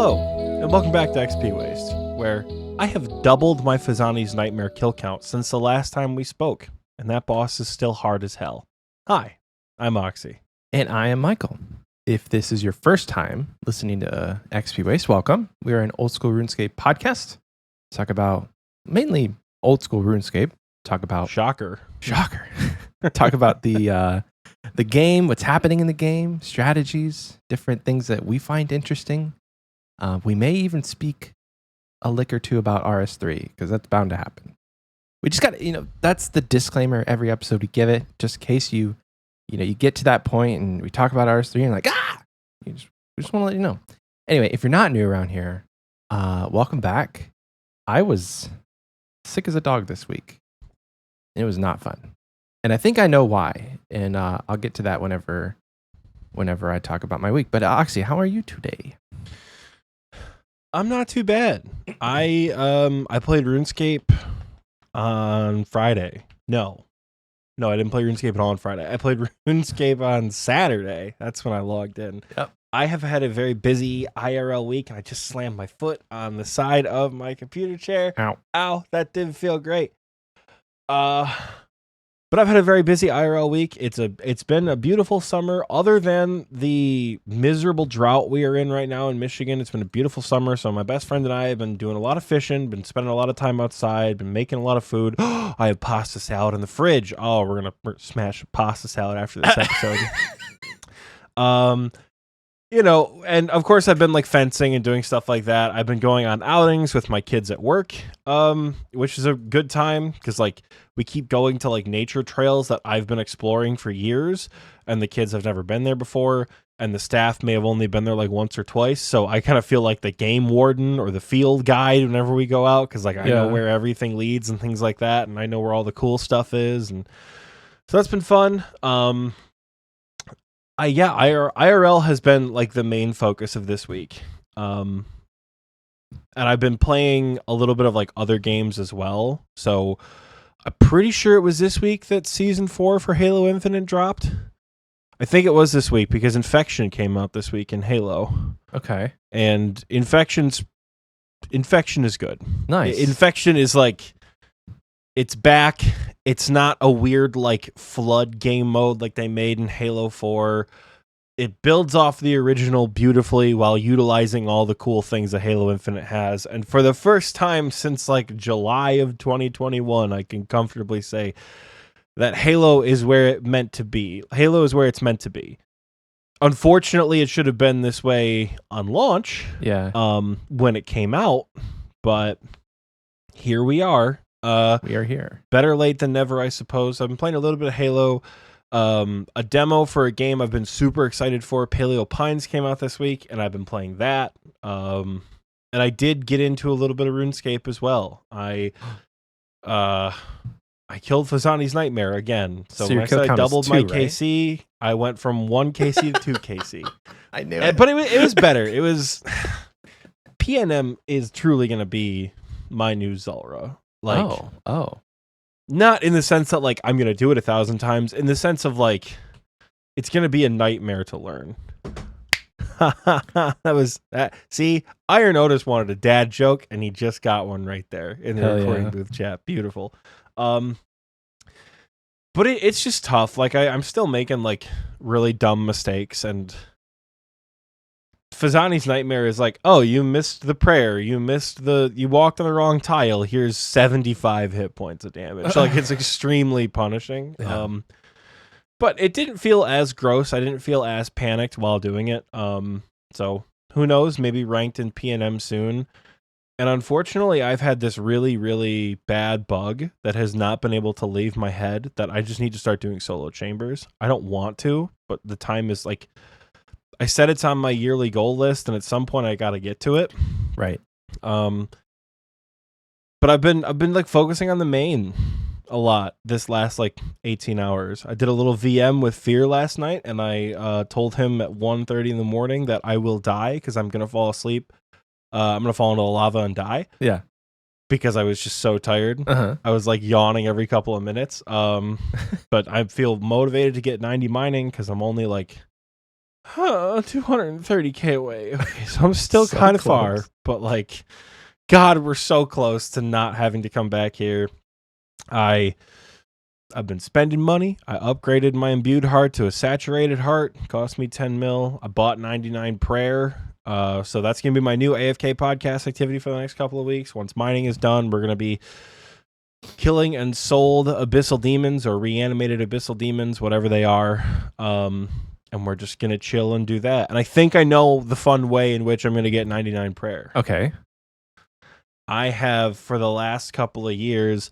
Hello, and welcome back to Xpwaste, where I have doubled my Fazani's Nightmare kill count since the last time we spoke, and that boss is still hard as hell. Hi, I'm Oxie. And I am Michael. If this is your first time listening to Xpwaste, welcome. We are an old school RuneScape podcast. Talk about mainly old school RuneScape. Talk about Shocker. Talk about the game, what's happening in the game, strategies, different things that we find interesting. We may even speak a lick or two about RS3 because that's bound to happen. We just got to, that's the disclaimer every episode we give it, just in case you get to that point and we talk about RS3 and you're like, we just want to let you know. Anyway, if you're not new around here, welcome back. I was sick as a dog this week. It was not fun. And I think I know why. And I'll get to that whenever I talk about my week. But Oxie, how are you today? I'm not too bad. I played RuneScape on Friday. No, I didn't play RuneScape at all on Friday. I played RuneScape on Saturday. That's when I logged in. Yep. I have had a very busy IRL week. I just slammed my foot on the side of my computer chair. Ow, that didn't feel great. But I've had a very busy IRL week. It's been a beautiful summer. Other than the miserable drought we are in right now in Michigan, it's been a beautiful summer. So my best friend and I have been doing a lot of fishing, been spending a lot of time outside, been making a lot of food. I have pasta salad in the fridge. Oh, we're gonna smash pasta salad after this episode. And of course I've been like fencing and doing stuff like that. I've been going on outings with my kids at work, which is a good time because like we keep going to like nature trails that I've been exploring for years and the kids have never been there before and the staff may have only been there like once or twice. So I kind of feel like the game warden or the field guide whenever we go out because like I know where everything leads and things like that and I know where all the cool stuff is, and so that's been fun. IRL has been like the main focus of this week. And I've been playing a little bit of like other games as well. So I'm pretty sure it was this week that Season 4 for Halo Infinite dropped. I think it was this week because Infection came out this week in Halo. Okay. And Infection is good. Nice. Infection is like, it's back. It's not a weird like flood game mode like they made in Halo 4. It builds off the original beautifully while utilizing all the cool things that Halo Infinite has. And for the first time since like July of 2021, I can comfortably say that Halo is where it's meant to be. Halo is where it's meant to be. Unfortunately, it should have been this way on launch. Yeah. When it came out, but here we are. We are here. Better late than never, I suppose. I've been playing a little bit of Halo. A demo for a game I've been super excited for, Paleo Pines, came out this week, and I've been playing that. And I did get into a little bit of RuneScape as well. I killed Fazani's Nightmare again. So when I said I doubled my KC, I went from 1 KC to 2 KC. I knew it. But it was better. It was... PNM is truly going to be my new Zulrah. Like, not in the sense that like I'm gonna do it 1,000 times. In the sense of like, it's gonna be a nightmare to learn. That was that. See, Iron Otis wanted a dad joke, and he just got one right there in the recording booth chat. Beautiful. But it's just tough. Like I'm still making like really dumb mistakes, and Fazani's Nightmare is like, oh, you missed the prayer. You walked on the wrong tile. Here's 75 hit points of damage. Like, it's extremely punishing. Yeah. But it didn't feel as gross. I didn't feel as panicked while doing it. So who knows? Maybe ranked in PNM soon. And unfortunately, I've had this really, really bad bug that has not been able to leave my head that I just need to start doing solo chambers. I don't want to, but the time is like... I said it's on my yearly goal list, and at some point I got to get to it. Right. But I've been like focusing on the main a lot this last like 18 hours. I did a little VM with Thier last night, and I told him at 1:30 in the morning that I will die because I'm gonna fall asleep. I'm gonna fall into the lava and die. Yeah. Because I was just so tired. I was like yawning every couple of minutes. But I feel motivated to get 90 mining because I'm only like 230k away. Okay, so I'm still So kind of close. far, but like, God, we're so close to not having to come back here. I've been spending money. I upgraded my imbued heart to a saturated heart. Cost me 10 mil. I bought 99 prayer. So that's gonna be my new AFK podcast activity for the next couple of weeks. Once mining is done, we're gonna be killing and sold abyssal demons or reanimated abyssal demons, whatever they are. And we're just gonna chill and do that. And I think I know the fun way in which I'm gonna get 99 prayer. Okay. I have for the last couple of years,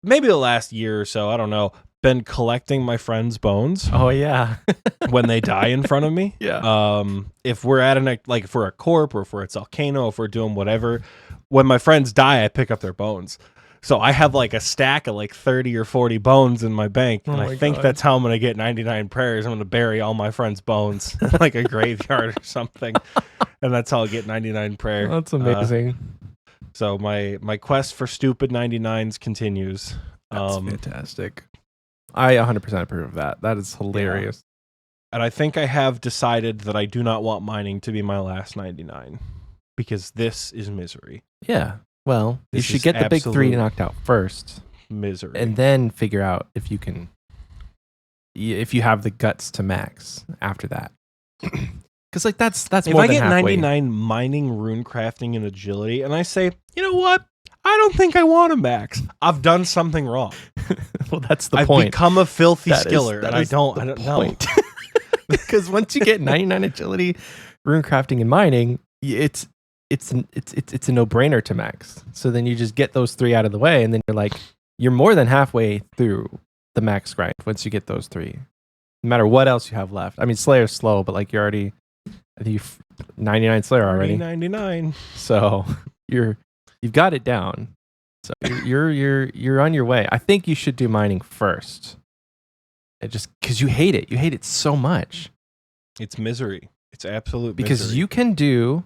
maybe the last year or so, I don't know, been collecting my friends' bones Oh yeah. when they die in front of me. Yeah. If we're at if we're a corp or if we're at Volcano, if we're doing whatever, when my friends die, I pick up their bones. So I have like a stack of like 30 or 40 bones in my bank, and Oh I my think God. that's how I'm gonna get 99 prayers. I'm gonna bury all my friends' bones in like a graveyard or something, and that's how I'll get 99 prayer. That's amazing. So my quest for stupid 99s continues. That's fantastic. I 100% approve of that. That is hilarious. And I think I have decided that I do not want mining to be my last 99 because this is misery. Yeah. Well, you This should is get the big 3 absolute knocked out first, misery. and then figure out if you can, if you have the guts to max after that. Because like that's if more I than get halfway. 99 mining, rune crafting, and agility, and I say, you know what? I don't think I want to max. I've done something wrong. Well, that's the I've point. become a filthy That is- skiller, that and I is don't the know. point. Because once you get 99 agility, rune crafting, and mining, it's a no-brainer to max. So then you just get those 3 out of the way, and then you're more than halfway through the max grind once you get those 3. No matter what else you have left. I mean, Slayer's slow, but like you're already, I think you're 99 Slayer already. 99. So you've got it down. So you're on your way. I think you should do mining first. It just because you hate it. You hate it so much. It's misery. It's absolute Because misery. you can do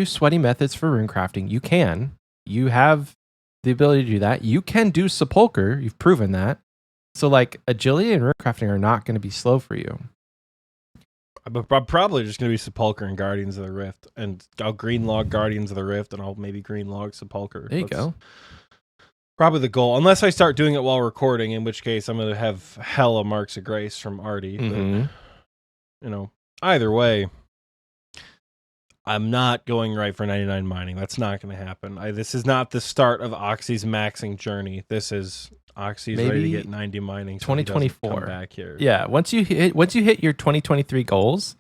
sweaty methods for rune crafting. You have the ability to do that. You can do sepulcher. You've proven that. So like agility and rune crafting are not going to be slow for you. I'm probably just going to be Sepulcher and Guardians of the Rift. And I'll green log Guardians of the Rift, and I'll maybe green log Sepulcher. There you go. Probably the goal. Unless I start doing it while recording, in which case I'm going to have hella marks of grace from Artie. Mm-hmm. But, either way, I'm not going right for 99 mining. That's not going to happen. This is not the start of Oxie's maxing journey. This is Oxie's ready to Maybe get 90 mining. So he doesn't 2024. come back here. Yeah, once you hit your 2023 goals,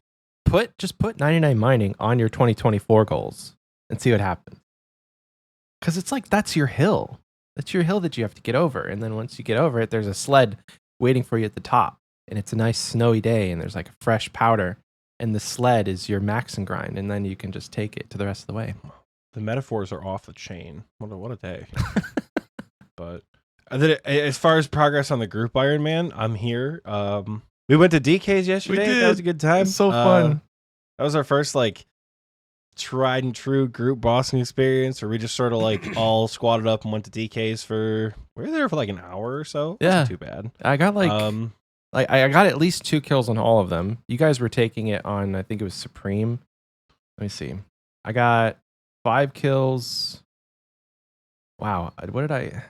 just put 99 mining on your 2024 goals and see what happens. Because it's like that's your hill. That's your hill that you have to get over. And then once you get over it, there's a sled waiting for you at the top. And it's a nice snowy day and there's like a fresh powder. And the sled is your max and grind. And then you can just take it to the rest of the way. The metaphors are off the chain. What a day. But as far as progress on the group Iron Man, I'm here. We went to DK's yesterday. We did. That was a good time. It's so fun. That was our first tried and true group bossing experience where we just sort of all squatted up and went to DK's we were there for like an hour or so. Yeah. Wasn't too bad. I got I got at least 2 kills on all of them. You guys were taking it on, I think it was Supreme. Let me see. I got 5 kills. Wow. What did I...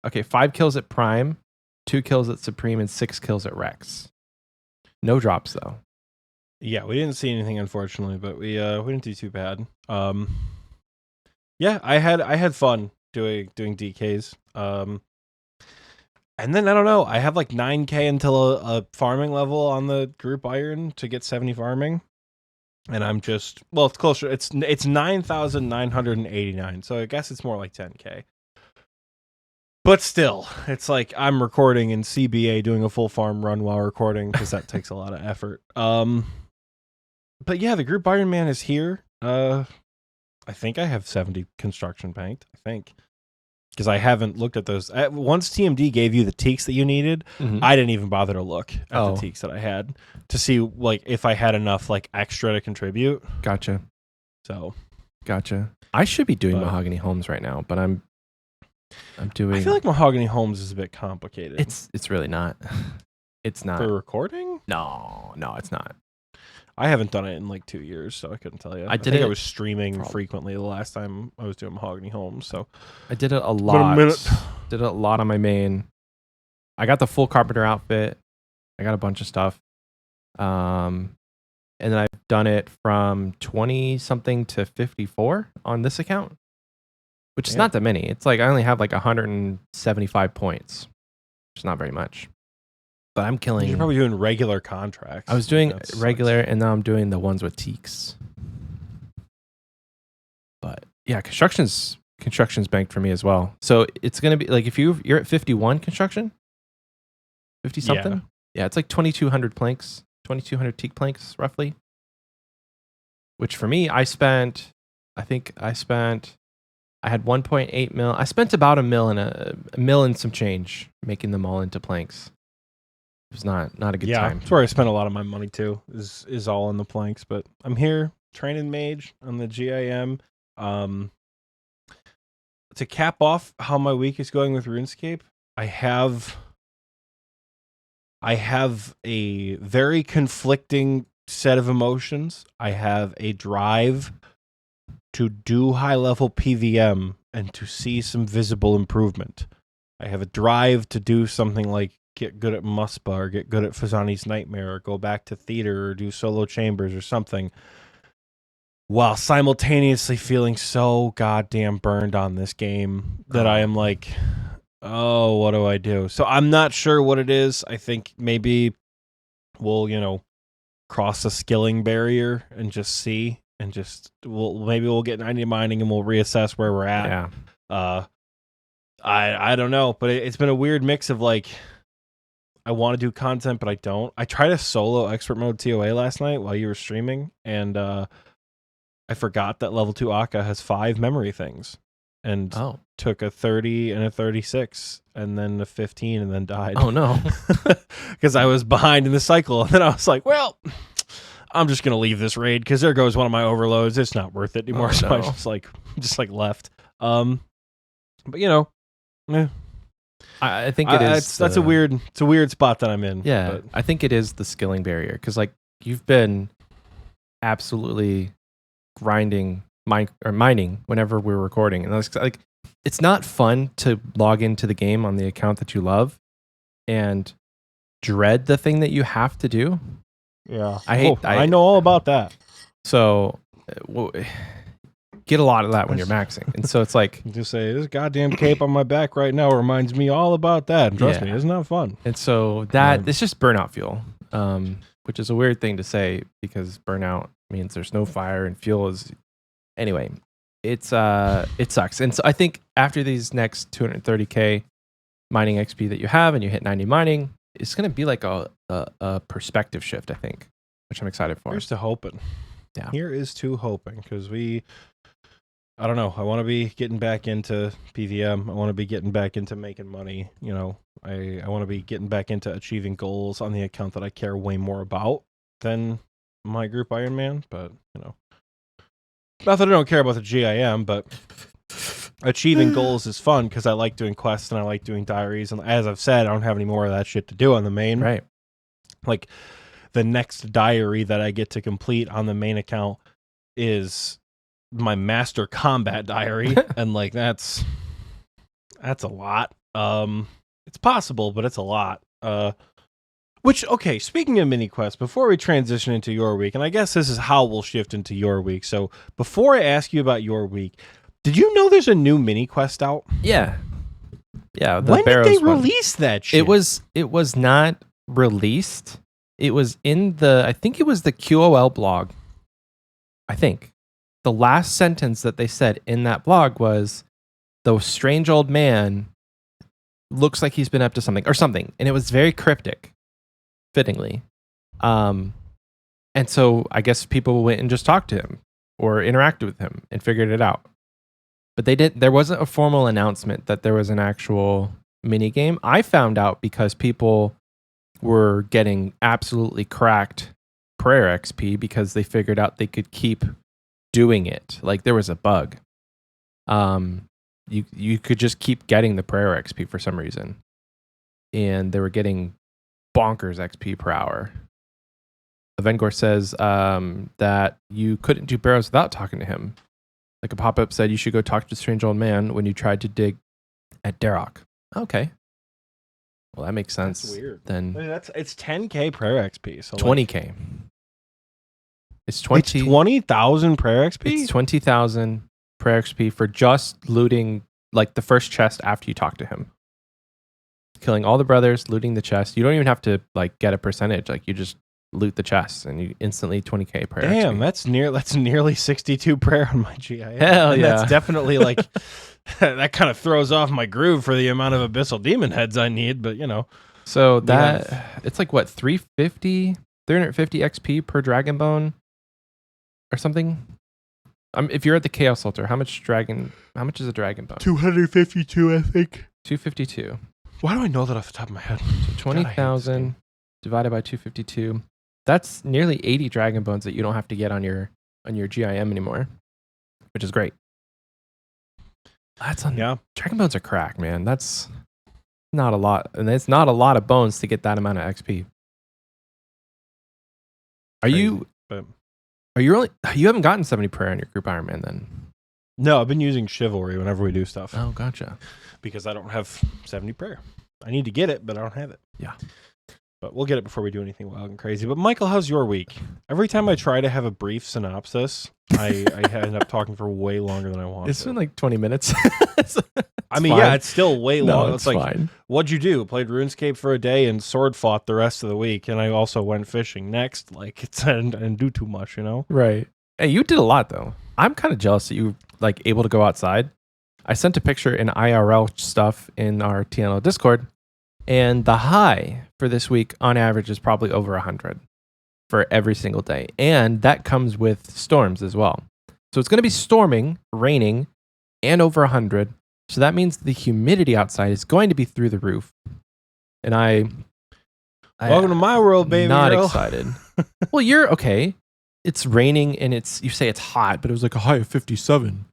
Okay, 5 kills at Prime, 2 kills at Supreme, and 6 kills at Rex. No drops, though. Yeah, we didn't see anything, unfortunately, but we didn't do too bad. Yeah, I had fun doing DKs. And then I don't know, I have 9k until a farming level on the group iron to get 70 farming. And I'm just it's closer. It's 9,989. So I guess it's more like 10k. But still, it's I'm recording in CBA doing a full farm run while recording because that takes a lot of effort. But yeah, the group Iron Man is here. I think I have 70 construction banked. I think. Because I haven't looked at those. Once TMD gave you the teaks that you needed, I didn't even bother to look at the teaks that I had to see if I had enough extra to contribute. Gotcha. So, gotcha. I should be doing Mahogany Homes right now, but I'm doing. I feel like Mahogany Homes is a bit complicated. It's really not. It's not for recording. No, it's not. I haven't done it in like 2 years, so I couldn't tell you. I think I was streaming probably frequently the last time I was doing Mahogany Homes. So I did it a been a lot. minute. Did it a lot on my main. I got the full carpenter outfit. I got a bunch of stuff. And then I've done it from 20 something to 54 on this account, which is not that many. It's like I only have like 175 points, which is not very much. But I'm killing. You're probably doing regular contracts. I was doing That sucks. regular, and now I'm doing the ones with teaks. But yeah, construction's banked for me as well. So it's gonna be like if you're at 51 construction, 50 something. Yeah, it's like 2,200 planks, 2,200 teak planks roughly. Which for me, I had 1.8 mil. I spent about a mil and some change making them all into planks. It was not a good time. That's where I spent a lot of my money too. Is all in the planks. But I'm here training mage on the GIM. To cap off how my week is going with RuneScape, I have a very conflicting set of emotions. I have a drive to do high level PVM and to see some visible improvement. I have a drive to do something like get good at Muspa or get good at Fazani's Nightmare or go back to theater or do solo chambers or something, while simultaneously feeling so goddamn burned on this game that I am like, oh, what do I do? So I'm not sure what it is. I think maybe we'll, cross a skilling barrier and just see, and maybe we'll get 90 mining and we'll reassess where we're at. Yeah. I don't know, but it's been a weird mix of like, I want to do content, but I don't. I tried a solo expert mode TOA last night while you were streaming, and I forgot that level 2 Akka has 5 memory things, and took a 30 and a 36 and then a 15 and then died. Oh no. Because I was behind in the cycle, and then I was like, well, I'm just gonna leave this raid because there goes one of my overloads. It's not worth it anymore. So I just left. But I think it is. It's a weird spot that I'm in. Yeah, but I think it is the skilling barrier because like you've been absolutely grinding mining whenever we're recording, and it's like it's not fun to log into the game on the account that you love and dread the thing that you have to do. Yeah, I know all about that. So get a lot of that when you're maxing, and so it's like just say this goddamn cape on my back right now reminds me all about that. And trust me, it's not fun. And so it's just burnout fuel, which is a weird thing to say because burnout means there's no fire and fuel is. Anyway, it sucks. And so I think after these next 230k mining XP that you have and you hit 90 mining, it's going to be like a perspective shift, I think, which I'm excited for. Here's to hoping. Yeah. Here is to hoping because I don't know. I want to be getting back into PVM. I want to be getting back into making money. I want to be getting back into achieving goals on the account that I care way more about than my group Iron Man. But, not that I don't care about the GIM, but achieving goals is fun because I like doing quests and I like doing diaries. And as I've said, I don't have any more of that shit to do on the main. Right. Like the next diary that I get to complete on the main account is my master combat diary. And like, that's a lot. It's possible, but it's a lot. Speaking of mini quests, before we transition into your week, and I guess this is how we'll shift into your week. So before I ask you about your week, did you know there's a new mini quest out? Yeah. Yeah. When did they release that shit? It was not released. It was I think it was the QOL blog. I think the last sentence that they said in that blog was, "The strange old man looks like he's been up to something," or something. And it was very cryptic. Fittingly. And so I guess people went and just talked to him or interacted with him and figured it out. But there wasn't a formal announcement that there was an actual mini game. I found out because people were getting absolutely cracked prayer XP because they figured out they could keep doing it. Like there was a bug. You could just keep getting the prayer XP for some reason. And they were getting bonkers XP per hour. Avengor says that you couldn't do barrows without talking to him. Like a pop-up said, you should go talk to the strange old man when you tried to dig at Darrock. Okay. Well, that makes sense. That's weird. Then I mean, it's 10k prayer XP. So 20k. It's 20. It's 20,000 prayer XP. It's 20,000 prayer XP for just looting like the first chest after you talk to him. Killing all the brothers, looting the chest. You don't even have to like get a percentage. Like you just loot the chest and you instantly 20k prayer Damn, XP. that's nearly 62 prayer on my GIM. Hell and yeah. That's definitely like that kind of throws off my groove for the amount of abyssal demon heads I need, but you know. So that it's like what 350 XP per dragon bone or something. If you're at the chaos altar, how much is a dragon bone? 252, I think. 252. Why do I know that off the top of my head? So 20,000 divided by 252. That's nearly 80 dragon bones that you don't have to get on your GIM anymore, which is great. Dragon bones are crack, man. That's not a lot, and it's not a lot of bones to get that amount of XP. You haven't gotten 70 prayer on your group Iron Man then? No, I've been using chivalry whenever we do stuff. Oh, gotcha. Because I don't have 70 prayer. I need to get it, but I don't have it. Yeah. But we'll get it before we do anything wild and crazy. But Michael, how's your week? Every time I try to have a brief synopsis, I end up talking for way longer than I want. It's been like 20 minutes. I mean, yeah, it's still way long. It's like, fine. What'd you do? Played RuneScape for a day and sword fought the rest of the week. And I also went fishing next. Like, and do too much, you know? Right. Hey, you did a lot, though. I'm kind of jealous that you like able to go outside. I sent a picture in IRL stuff in our TNL Discord. And the high for this week on average is probably over 100 for every single day. And that comes with storms as well. So it's going to be storming, raining, and over 100. So that means the humidity outside is going to be through the roof. And welcome to my world, baby. Not excited. Well, you're okay. It's raining and you say it's hot, but it was like a high of 57.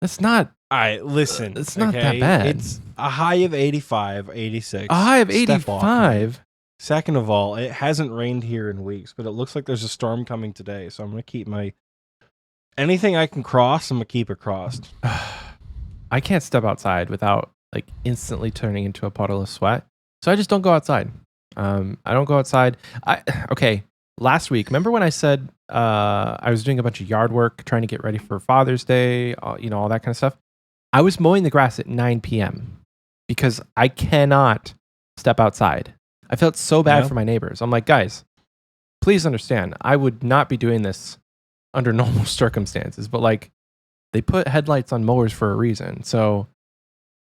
That's not. All right, listen. It's not that bad. It's a high of 85, 86. A high of 85? Second of all, it hasn't rained here in weeks, but it looks like there's a storm coming today. So I'm going to keep anything I can cross, I'm going to keep it crossed. I can't step outside without like instantly turning into a puddle of sweat. So I just don't go outside. I don't go outside. Okay. Last week, remember when I said I was doing a bunch of yard work, trying to get ready for Father's Day, all that kind of stuff? I was mowing the grass at 9 p.m. because I cannot step outside. I felt so bad for my neighbors. I'm like, guys, please understand, I would not be doing this under normal circumstances, but like they put headlights on mowers for a reason. So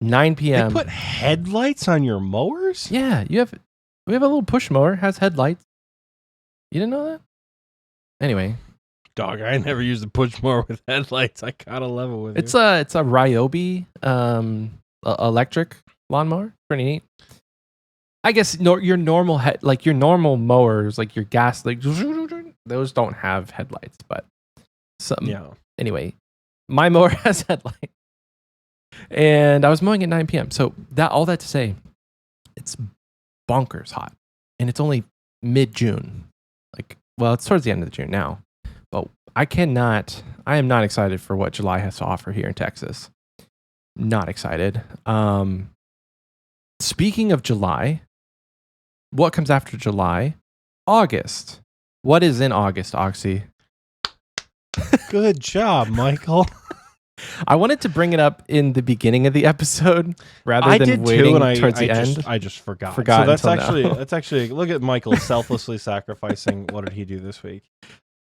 9 p.m. They put headlights on your mowers? Yeah, we have a little push mower, has headlights. You didn't know that? Anyway. Dog, I never used a push mower with headlights. I gotta level with it's you. It's a Ryobi electric lawnmower. Pretty neat. I guess your normal your normal mowers, like your gas, like those don't have headlights, but anyway, my mower has headlights. And I was mowing at 9 p.m. So all that to say, it's bonkers hot. And it's only mid-June. It's towards the end of June now. But I am not excited for what July has to offer here in Texas. Not excited. Speaking of July, what comes after July? August. What is in August, Oxie? Good job, Michael. I wanted to bring it up in the beginning of the episode rather than waiting towards the end. I just forgot. So that's actually look at Michael selflessly sacrificing. What did he do this week?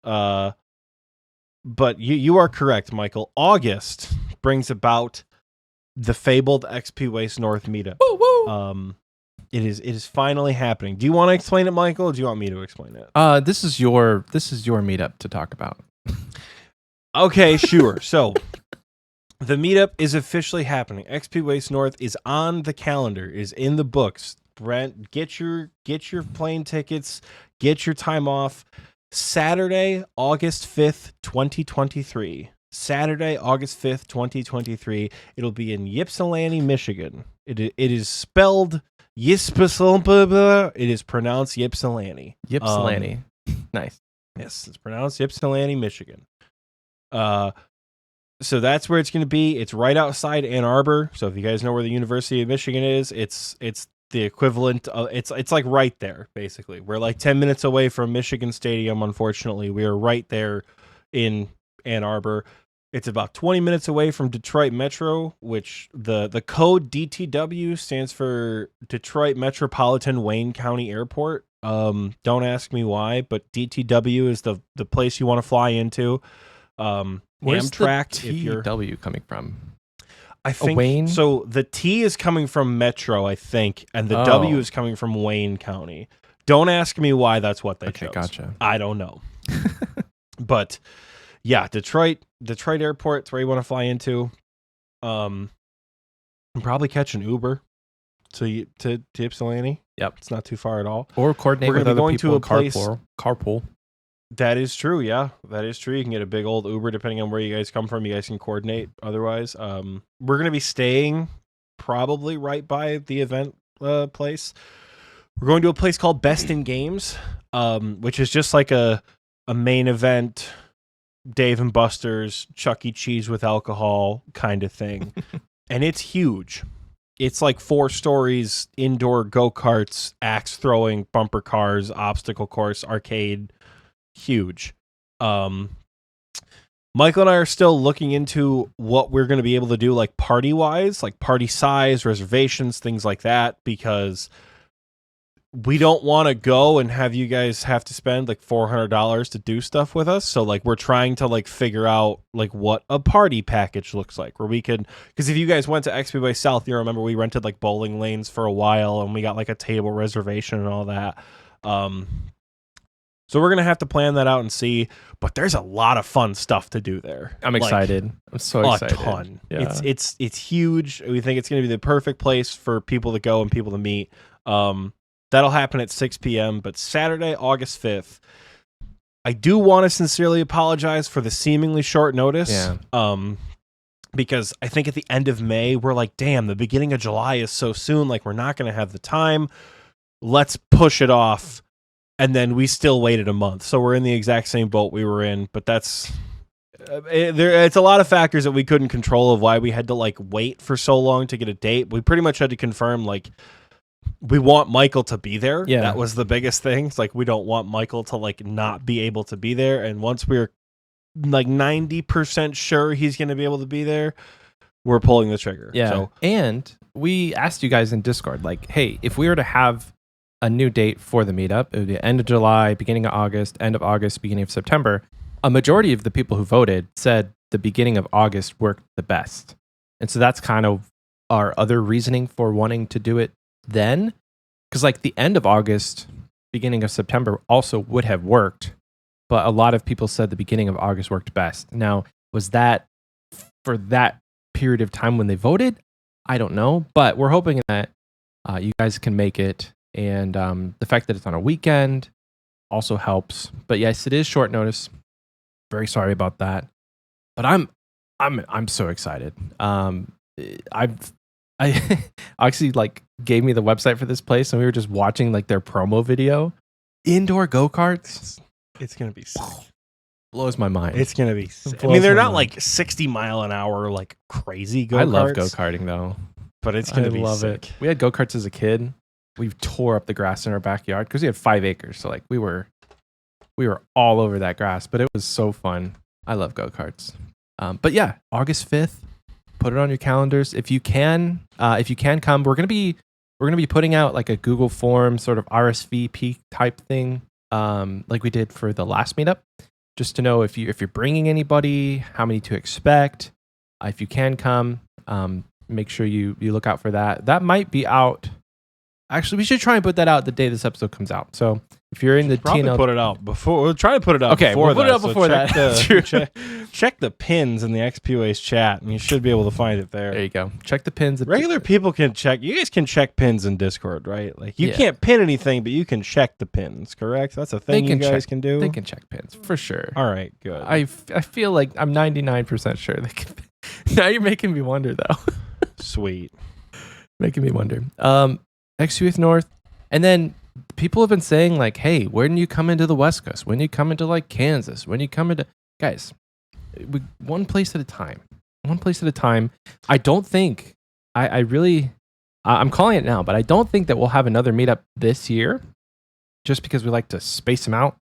But you are correct, Michael. August brings about the fabled Xpwaste North meetup. Woo, woo. It is finally happening. Do you want to explain it, Michael, or do you want me to explain it? This is your meetup to talk about. Okay, sure. So the meetup is officially happening. Xpwaste North is on the calendar, is in the books. Brent, get your plane tickets, get your time off. Saturday, August 5th, 2023. Saturday, August 5th, 2023. It'll be in Ypsilanti, Michigan. It is spelled Ypsilanti. It is pronounced Ypsilanti. Ypsilanti. Nice. Yes, it's pronounced Ypsilanti, Michigan. So that's where it's going to be. It's right outside Ann Arbor. So if you guys know where the University of Michigan is, it's the equivalent of it's like right there. Basically, we're like 10 minutes away from Michigan Stadium. Unfortunately, we are right there in Ann Arbor. It's about 20 minutes away from Detroit Metro, which the code DTW stands for Detroit Metropolitan Wayne County Airport. Don't ask me why, but DTW is the place you want to fly into. Where's Amtrak, the if you're TW coming from? I think Wayne? so. The T is coming from Metro, I think, and the W is coming from Wayne County. Don't ask me why that's what they chose. Gotcha. I don't know. But yeah, Detroit Airport is where you want to fly into. And probably catch an Uber to Ypsilanti. Yep, it's not too far at all. Or coordinate We're with gonna be other going people. to a place. Carpool. That is true. Yeah, that is true. You can get a big old Uber depending on where you guys come from. You guys can coordinate. Otherwise, we're gonna be staying probably right by the event place. We're going to a place called Best in Games, which is just like a main event, Dave and Buster's, Chuck E. Cheese with alcohol kind of thing, and it's huge. It's like 4 stories, indoor go-karts, axe throwing, bumper cars, obstacle course, arcade. Huge. Michael and I are still looking into what we're going to be able to do, like party wise, like party size, reservations, things like that, because we don't want to go and have you guys have to spend like $400 to do stuff with us. So like we're trying to like figure out like what a party package looks like, where we could, because if you guys went to Xpwaste South, you remember we rented like bowling lanes for a while and we got like a table reservation and all that. So we're going to have to plan that out and see, but there's a lot of fun stuff to do there. I'm excited. I'm so excited. A ton. Yeah. It's huge. We think it's going to be the perfect place for people to go and people to meet. That'll happen at 6 p.m., but Saturday, August 5th. I do want to sincerely apologize for the seemingly short notice. Yeah. Because I think at the end of May, we're like, damn, the beginning of July is so soon. Like, we're not going to have the time. Let's push it off. And then we still waited a month. So we're in the exact same boat we were in. But that's... it's a lot of factors that we couldn't control of why we had to, like, wait for so long to get a date. We pretty much had to confirm, like, we want Michael to be there. Yeah. That was the biggest thing. It's like, we don't want Michael to, like, not be able to be there. And once we're like 90% sure he's going to be able to be there, we're pulling the trigger. Yeah. So, and we asked you guys in Discord, like, hey, if we were to have a new date for the meetup, it would be end of July, beginning of August, end of August, beginning of September. A majority of the people who voted said the beginning of August worked the best. And so that's kind of our other reasoning for wanting to do it then. Because like the end of August, beginning of September also would have worked. But a lot of people said the beginning of August worked best. Now, was that for that period of time when they voted? I don't know. But we're hoping that you guys can make it. And the fact that it's on a weekend also helps. But yes, it is short notice. Very sorry about that. But I'm so excited. Oxie like gave me the website for this place, and we were just watching like their promo video. Indoor go-karts. it's going to be sick. Blows my mind. It's going to be sick. I mean, they're not like 60 mile an hour, like crazy go-karts. I love go-karting though. But it's going to be love sick. it. We had go-karts as a kid. We tore up the grass in our backyard because we had 5 acres. So like we were all over that grass, but it was so fun. I love go-karts. But yeah, August 5th, put it on your calendars. If you can come, we're going to be putting out like a Google form sort of RSVP type thing. Like we did for the last meetup, just to know if you're bringing anybody, how many to expect. If you can come, make sure you look out for that. That might be out. Actually, we should try and put that out the day this episode comes out. So if you're in the TNL, put it out before. We'll try to put it out. Okay, before we'll put it out So before check that. check the pins in the Xpwaste chat, and you should be able to find it there. There you go. Check the pins. Regular people can check. You guys can check pins in Discord, right? Like you can't pin anything, but you can check the pins. Correct? That's a thing you guys can do. They can check pins for sure. All right, good. I feel like I'm 99% sure they can. Now you're making me wonder though. Sweet. Making me wonder. Xpwaste North. And then people have been saying like, hey, when you come into the West Coast, when you come into like Kansas, when you come into, guys, one place at a time. One place at a time. I don't think, I really, I'm calling it now, but I don't think that we'll have another meetup this year just because we like to space them out.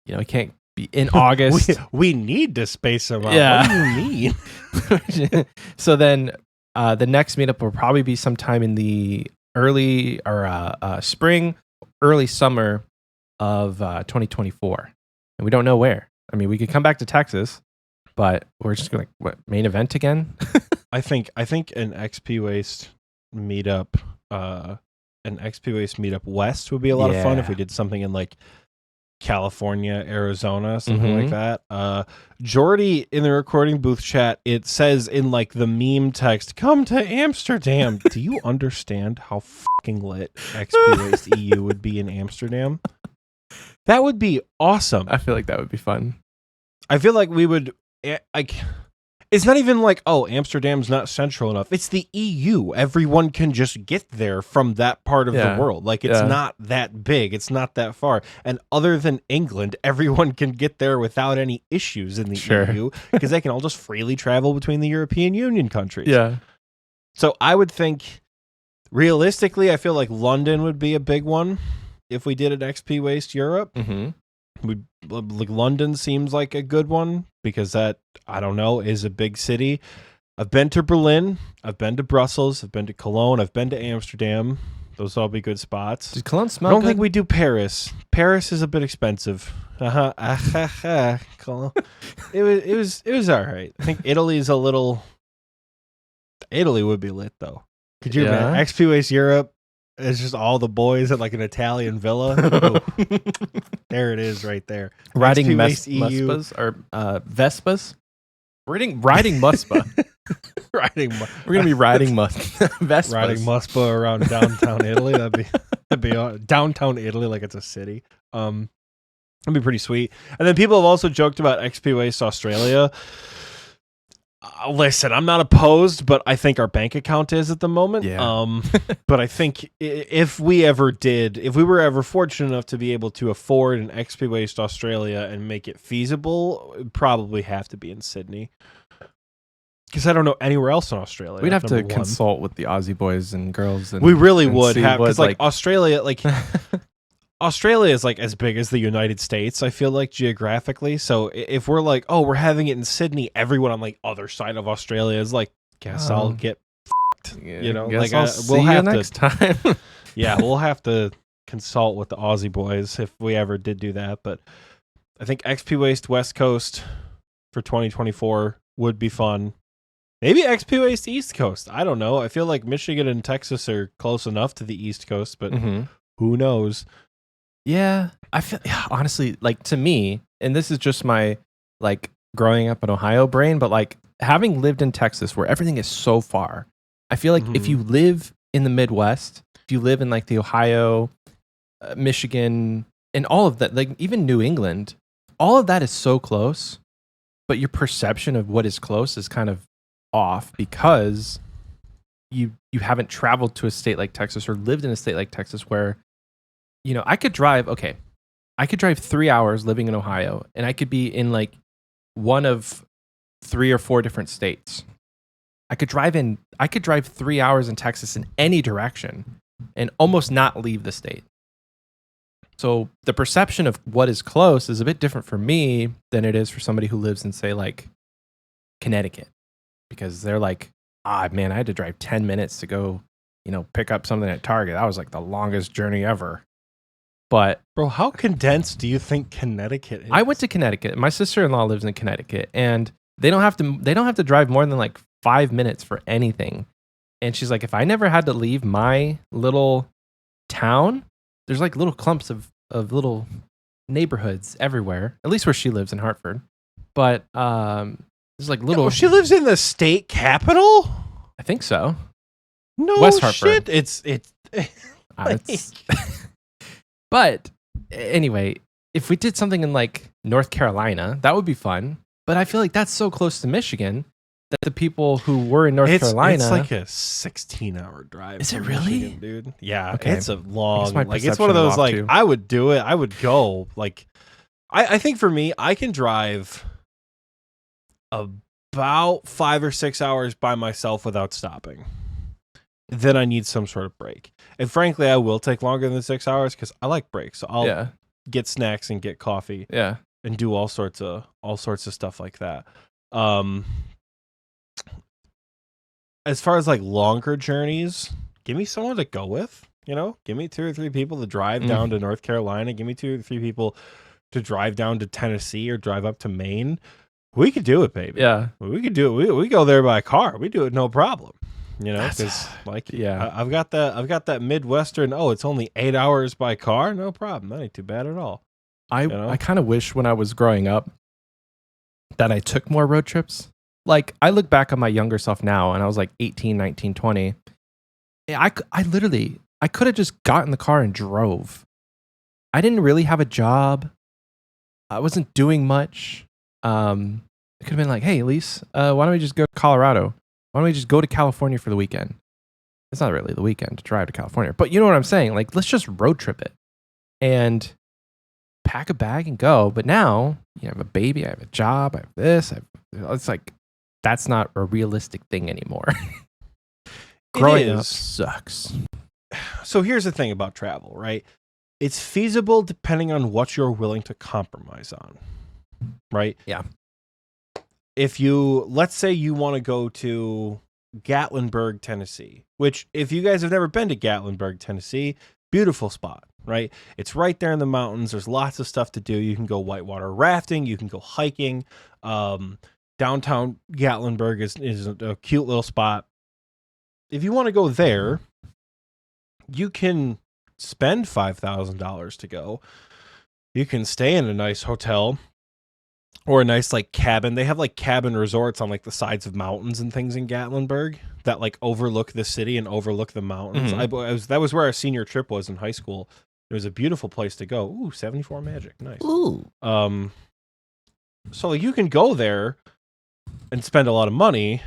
You know, we can't be in August. we need to space them out. Yeah. What do you mean? So then the next meetup will probably be sometime in the early or spring, early summer of 2024. And we don't know where. I mean, we could come back to Texas, but we're just going to, what, main event again? I think an Xpwaste meetup, West would be a lot of fun if we did something in like California, Arizona, something like that. Jordy in the recording booth chat, it says in like the meme text, "Come to Amsterdam." Do you understand how fucking lit Xpwaste EU would be in Amsterdam? That would be awesome. I feel like that would be fun. I feel like we would like. It's not even like, oh, Amsterdam's not central enough. It's the EU. Everyone can just get there from that part of the world. Like, it's not that big. It's not that far. And other than England, everyone can get there without any issues in the EU because they can all just freely travel between the European Union countries. Yeah. So I would think, realistically, I feel like London would be a big one if we did an Xpwaste Europe. Like London seems like a good one because that, I don't know, is a big city. I've been to Berlin, I've been to Brussels, I've been to Cologne, I've been to Amsterdam. Those all be good spots. Does Cologne smell I don't good? think we do Paris. Paris is a bit expensive. Cologne. It was all right. I think Italy's a little. Italy would be lit though. Could you imagine Xpwaste Europe? It's just all the boys at like an Italian villa. There it is, right there. Riding Muspas or Vespas. Riding Muspa. We're gonna be riding Vespas. Riding Muspa around downtown Italy. That'd be downtown Italy like it's a city. That'd be pretty sweet. And then people have also joked about Xpwaste Australia. Listen, I'm not opposed, but I think our bank account is at the moment. Yeah. But I think if we were ever fortunate enough to be able to afford an Xpwaste Australia and make it feasible, it'd probably have to be in Sydney. Because I don't know anywhere else in Australia. We'd have to consult with the Aussie boys and girls. We really would have, because like Australia, like Australia is like as big as the United States, I feel like, geographically. So if we're like, oh, we're having it in Sydney, everyone on like other side of Australia is like, guess I'll get fucked. Yeah, you know, like we'll have next time. Yeah, we'll have to consult with the Aussie boys if we ever did do that. But I think Xpwaste West Coast for 2024 would be fun. Maybe Xpwaste East Coast. I don't know. I feel like Michigan and Texas are close enough to the East Coast, but who knows? Yeah, I feel honestly, like, to me, and this is just my like growing up in Ohio brain, but like having lived in Texas where everything is so far, I feel like if you live in the Midwest, if you live in like the Ohio, Michigan, and all of that, like even New England, all of that is so close, but your perception of what is close is kind of off because you haven't traveled to a state like Texas or lived in a state like Texas where, you know, I could drive 3 hours living in Ohio and I could be in like one of 3 or 4 different states. I could drive 3 hours in Texas in any direction and almost not leave the state. So the perception of what is close is a bit different for me than it is for somebody who lives in, say, like Connecticut, because they're like, man, I had to drive 10 minutes to go, you know, pick up something at Target. That was like the longest journey ever. But bro, how condensed do you think Connecticut is? I went to Connecticut. My sister-in-law lives in Connecticut, and they don't have to drive more than like 5 minutes for anything. And she's like, if I never had to leave my little town, there's like little clumps of little neighborhoods everywhere, at least where she lives in Hartford. But there's like little. She lives in the state capital? I think so. No West Hartford. shit. It's But anyway, if we did something in like North Carolina, that would be fun. But I feel like that's so close to Michigan that the people who were in North Carolina. It's like a 16-hour drive. Is it from really? Michigan, dude? Yeah, Okay. it's a long. my Like it's one of perception those is off, like too. I would do it. I would go. Like I think for me, I can drive about 5 or 6 hours by myself without stopping. Then I need some sort of break. And frankly, I will take longer than 6 hours because I like breaks. So I'll get snacks and get coffee. Yeah. And do all sorts of stuff like that. As far as like longer journeys, give me someone to go with. You know, give me 2 or 3 people to drive down to North Carolina. Give me 2 or 3 people to drive down to Tennessee or drive up to Maine. We could do it, baby. Yeah, we could do it. We go there by car. We do it no problem. You know, because like, I've got that Midwestern. Oh, it's only 8 hours by car. No problem. That ain't too bad at all. I kind of wish when I was growing up that I took more road trips. Like, I look back on my younger self now, and I was like 18, 19, 20. I could have just got in the car and drove. I didn't really have a job. I wasn't doing much. It could have been like, hey, Elise, why don't we just go to Colorado? Why don't we just go to California for the weekend? It's not really the weekend to drive to California, but you know what I'm saying? Like, let's just road trip it and pack a bag and go. But now you have a baby, I have a job, I have this. It's like, that's not a realistic thing anymore. Growing up sucks. So here's the thing about travel, right? It's feasible depending on what you're willing to compromise on, right? Yeah. If let's say you want to go to Gatlinburg, Tennessee, which if you guys have never been to Gatlinburg, Tennessee, beautiful spot, right? It's right there in the mountains. There's lots of stuff to do. You can go whitewater rafting. You can go hiking. Downtown Gatlinburg is a cute little spot. If you want to go there, you can spend $5,000 to go. You can stay in a nice hotel or a nice like cabin. They have like cabin resorts on like the sides of mountains and things in Gatlinburg that like overlook the city and overlook the mountains. That was where our senior trip was in high school. It was a beautiful place to go. Ooh, 74 Magic. Nice. Ooh. So you can go there and spend a lot of money,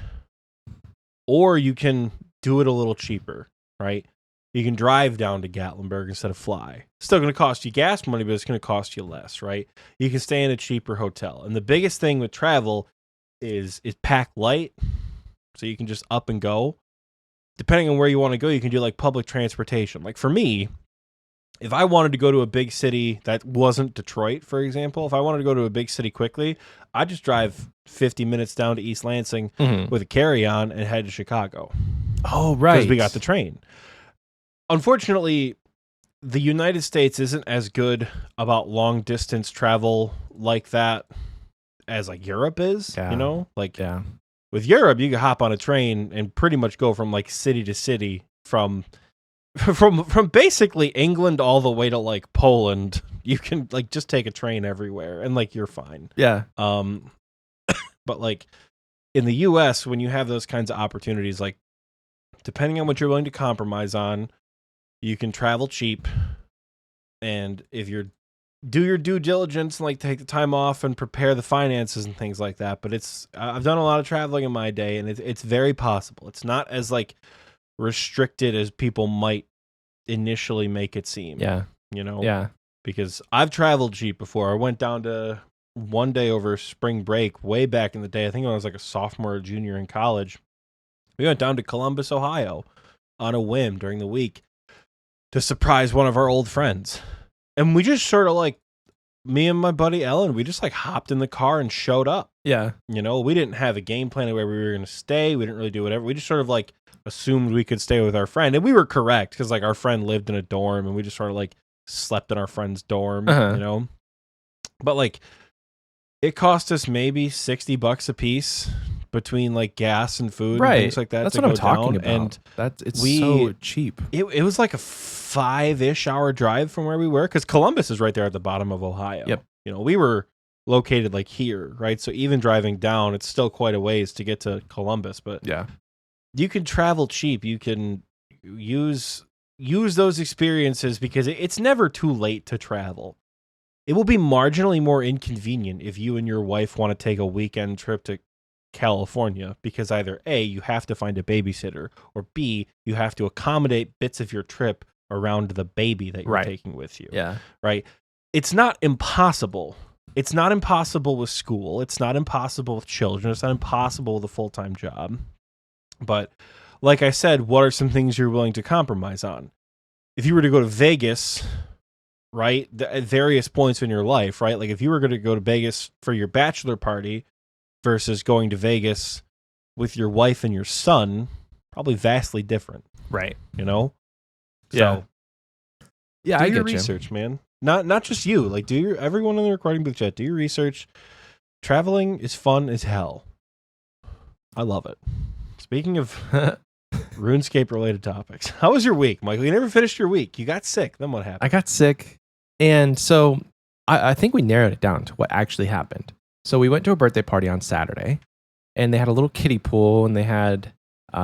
or you can do it a little cheaper, right? You can drive down to Gatlinburg instead of fly. Still going to cost you gas money, but it's going to cost you less, right? You can stay in a cheaper hotel. And the biggest thing with travel is pack light, so you can just up and go. Depending on where you want to go, you can do like public transportation. Like for me, if I wanted to go to a big city that wasn't Detroit, for example, if I wanted to go to a big city quickly, I'd just drive 50 minutes down to East Lansing with a carry-on and head to Chicago. Oh, right. Because we got the train. Unfortunately, the United States isn't as good about long-distance travel like that as like Europe is, you know? Like with Europe, you can hop on a train and pretty much go from like city to city from basically England all the way to like Poland. You can like just take a train everywhere and like you're fine. Yeah. But like in the US, when you have those kinds of opportunities, like depending on what you're willing to compromise on, you can travel cheap. And if you're do your due diligence and like take the time off and prepare the finances and things like that. But I've done a lot of traveling in my day, and it's very possible. It's not as like restricted as people might initially make it seem. Yeah. You know? Yeah. Because I've traveled cheap before. I went down to one day over spring break way back in the day. I think when I was like a sophomore or junior in college. We went down to Columbus, Ohio on a whim during the week to surprise one of our old friends. And we just sort of like, me and my buddy Ellen, we just like hopped in the car and showed up. Yeah. You know, we didn't have a game plan of where we were going to stay. We didn't really do whatever. We just sort of like assumed we could stay with our friend. And we were correct because like our friend lived in a dorm and we just sort of like slept in our friend's dorm, you know? But like it cost us maybe $60 a piece between like gas and food and things like that. That's what I'm talking about. And it's so cheap. It was like a 5-ish hour drive from where we were because Columbus is right there at the bottom of Ohio. Yep. You know, we were located like here, right? So even driving down, it's still quite a ways to get to Columbus. But yeah, you can travel cheap. You can use those experiences because it's never too late to travel. It will be marginally more inconvenient if you and your wife want to take a weekend trip to California because either A, you have to find a babysitter, or B, you have to accommodate bits of your trip around the baby that you're taking with you. Yeah. Right? It's not impossible. It's not impossible with school. It's not impossible with children. It's not impossible with a full-time job. But like I said, what are some things you're willing to compromise on? If you were to go to Vegas, right, at various points in your life, right? Like if you were going to go to Vegas for your bachelor party versus going to Vegas with your wife and your son, probably vastly different. Right. You know? Yeah. So, yeah, do I your get research, man. Not just you. Like, everyone in the recording booth chat, do your research. Traveling is fun as hell. I love it. Speaking of RuneScape related topics, how was your week, Michael? You never finished your week. You got sick. Then what happened? I got sick. And so I think we narrowed it down to what actually happened. So we went to a birthday party on Saturday, and they had a little kiddie pool, and they had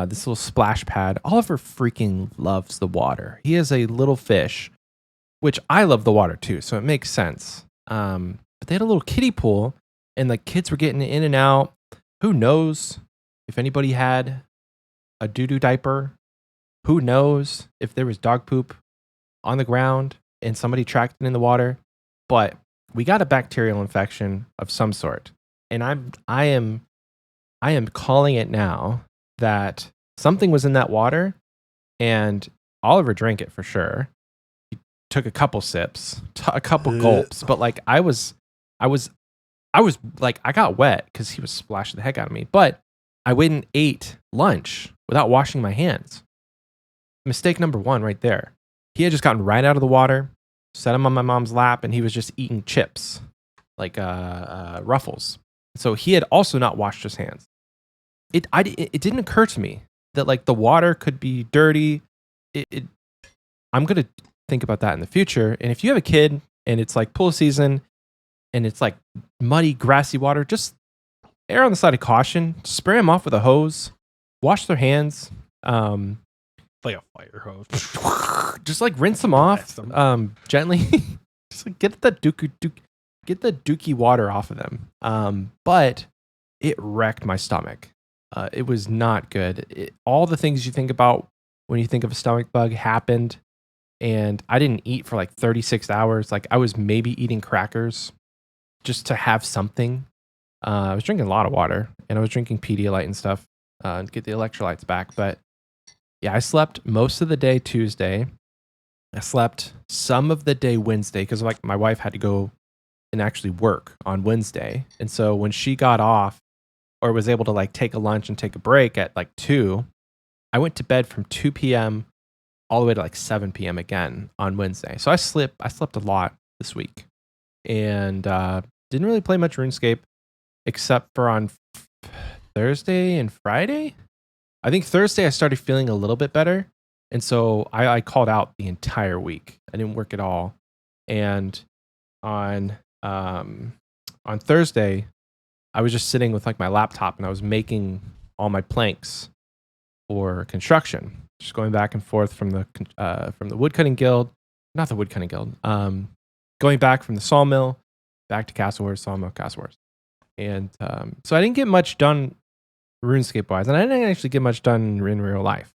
this little splash pad. Oliver freaking loves the water. He is a little fish, which I love the water too, so it makes sense. But they had a little kiddie pool, and the kids were getting in and out. Who knows if anybody had a doo-doo diaper? Who knows if there was dog poop on the ground and somebody tracked it in the water? But we got a bacterial infection of some sort, and I am calling it now that something was in that water, and Oliver drank it for sure. He took a couple sips, a couple gulps, but like I was like, I got wet because he was splashing the heck out of me. But I went and ate lunch without washing my hands. Mistake number one right there. He had just gotten right out of the water, set him on my mom's lap, and he was just eating chips, like Ruffles. So he had also not washed his hands. It didn't occur to me that like the water could be dirty. I'm going to think about that in the future. And if you have a kid and it's like pool season and it's like muddy, grassy water, just err on the side of caution. Spray them off with a hose. Wash their hands. Like a fire hose. Just like rinse them off gently. Just like get the dookie water off of them. But it wrecked my stomach. It was not good. All the things you think about when you think of a stomach bug happened. And I didn't eat for like 36 hours. Like I was maybe eating crackers just to have something. I was drinking a lot of water, and I was drinking Pedialyte and stuff to get the electrolytes back. But yeah, I slept most of the day Tuesday. I slept some of the day Wednesday because like my wife had to go and actually work on Wednesday. And so when she got off or was able to like take a lunch and take a break at like 2, I went to bed from 2 p.m. all the way to like 7 p.m. again on Wednesday. So I slept a lot this week, and didn't really play much RuneScape except for on Thursday and Friday. I think Thursday I started feeling a little bit better, and so I called out the entire week. I didn't work at all, and on Thursday I was just sitting with like my laptop, and I was making all my planks for construction. Just going back and forth from the woodcutting guild, not the woodcutting guild. Going back from the sawmill back to Castle Wars, sawmill, Castle Wars, and so I didn't get much done RuneScape wise, and I didn't actually get much done in real life.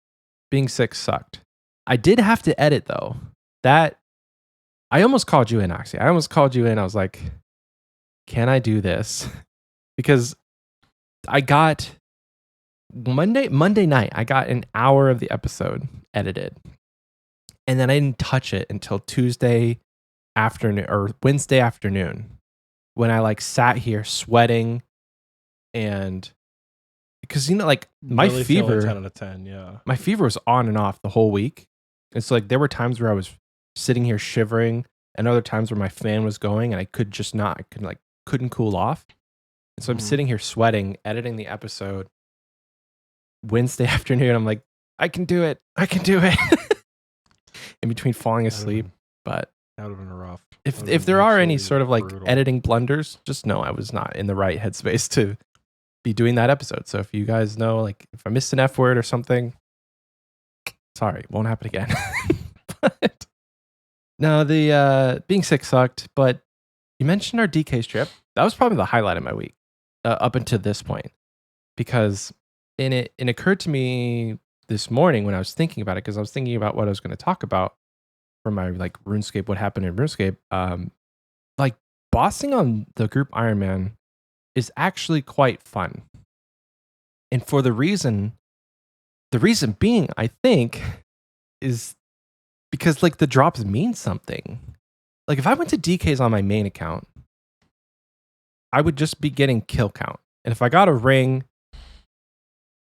Being sick sucked. I did have to edit though. That I almost called you in, Oxie. I almost called you in. I was like, "Can I do this?" Because I got. Monday night, I got an hour of the episode edited, and then I didn't touch it until Tuesday afternoon or Wednesday afternoon, when I like sat here sweating, and because like my really fever, 10 out of 10, yeah. my fever was on and off the whole week. It's like there were times where I was sitting here shivering, and other times where my fan was going and I couldn't cool off. And so I'm sitting here sweating, editing the episode. Wednesday afternoon, I'm like, I can do it. In between falling asleep. But that would have been rough. If there are any sort of like brutal editing blunders, just know I was not in the right headspace to be doing that episode. So if you guys know, like if I missed an F word or something, sorry, won't happen again. But no, the being sick sucked. But you mentioned our DK strip. That was probably the highlight of my week up until this point. because it occurred to me this morning when I was thinking about it, because I was thinking about what I was going to talk about for my like RuneScape, what happened in RuneScape. Like bossing on the group Iron Man is actually quite fun. And for the reason being, I think, is because like the drops mean something. Like if I went to DKs on my main account, I would just be getting kill count. And if I got a ring,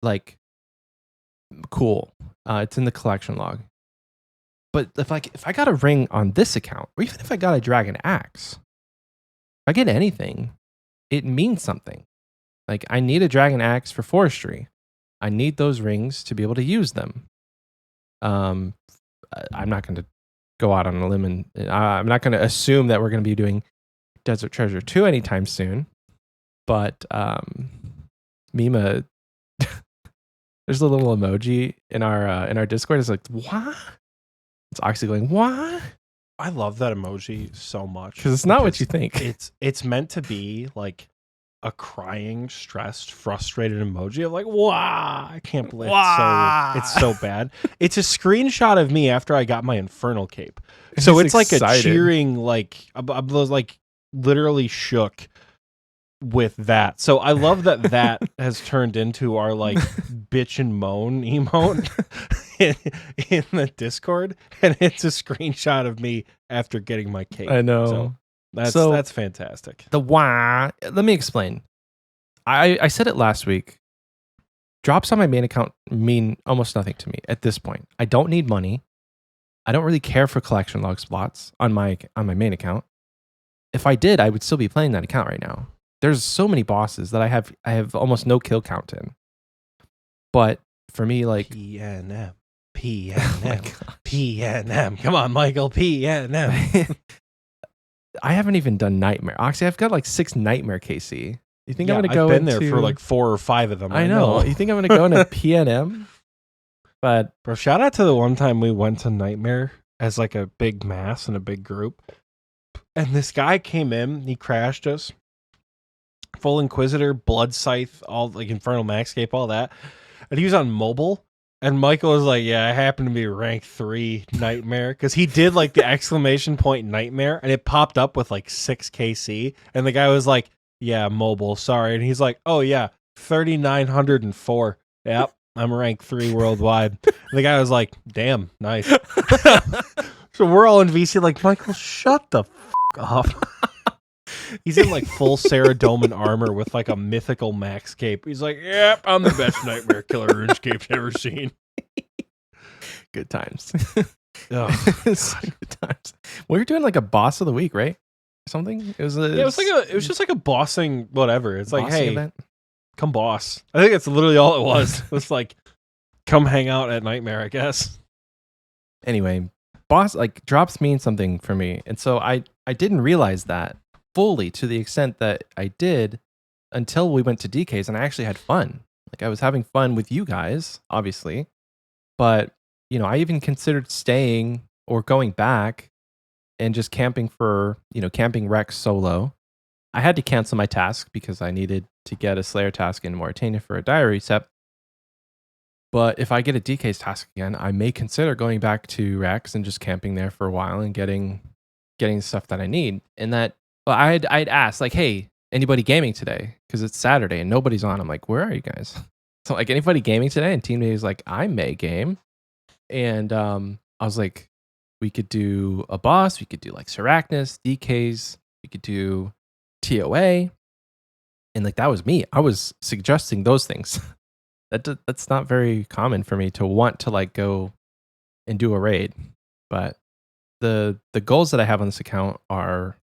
like cool. It's in the collection log. But if I got a ring on this account, or even if I got a dragon axe, if I get anything, it means something. Like I need a dragon axe for forestry. I need those rings to be able to use them. I'm not going to go out on a limb and I'm not going to assume that we're going to be doing Desert Treasure 2 anytime soon. But Mima, there's a little emoji in our Discord. It's like, what? It's Oxie going, what? I love that emoji so much because it's not what you think. It's meant to be like a crying, stressed, frustrated emoji of like, wow, I can't believe it's so bad. It's a screenshot of me after I got my Infernal Cape. So it's excited. Like a cheering, like I was like literally shook with that. So I love that has turned into our like bitch and moan emote in the Discord, and it's a screenshot of me after getting my cape. I know. So that's fantastic. The wah. Let me explain. I said it last week. Drops on my main account mean almost nothing to me at this point. I don't need money. I don't really care for collection log spots on my main account. If I did, I would still be playing that account right now. There's so many bosses that I have almost no kill count in. But for me, like PNM, PNM. Come on, Michael, PNM. I haven't even done Nightmare. Actually, I've got like 6 Nightmare KC. You think I'm gonna go? I've been there for like 4 or 5 of them. I know. You think I'm gonna go into PNM? But bro, shout out to the one time we went to Nightmare as like a big mass and a big group, and this guy came in. He crashed us. Full Inquisitor, Blood Scythe, all like Infernal Maxscape, all that. And he was on mobile. And Michael was like, yeah, I happen to be rank 3 Nightmare. Because he did like the exclamation point Nightmare. And it popped up with like 6 KC. And the guy was like, yeah, mobile, sorry. And he's like, oh yeah, 3,904. Yep, I'm rank 3 worldwide. And the guy was like, damn, nice. So we're all in VC like, Michael, shut the off. He's in like full Saradomin armor with like a mythical max cape. He's like, yep, I'm the best Nightmare killer RuneScape's ever seen. Good times. Oh, good times. We were doing like a boss of the week, right? Or something. It was just like a bossing whatever. It's like, hey, event. Come boss. I think that's literally all it was. It was like, come hang out at Nightmare, I guess. Anyway, boss like drops mean something for me. And so I didn't realize that fully to the extent that I did until we went to DK's and I actually had fun. Like I was having fun with you guys, obviously. But, you know, I even considered staying or going back and just camping for, you know, camping Rex solo. I had to cancel my task because I needed to get a Slayer task in Mauritania for a diary reset. But if I get a DK's task again, I may consider going back to Rex and just camping there for a while and getting stuff that I need. And that, well, I'd asked like, hey, anybody gaming today? Because it's Saturday and nobody's on. I'm like, where are you guys? So like, anybody gaming today? And teammate is like, I may game. And I was like, we could do a boss. We could do like Seracnus, DKs. We could do TOA. And like, that was me. I was suggesting those things. That's not very common for me to want to like go and do a raid. But the goals that I have on this account are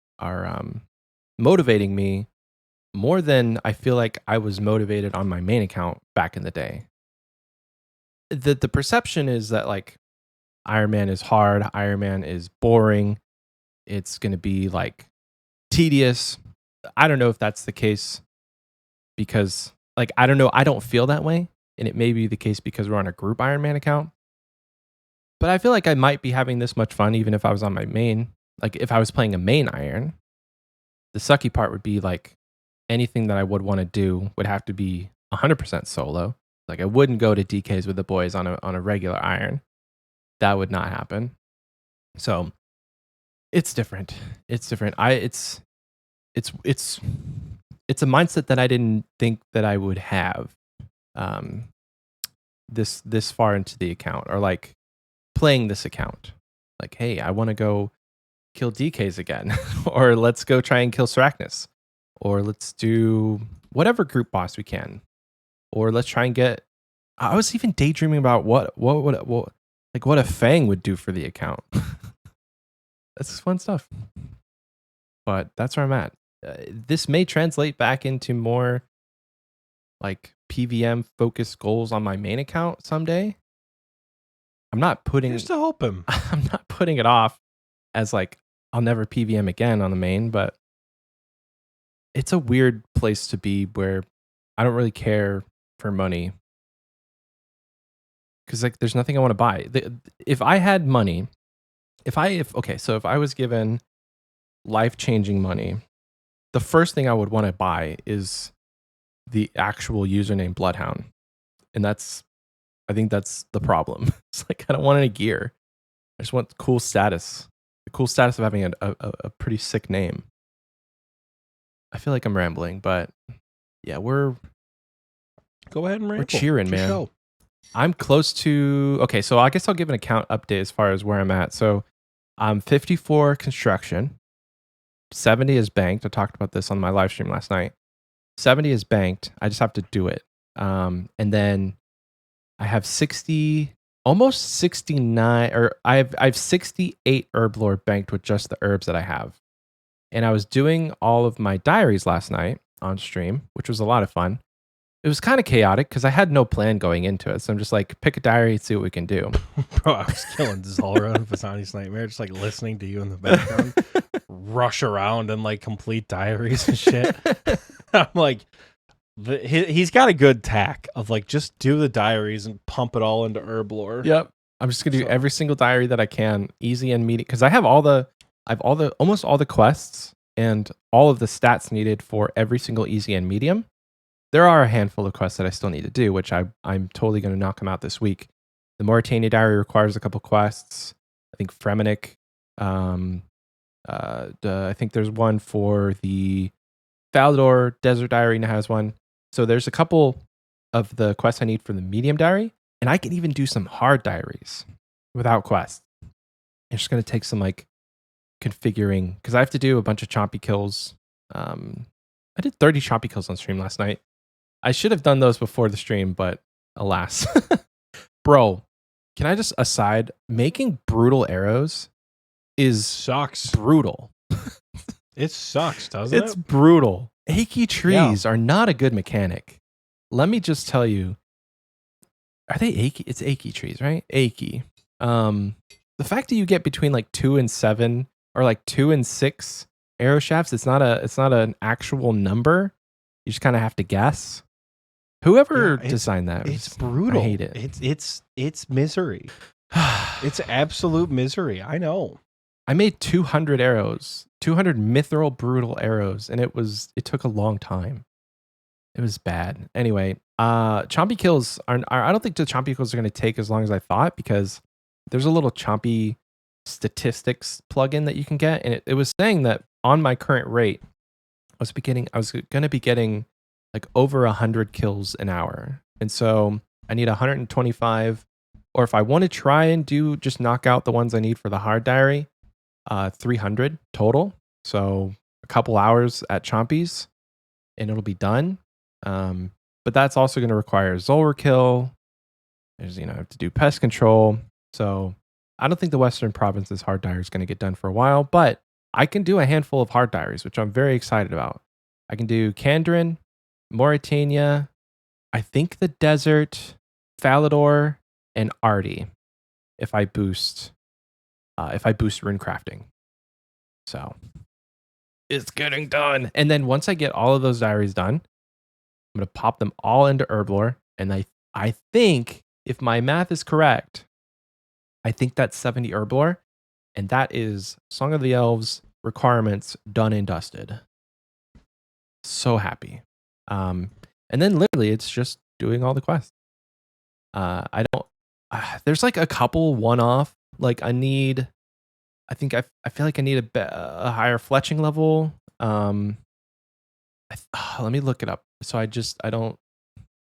motivating me more than I feel like I was motivated on my main account back in the day. The perception is that like Iron Man is hard, Iron Man is boring, it's going to be like tedious. I don't know if that's the case because like I don't know, I don't feel that way, and it may be the case because we're on a group Iron Man account. But I feel like I might be having this much fun even if I was on my main. Like if I was playing a main Iron, the sucky part would be like anything that I would want to do would have to be 100% solo. Like I wouldn't go to DKs with the boys on a regular iron. That would not happen. So it's different. It's different. It's a mindset that I didn't think that I would have this far into the account, or like playing this account. Like, hey, I want to go kill DKs again, or let's go try and kill Sarachnis, or let's do whatever group boss we can, or let's try and get. I was even daydreaming about what a Fang would do for the account. That's just fun stuff. But that's where I'm at. This may translate back into more like PVM focused goals on my main account someday. I'm not putting. Just to help him. I'm not putting it off as like I'll never PVM again on the main, but it's a weird place to be where I don't really care for money because like there's nothing I want to buy. If I had money, if I was given life-changing money, the first thing I would want to buy is the actual username Bloodhound. And I think that's the problem. It's like I don't want any gear. I just want cool status. The cool status of having a pretty sick name. I feel like I'm rambling, but yeah, go ahead and ramble. We're cheering, man. Show. I'm close to okay, so I guess I'll give an account update as far as where I'm at. So I'm 54 construction. 70 is banked. I talked about this on my live stream last night. 70 is banked. I just have to do it. And then I have 60, almost 69, or I have 68 herb lore banked with just the herbs that I have. And I was doing all of my diaries last night on stream, which was a lot of fun. It was kind of chaotic because I had no plan going into it. So I'm just like, pick a diary and see what we can do. Bro, I was killing Zalra and Vasani's Nightmare, just like listening to you in the background. Rush around and like complete diaries and shit. I'm like, he's got a good tack of like, just do the diaries and pump it all into herb lore. Yep. I'm just going to do every single diary that I can, easy and medium. Because I have almost all the quests and all of the stats needed for every single easy and medium. There are a handful of quests that I still need to do, which I'm totally going to knock them out this week. The Mauritania Diary requires a couple quests. I think Fremenic. I think there's one for the Falador Desert Diary now has one. So there's a couple of the quests I need for the medium diary, and I can even do some hard diaries without quests. It's just going to take some like configuring because I have to do a bunch of chompy kills. I did 30 chompy kills on stream last night. I should have done those before the stream, but alas. Bro, can I just aside, making brutal arrows sucks. Brutal. It sucks, doesn't it? It's brutal. Achy trees are not a good mechanic. Let me just tell you. Are they achy? It's achy trees, right? Achy. The fact that you get between like 2 and 7 or like 2 and 6 arrow shafts, it's not an actual number. You just kind of have to guess. Whoever designed that, it's brutal. I hate it. It's misery. It's absolute misery. I know. I made 200 arrows, 200 mithril brutal arrows, and it took a long time. It was bad. Anyway, chompy kills are I don't think the chompy kills are going to take as long as I thought because there's a little chompy statistics plugin that you can get, and it was saying that on my current rate, I was going to be getting like over 100 kills an hour. And so I need 125, or if I want to try and just knock out the ones I need for the hard diary, 300 total. So a couple hours at Chompy's and it'll be done. But that's also going to require Zolra kill. There's, I have to do pest control. So I don't think the Western Province's hard diary is going to get done for a while, but I can do a handful of hard diaries, which I'm very excited about. I can do Kandrin, Mauritania, I think the desert, Falador, and Artie if I boost rune crafting. So it's getting done. And then once I get all of those diaries done, I'm going to pop them all into Herblore. And I think, if my math is correct, I think that's 70 Herblore. And that is Song of the Elves requirements done and dusted. So happy. And then literally it's just doing all the quests. I don't. There's like a couple one-off. Like I think I feel like I need a higher fletching level. Let me look it up. So I don't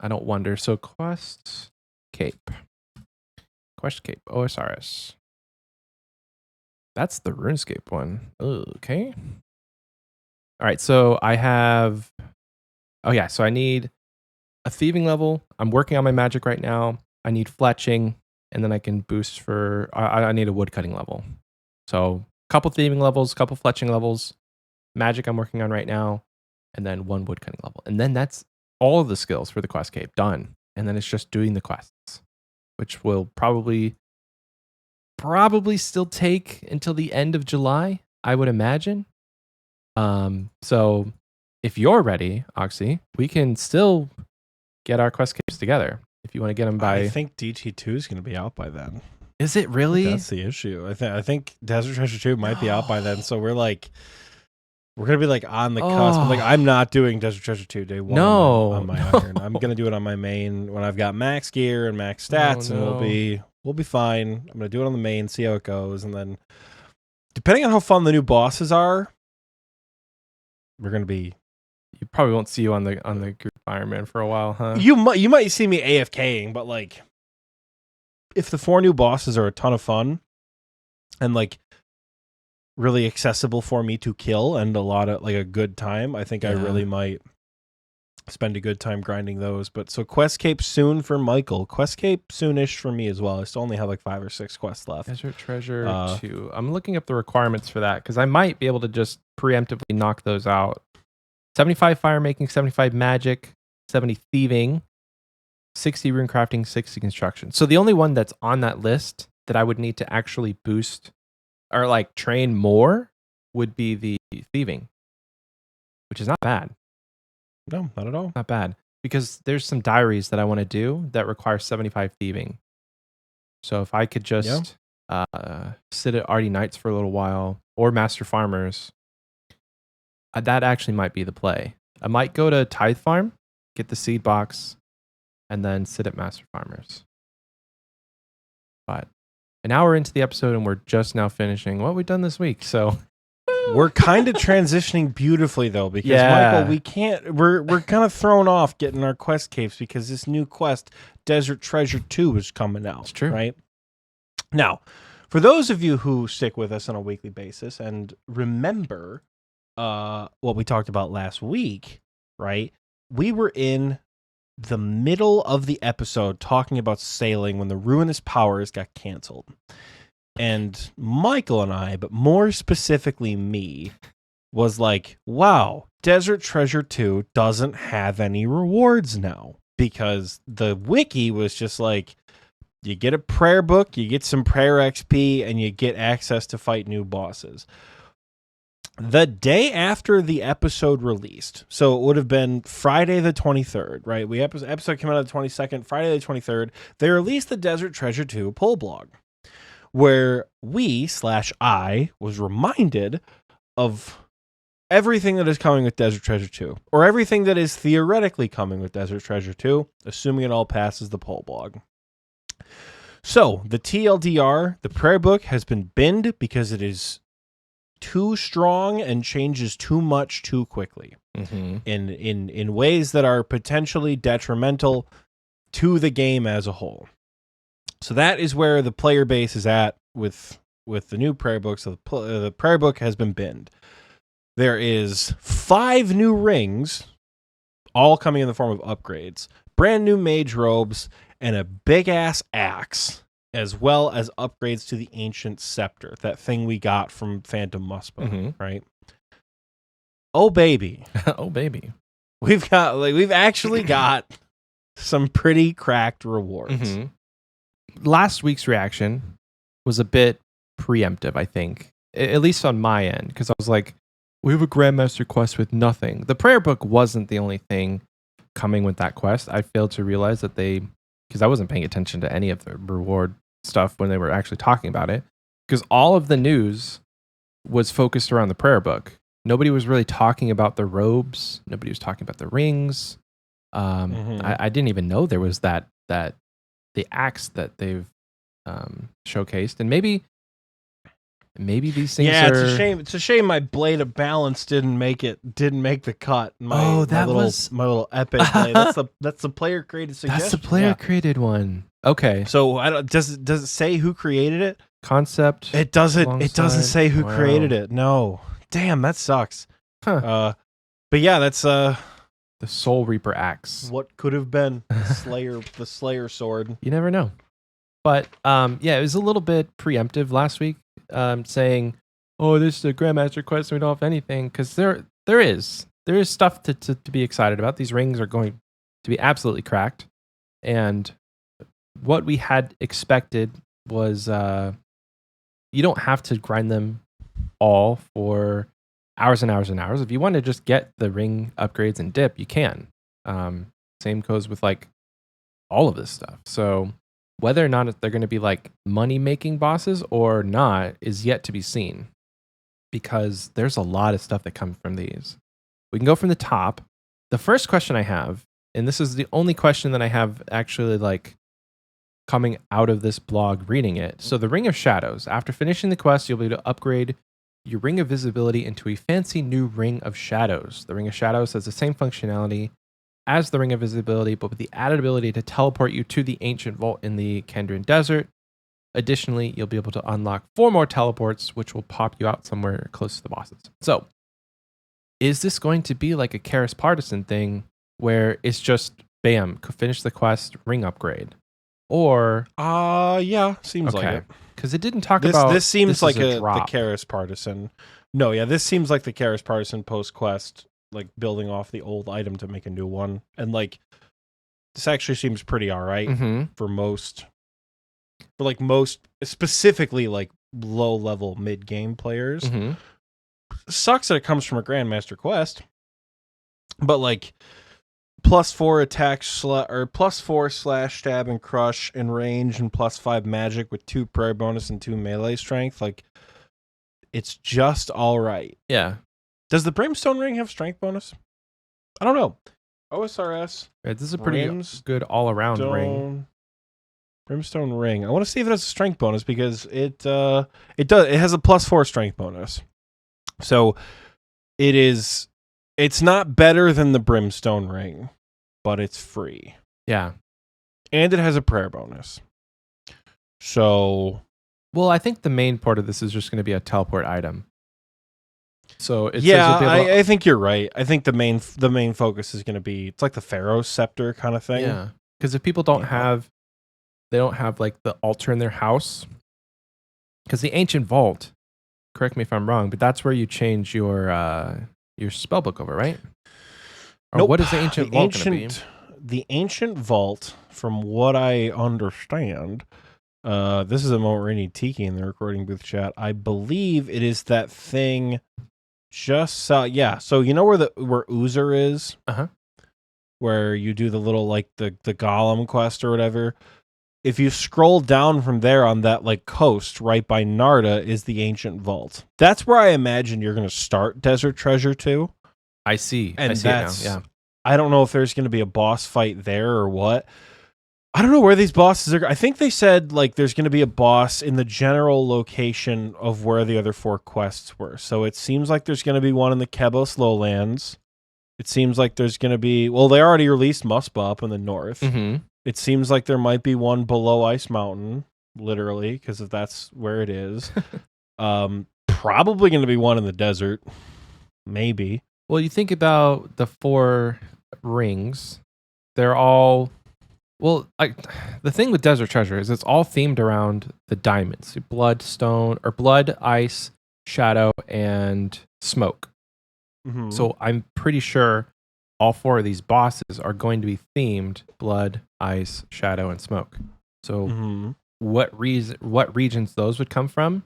wonder. So Quest Cape, Osrs. That's the RuneScape one. Okay. All right. So I have. Oh yeah. So I need a thieving level. I'm working on my magic right now. I need fletching, and then I can boost for. I need a woodcutting level. So couple thieving levels, couple fletching levels. Magic I'm working on right now, and then one woodcutting level, and then that's all of the skills for the quest cape done. And then it's just doing the quests, which will probably still take until the end of July, I would imagine. So if you're ready, Oxie, we can still get our quest capes together. If you want to get them by, I think DT2 is going to be out by then. Is it really? That's the issue. I think Desert Treasure 2 might be out by then. So we're gonna be like on the cusp. Like I'm not doing Desert Treasure 2 day one. On my iron. I'm gonna do it on my main when I've got max gear and max stats, and we'll be fine. I'm gonna do it on the main, see how it goes, and then depending on how fun the new bosses are, we're gonna be. You probably won't see you on the group Iron Man for a while, huh? You might see me AFKing, but like, if the 4 new bosses are a ton of fun, and like really accessible for me to kill and a lot of like a good time, I think I really might spend a good time grinding those. But so Quest Cape soon for Michael, Quest Cape soonish for me as well. I still only have like 5 or 6 quests left. Desert Treasure 2. I'm looking up the requirements for that because I might be able to just preemptively knock those out. 75 fire making, 75 magic, 70 thieving, 60 rune crafting, 60 construction. So the only one that's on that list that I would need to actually boost or like train more would be the thieving, which is not bad. No, not at all. Not bad. Because there's some diaries that I want to do that require 75 thieving. So if I could just sit at Arty Knights for a little while or Master Farmers, that actually might be the play. I might go to Tithe Farm, get the seed box, and then sit at Master Farmers. But an hour into the episode and we're just now finishing what we've done this week. So we're kind of transitioning beautifully though, because Michael, we're kind of thrown off getting our quest capes because this new quest, Desert Treasure 2, is coming out. It's true. Right? Now, for those of you who stick with us on a weekly basis and remember what we talked about last week, right? We were in the middle of the episode talking about sailing when the Ruinous Powers got canceled. And Michael and I, but more specifically me, was like, wow, Desert Treasure 2 doesn't have any rewards now. Because the wiki was just like, you get a prayer book, you get some prayer XP, and you get access to fight new bosses. The day after the episode released, so it would have been Friday the 23rd, right? Episode came out on the 22nd, Friday the 23rd. They released the Desert Treasure 2 poll blog, where I was reminded of everything that is coming with Desert Treasure 2, or everything that is theoretically coming with Desert Treasure 2, assuming it all passes the poll blog. So, the TLDR, the prayer book, has been binned because it is too strong and changes too much too quickly in ways that are potentially detrimental to the game as a whole. So that is where the player base is at with the new prayer book. So the prayer book has been binned. There is 5 new rings, all coming in the form of upgrades, brand new mage robes, and a big ass axe, as well as upgrades to the ancient scepter, that thing we got from Phantom Muspa, right? Oh baby. Oh baby. We've actually got some pretty cracked rewards. Last week's reaction was a bit preemptive, I think, at least on my end, because I was like, we have a Grandmaster quest with nothing. The prayer book wasn't the only thing coming with that quest. I failed to realize that because I wasn't paying attention to any of the reward stuff when they were actually talking about it, because all of the news was focused around the prayer book. Nobody was really talking about the robes. Nobody was talking about the rings. I didn't even know there was that the axe that they've showcased, and maybe these things yeah, are... it's a shame. It's a shame my blade of balance didn't make the cut. My little epic blade. That's the player created suggestion. That's the player created one. Okay. So I don't, does it say who created it? Concept. It doesn't say who created it. No. Damn, that sucks. Huh. But yeah, that's the Soul Reaper axe. what could have been the Slayer sword. You never know. But yeah, it was a little bit preemptive last week, saying, "Oh, this is a Grandmaster quest, and we don't have anything." Because there is stuff to be excited about. These rings are going to be absolutely cracked, and what we had expected was you don't have to grind them all for hours and hours and hours. If you want to just get the ring upgrades and dip, you can. Same goes with like all of this stuff. So whether or not they're going to be like money-making bosses or not is yet to be seen, because there's a lot of stuff that comes from these. We can go from the top. The first question I have, and this is the only question that I have actually like coming out of this blog reading it. So the Ring of Shadows. After finishing the quest, you'll be able to upgrade your Ring of Visibility into a fancy new Ring of Shadows. The Ring of Shadows has the same functionality as the Ring of Visibility, but with the added ability to teleport you to the Ancient Vault in the Kendrian Desert. Additionally, you'll be able to unlock 4 more teleports, which will pop you out somewhere close to the bosses. So, is this going to be like a Karis Partisan thing, where it's just, bam, finish the quest, ring upgrade? Or... yeah, seems like it. Because it didn't talk about... This seems like the drop. Karis Partisan. No, yeah, this seems like the Karis Partisan post-quest, like building off the old item to make a new one. And like, this actually seems pretty alright for most, specifically like low-level mid-game players. Sucks that it comes from a Grandmaster quest, but like, +4 attack or +4 slash, stab, and crush in range, and +5 magic with 2 prayer bonus and 2 melee strength. Like, it's just all right. Yeah. Does the Brimstone Ring have strength bonus? I don't know. OSRS. Right, this is a pretty good all-around ring. Brimstone Ring. I want to see if it has a strength bonus, because it does. It has a +4 strength bonus. So it's not better than the Brimstone Ring, but it's free. Yeah. And it has a prayer bonus. So... Well, I think the main part of this is just going to be a teleport item. So it I think you're right. I think the main focus is going to be, it's like the Pharaoh's Scepter kind of thing. Yeah. Because if people don't have like the altar in their house, because the Ancient Vault, correct me if I'm wrong, but that's where you change your spellbook over, right? Or nope. What is the Ancient Vault going to be? The Ancient Vault, from what I understand, this is a moment where I need Tiki in the recording booth chat. I believe it is that thing just south. Yeah, so you know where Uzur is? Where you do the little, like, the Golem quest or whatever. If you scroll down from there on that, like, coast right by Narda is the Ancient Vault. That's where I imagine you're going to start Desert Treasure 2. I see. And I see it now. Yeah. I don't know if there's going to be a boss fight there or what. I don't know where these bosses are. I think they said like there's going to be a boss in the general location of where the other 4 quests were. So it seems like there's going to be one in the Kebos Lowlands. It seems like there's going to be... Well, they already released Muspah up in the north. It seems like there might be one below Ice Mountain, literally, because if that's where it is. Probably going to be one in the desert. Maybe. Well, you think about the 4 rings. They're all... Well, the thing with Desert Treasure is it's all themed around the diamonds. Blood, stone, or blood, ice, shadow, and smoke. So I'm pretty sure all 4 of these bosses are going to be themed blood, ice, shadow, and smoke. So what regions those would come from?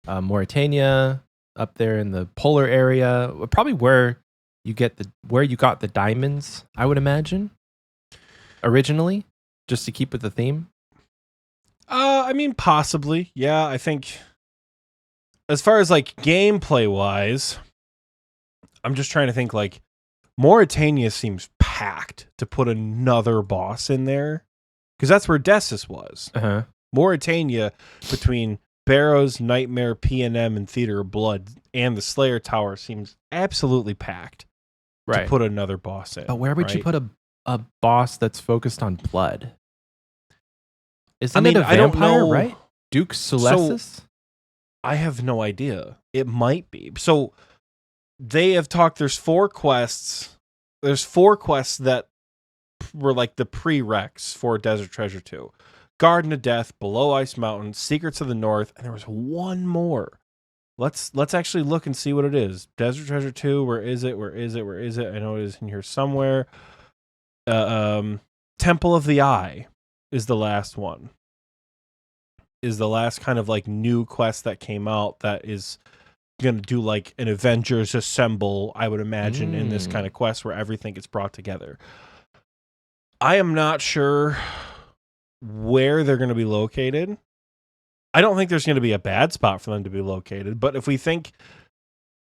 Mauritania, up there in the polar area, probably where you got the diamonds, I would imagine. Originally, just to keep with the theme? I mean, possibly. Yeah, I think as far as like gameplay wise, I'm just trying to think like Mauritania seems packed to put another boss in there, because that's where Dessus was. Uh-huh. Mauritania, between Barrows, Nightmare, PNM, and Theater of Blood, and the Slayer Tower, seems absolutely packed to put another boss in. But where would you put a boss that's focused on blood? Isn't it a vampire, I don't know. Right? Duke Celestis? So, I have no idea. It might be. So they have talked, there's 4 quests. There's 4 quests that were like the prereqs for Desert Treasure 2. Garden of Death, Below Ice Mountain, Secrets of the North, and there was one more. Let's actually look and see what it is. Desert Treasure 2, where is it? Where is it? Where is it? I know it is in here somewhere. Temple of the Eye is the last one. Is the last kind of like new quest that came out that is going to do like an Avengers Assemble, I would imagine, in this kind of quest where everything gets brought together. I am not sure where they're going to be located. I don't think there's going to be a bad spot for them to be located, but if we think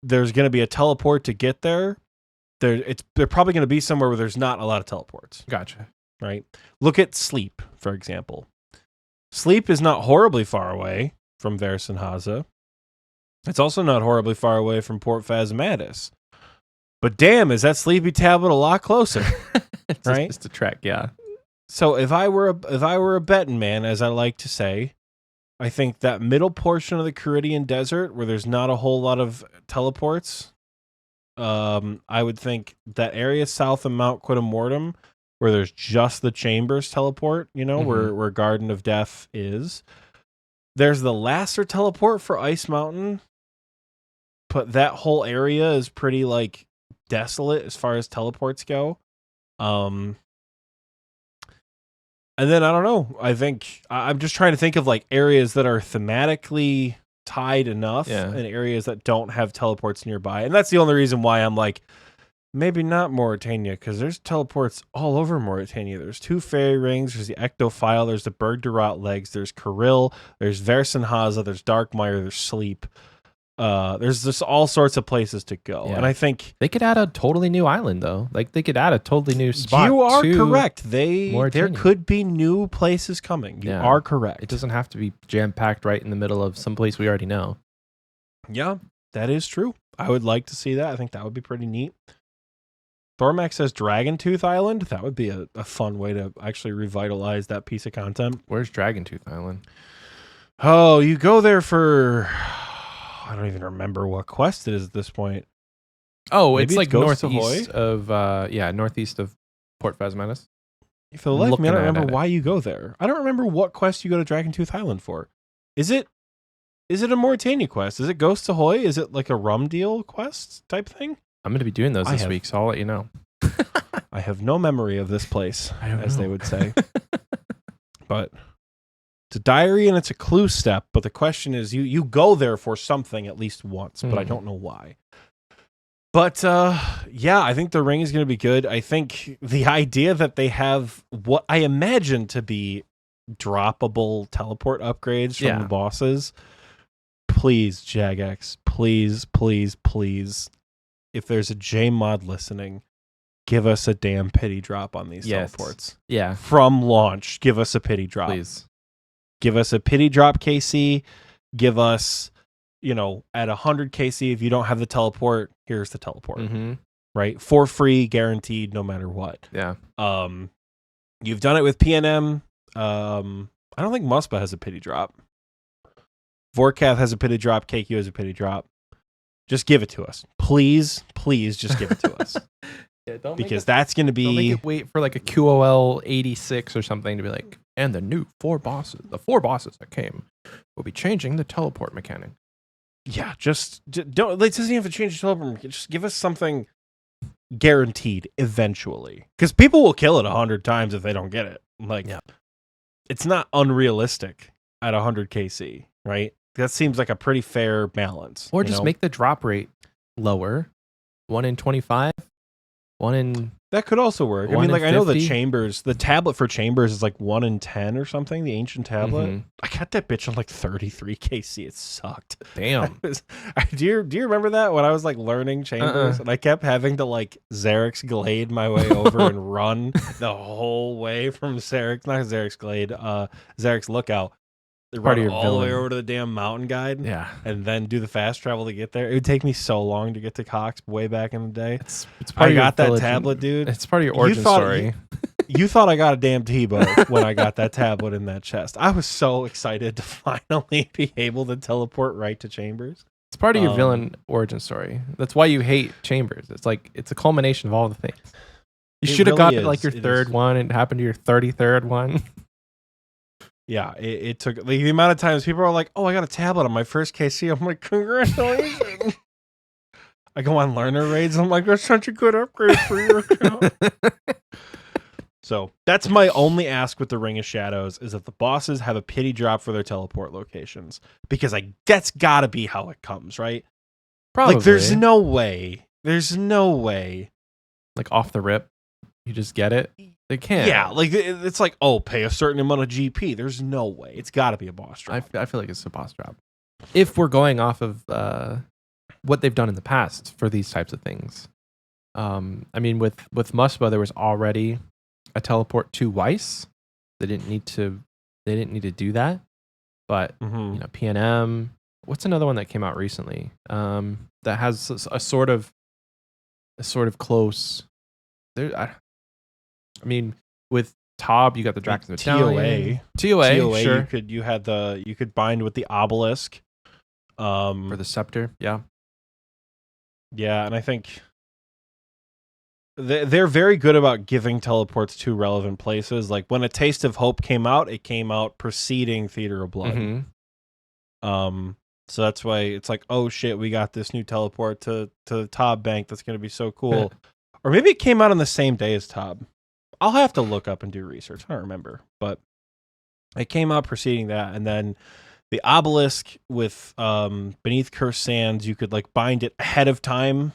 there's going to be a teleport to get there, they're probably going to be somewhere where there's not a lot of teleports. Gotcha. Right? Look at Sleep, for example. Sleep is not horribly far away from Versenhaza. It's also not horribly far away from Port Phasmatis. But damn, is that Sleepy Tablet a lot closer? Right? It's a trek, yeah. So if I were a betting man, as I like to say, I think that middle portion of the Caridian Desert where there's not a whole lot of teleports, I would think that area south of Mount Quidamortem, where there's just the Chambers teleport, where Garden of Death is. There's the Lasser teleport for Ice Mountain, but that whole area is pretty like desolate as far as teleports go. And then I don't know. I think I'm just trying to think of like areas that are thematically tied enough and areas that don't have teleports nearby. And that's the only reason why I'm like, maybe not Mauritania, because there's teleports all over Mauritania. There's 2 fairy rings. There's the Ectophile. There's the Berg de Rot legs. There's Kirill. There's Versenhaza. There's Darkmire. There's Sleep. There's just all sorts of places to go. Yeah. And I think they could add a totally new island, though. Like they could add a totally new spot. You are correct. There Mauritania. could be new places coming. You are correct. It doesn't have to be jam-packed right in the middle of some place we already know. Yeah, that is true. I would like to see that. I think that would be pretty neat. Thormax says Dragon Tooth Island. That would be a fun way to actually revitalize that piece of content. Where's Dragon Tooth Island? Oh, you go there for... I don't even remember what quest it is at this point. Oh, Maybe it's like Ghost northeast of northeast of Port Phasmatis. For the life of me, I don't remember why you go there. I don't remember what quest you go to Dragon Tooth Island for. Is it a Mauritania quest? Is it Ghost Ahoy? Is it like a rum deal quest type thing? I'm going to be doing those this week, so I'll let you know. I have no memory of this place, as they would say. But it's a diary and it's a clue step, but the question is you go there for something at least once, but I don't know why. But I think the ring is going to be good. I think the idea that they have what I imagine to be droppable teleport upgrades from the bosses. Please, Jagex, please, please, please. If there's a JMod listening, give us a damn pity drop on these teleports. Yeah. From launch, give us a pity drop. Please. Give us a pity drop, KC. Give us, at 100 KC, if you don't have the teleport, here's the teleport. Mm-hmm. Right? For free, guaranteed, no matter what. Yeah. You've done it with PNM. I don't think Muspa has a pity drop. Vorkath has a pity drop. KQ has a pity drop. Just give it to us. Please, please just give it to us. Because that's going to be... Don't make it wait for like a QOL 86 or something to be like, and the new 4 bosses that came will be changing the teleport mechanic. Yeah, just don't... It doesn't even have to change the teleport mechanic. Just give us something guaranteed eventually. Because people will kill it 100 times if they don't get it. It's not unrealistic at 100 KC, right? That seems like a pretty fair balance. Or just make the drop rate lower. 1 in 25. 1 in That could also work. I 1 mean, in like, I know the 50? chambers, the tablet for chambers is like 1 in 10 or something, the ancient tablet. Mhm. I got that bitch on like 33 KC. It sucked. Damn. Do you remember that when I was like learning chambers and I kept having to like Xerix Glade my way over and run the whole way from Xerix, not Xerix Glade, Xerix Lookout. Part of Run your all the way villain. over to the damn mountain guide. Yeah. And then do the fast travel to get there. It would take me so long to get to Cox way back in the day. It's part I of your got that village tablet, dude. It's part of your origin story. You thought I got a damn T-boat when I got that tablet in that chest. I was so excited to finally be able to teleport right to chambers. It's part of your villain origin story. That's why you hate chambers. It's like it's a culmination of all the things. You should have really gotten like your third one and it happened to your 33rd one. Yeah, it took like the amount of times people are like, "Oh, I got a tablet on my first KC." I'm like, "Congratulations!" I go on learner raids. I'm like, "That's such a good upgrade for your account." So that's my only ask with the Ring of Shadows is that the bosses have a pity drop for their teleport locations because that's got to be how it comes, right? Probably. Like, there's no way. Like off the rip, you just get it. They can't. Yeah, like it's like, oh, pay a certain amount of GP. There's no way. It's got to be a boss drop. I feel like it's a boss drop. If we're going off of what they've done in the past for these types of things, I mean, with Muspa, there was already a teleport to Weiss. They didn't need to do that. But you know, PNM. What's another one that came out recently? That has a sort of close. There, I mean, with Tob, you got the Drax TOA. TOA, sure. You could bind with the obelisk. For the scepter, yeah. Yeah, and I think they're very good about giving teleports to relevant places. Like when A Taste of Hope came out, it came out preceding Theater of Blood. Mm-hmm. So that's why it's like, oh shit, we got this new teleport to Tob Bank that's gonna be so cool. Or maybe it came out on the same day as Tob. I'll have to look up and do research. I don't remember, but it came out preceding that, and then the obelisk with Beneath Cursed Sands, you could like bind it ahead of time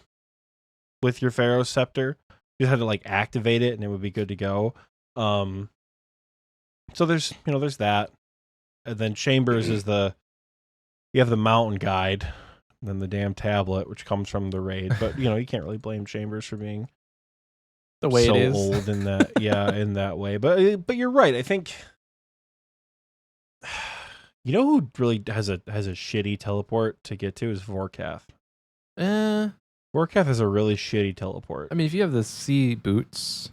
with your Pharaoh's Scepter. You just had to like activate it, and it would be good to go. So there's that, and then Chambers is you have the Mountain Guide, and then the damn tablet, which comes from the raid. But you can't really blame Chambers for being the way so it is old in that in that way. But you're right. I think who really has a shitty teleport to get to is Vorkath. Vorkath is a really shitty teleport. I mean, if you have the sea boots,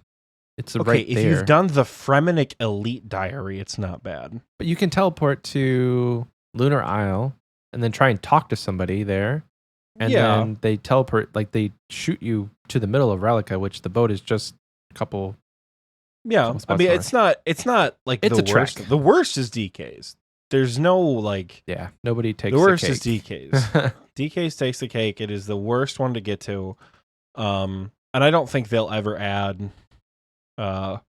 it's okay, right if there. you've done the Fremenic Elite Diary, it's not bad. But you can teleport to Lunar Isle and then try and talk to somebody there. And then they teleport, like they shoot you to the middle of Relica, which the boat is just a couple. Yeah, I mean, it's not like it's the a worst. trek. The worst is DKs. There's no like. Yeah, nobody takes the worst cake. is DKs. DKs takes the cake. It is the worst one to get to, and I don't think they'll ever add a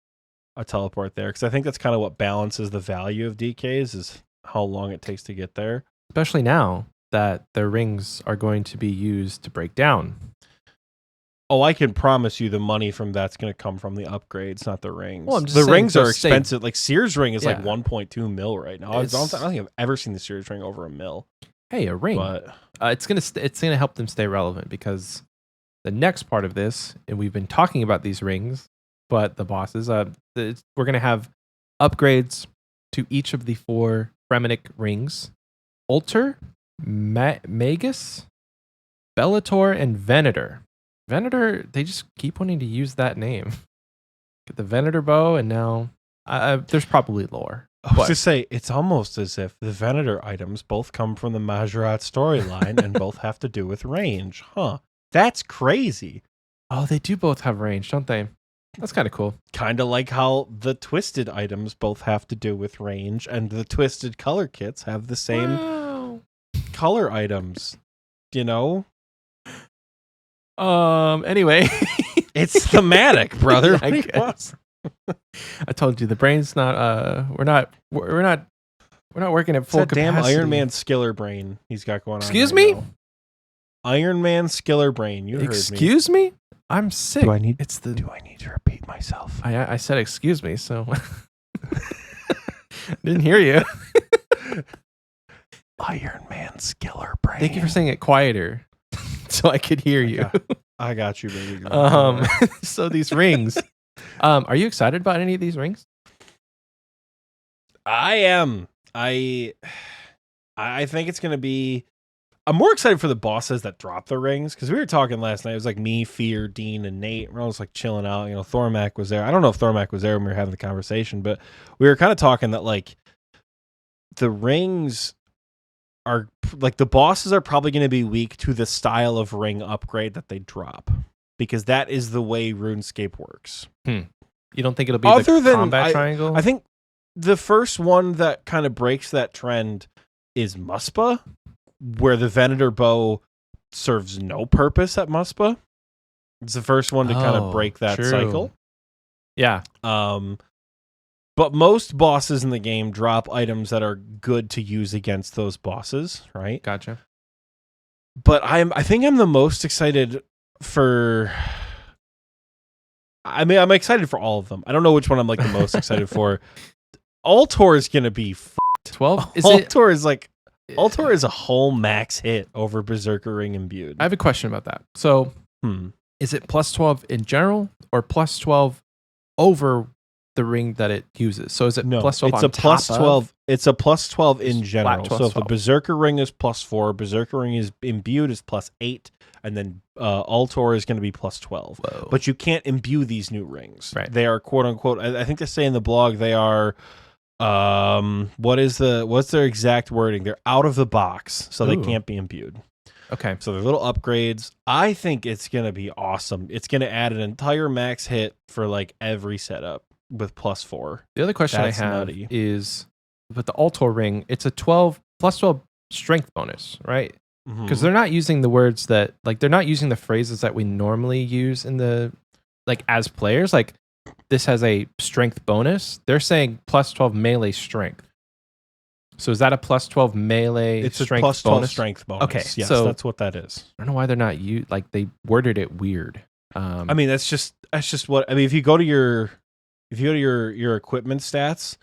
teleport there because I think that's kind of what balances the value of DKs is how long it takes to get there. Especially now that their rings are going to be used to break down. Oh, I can promise you the money from that's going to come from the upgrades, not the rings. Well, I'm just the saying, rings are so expensive. Like Sears ring is like Yeah. 1.2 mil right now. I don't think I've ever seen the Sears ring over $1 million. Hey, a ring. But It's gonna help them stay relevant because the next part of this, and we've been talking about these rings, but the bosses, we're gonna have upgrades to each of the 4 Fremenic rings: Ulter, Magus, Bellator, and Venator. Venator, they just keep wanting to use that name. Get the Venator bow, and now there's probably lore. I was to say, it's almost as if the Venator items both come from the Majorat storyline and both have to do with range. Huh. That's crazy. Oh, they do both have range, don't they? That's kind of cool. Kind of like how the Twisted items both have to do with range, and the Twisted color kits have the same color items. Anyway. It's thematic, brother. I guess. I told you the brain's not we're not working at full that damn capacity. Iron Man Skiller brain he's got going on. Excuse right me? now. Iron Man Skiller brain. You heard me. Excuse me? I'm sick. Do I need to repeat myself? I said excuse me, so didn't hear you. Iron Man's killer brain. Thank you for saying it quieter, so I could hear you. I got you, baby. So these rings. Are you excited about any of these rings? I am. I think it's gonna be. I'm more excited for the bosses that drop the rings, because we were talking last night. It was like me, Fear, Dean, and Nate. We're all just like chilling out. You know, Thormac was there. I don't know if Thormac was there when we were having the conversation, but we were kind of talking that like the rings are like the bosses are probably going to be weak to the style of ring upgrade that they drop, because that is the way RuneScape works. You don't think it'll be other than combat triangle? I think the first one that kind of breaks that trend is Muspa, where the Venator bow serves no purpose at Muspa. It's the first one to kind of break that cycle. Yeah. But most bosses in the game drop items that are good to use against those bosses, right? Gotcha. But I think I'm the most excited for. I mean, I'm excited for all of them. I don't know which one I'm like the most excited for. Altor is gonna be 12. Altor is a whole max hit over Berserker Ring Imbued. I have a question about that. So, is it plus 12 in general or plus 12 over the ring that it uses? So is it plus 12 it's on a plus top 12. Of? It's a plus 12 in general. 12, so if 12. a Berserker Ring is plus 4, Berserker Ring is Imbued is plus 8, and then Altor is going to be plus 12. Whoa. But you can't imbue these new rings. Right. They are quote unquote. I think they say in the blog they are. What's their exact wording? They're out of the box, so they can't be imbued. Okay. So they're little upgrades. I think it's going to be awesome. It's going to add an entire max hit for like every setup with plus 4. The other question That's I have nutty. is with the Altor ring, it's a 12 plus 12 strength bonus, right? Because they're not using the words that like they're not using the phrases that we normally use in the like as players. Like this has a strength bonus. They're saying plus 12 melee strength. So is that a plus 12 melee It's strength a plus 12 bonus? strength bonus. Okay, Yes, so that's what that is. I don't know why they're not like they worded it weird. I mean, that's just what I mean. If you go to your equipment stats,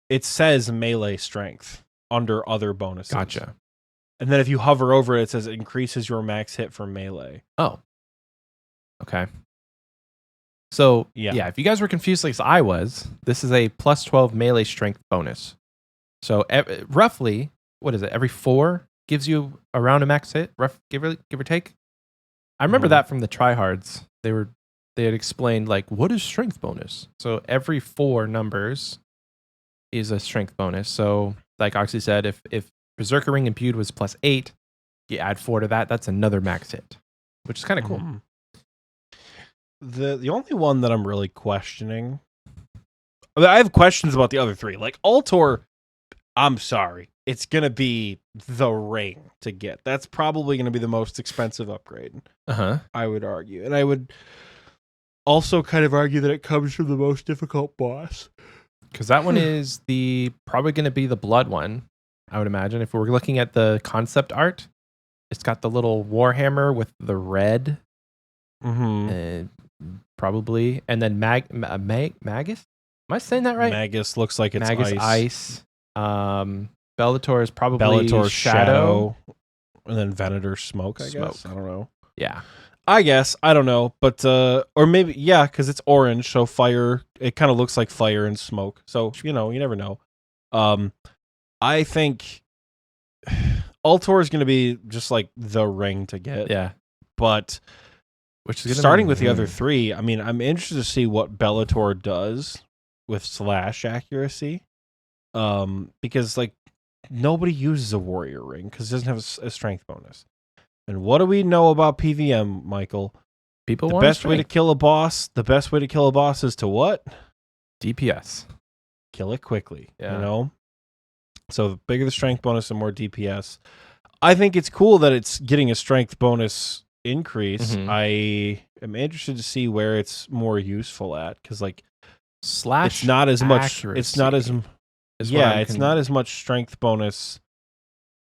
it says melee strength under other bonuses. Gotcha. And then if you hover over it, it says it increases your max hit for melee. Oh. Okay. So, yeah, if you guys were confused like I was, this is a plus 12 melee strength bonus. So, roughly, what is it? Every 4 gives you around a max hit, give or take? I remember that from the tryhards. They had explained, like, what is strength bonus? So, every 4 numbers is a strength bonus. So, like Oxie said, if Berserker Ring Imbued was plus 8, you add 4 to that, that's another max hit, which is kind of cool. The only one that I'm really questioning, I have questions about the other 3. Like Altor, I'm sorry, it's gonna be the ring to get. That's probably gonna be the most expensive upgrade. I would argue, and I would also kind of argue that it comes from the most difficult boss, because that one is probably gonna be the blood one. I would imagine if we're looking at the concept art, it's got the little warhammer with the red. Probably, and then Magus. Am I saying that right? Magus looks like it's Magus ice. Bellator is probably Bellator's shadow, and then Venator smoke. I guess I don't know. Yeah, I guess I don't know, but or maybe because it's orange, so fire. It kind of looks like fire and smoke. So you never know. I think Altor is going to be just like the ring to get. Yeah, but. Which is starting with the other 3, I mean, I'm interested to see what Bellator does with slash accuracy, because like nobody uses a warrior ring because it doesn't have a strength bonus. And what do we know about PVM, Michael? People the want best way to kill a boss. The best way to kill a boss is to what? DPS. Kill it quickly. Yeah. So the bigger the strength bonus, the more DPS. I think it's cool that it's getting a strength bonus increase. I am interested to see where it's more useful at, because like slash it's not as much accuracy it's not as much strength bonus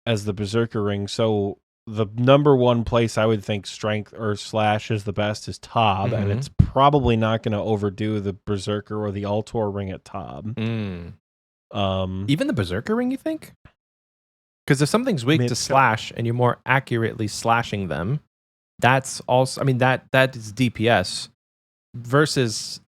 as the Berserker ring. So the number one place I would think strength or slash is the best is Tob, and it's probably not going to overdo the Berserker or the Altor ring at Tob. Even the Berserker ring, you think? Because if something's weak to slash and you're more accurately slashing them, that's also, I mean, that is DPS versus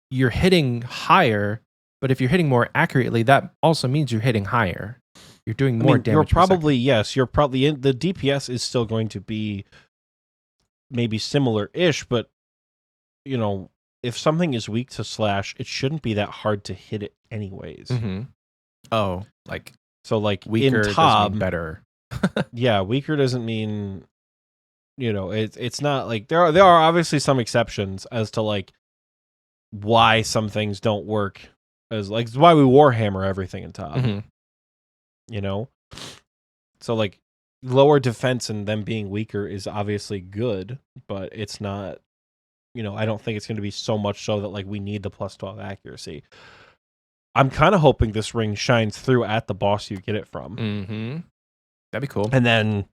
you're hitting higher, but if you're hitting more accurately, that also means you're hitting higher. You're doing more damage. You're probably, yes, you're probably in the DPS is still going to be maybe similar-ish, but you know, if something is weak to slash, it shouldn't be that hard to hit it anyways. Oh, like so like weaker in Tob, doesn't mean better. Yeah, weaker doesn't mean, you know, it's not like there are obviously some exceptions as to like why some things don't work, as like it's why we Warhammer everything in Tob. You know, so like lower defense and them being weaker is obviously good, but it's not, you know, I don't think it's going to be so much so that like we need the plus 12 accuracy. I'm kind of hoping this ring shines through at the boss you get it from. That'd be cool. And then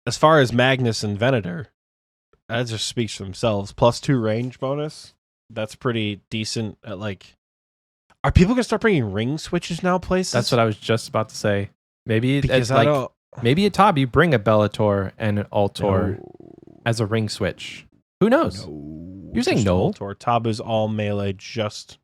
as far as Magnus and Venator, that just speaks for themselves. +2 range bonus. That's pretty decent at like. Are people gonna start bringing ring switches now? Places. That's what I was just about to say. Maybe because maybe at Tob you bring a Bellator and an Altor as a ring switch. Who knows? You're saying no? Altor. Tob is all melee. Just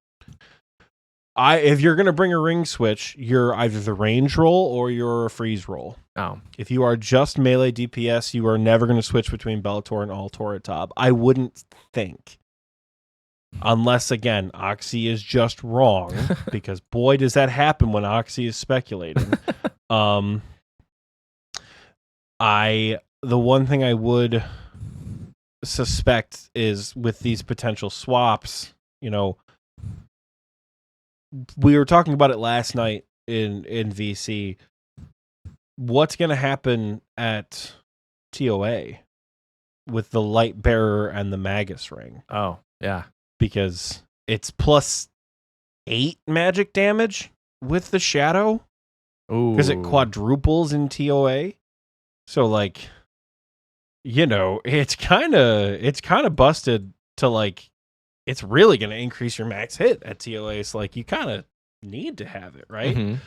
if you're gonna bring a ring switch, you're either the range roll or you're a freeze roll. Oh, if you are just melee DPS, you are never gonna switch between Bellator and Altor at Tob. I wouldn't think. Unless, again, Oxie is just wrong, because boy, does that happen when Oxie is speculating. The one thing I would suspect is with these potential swaps, you know, we were talking about it last night in VC. What's going to happen at TOA with the Light Bearer and the Magus ring? Oh, yeah. Because it's +8 magic damage with the shadow. Because it quadruples in TOA. So like, you know, it's kind of busted to like, it's really going to increase your max hit at TOA. So like, you kind of need to have it, right?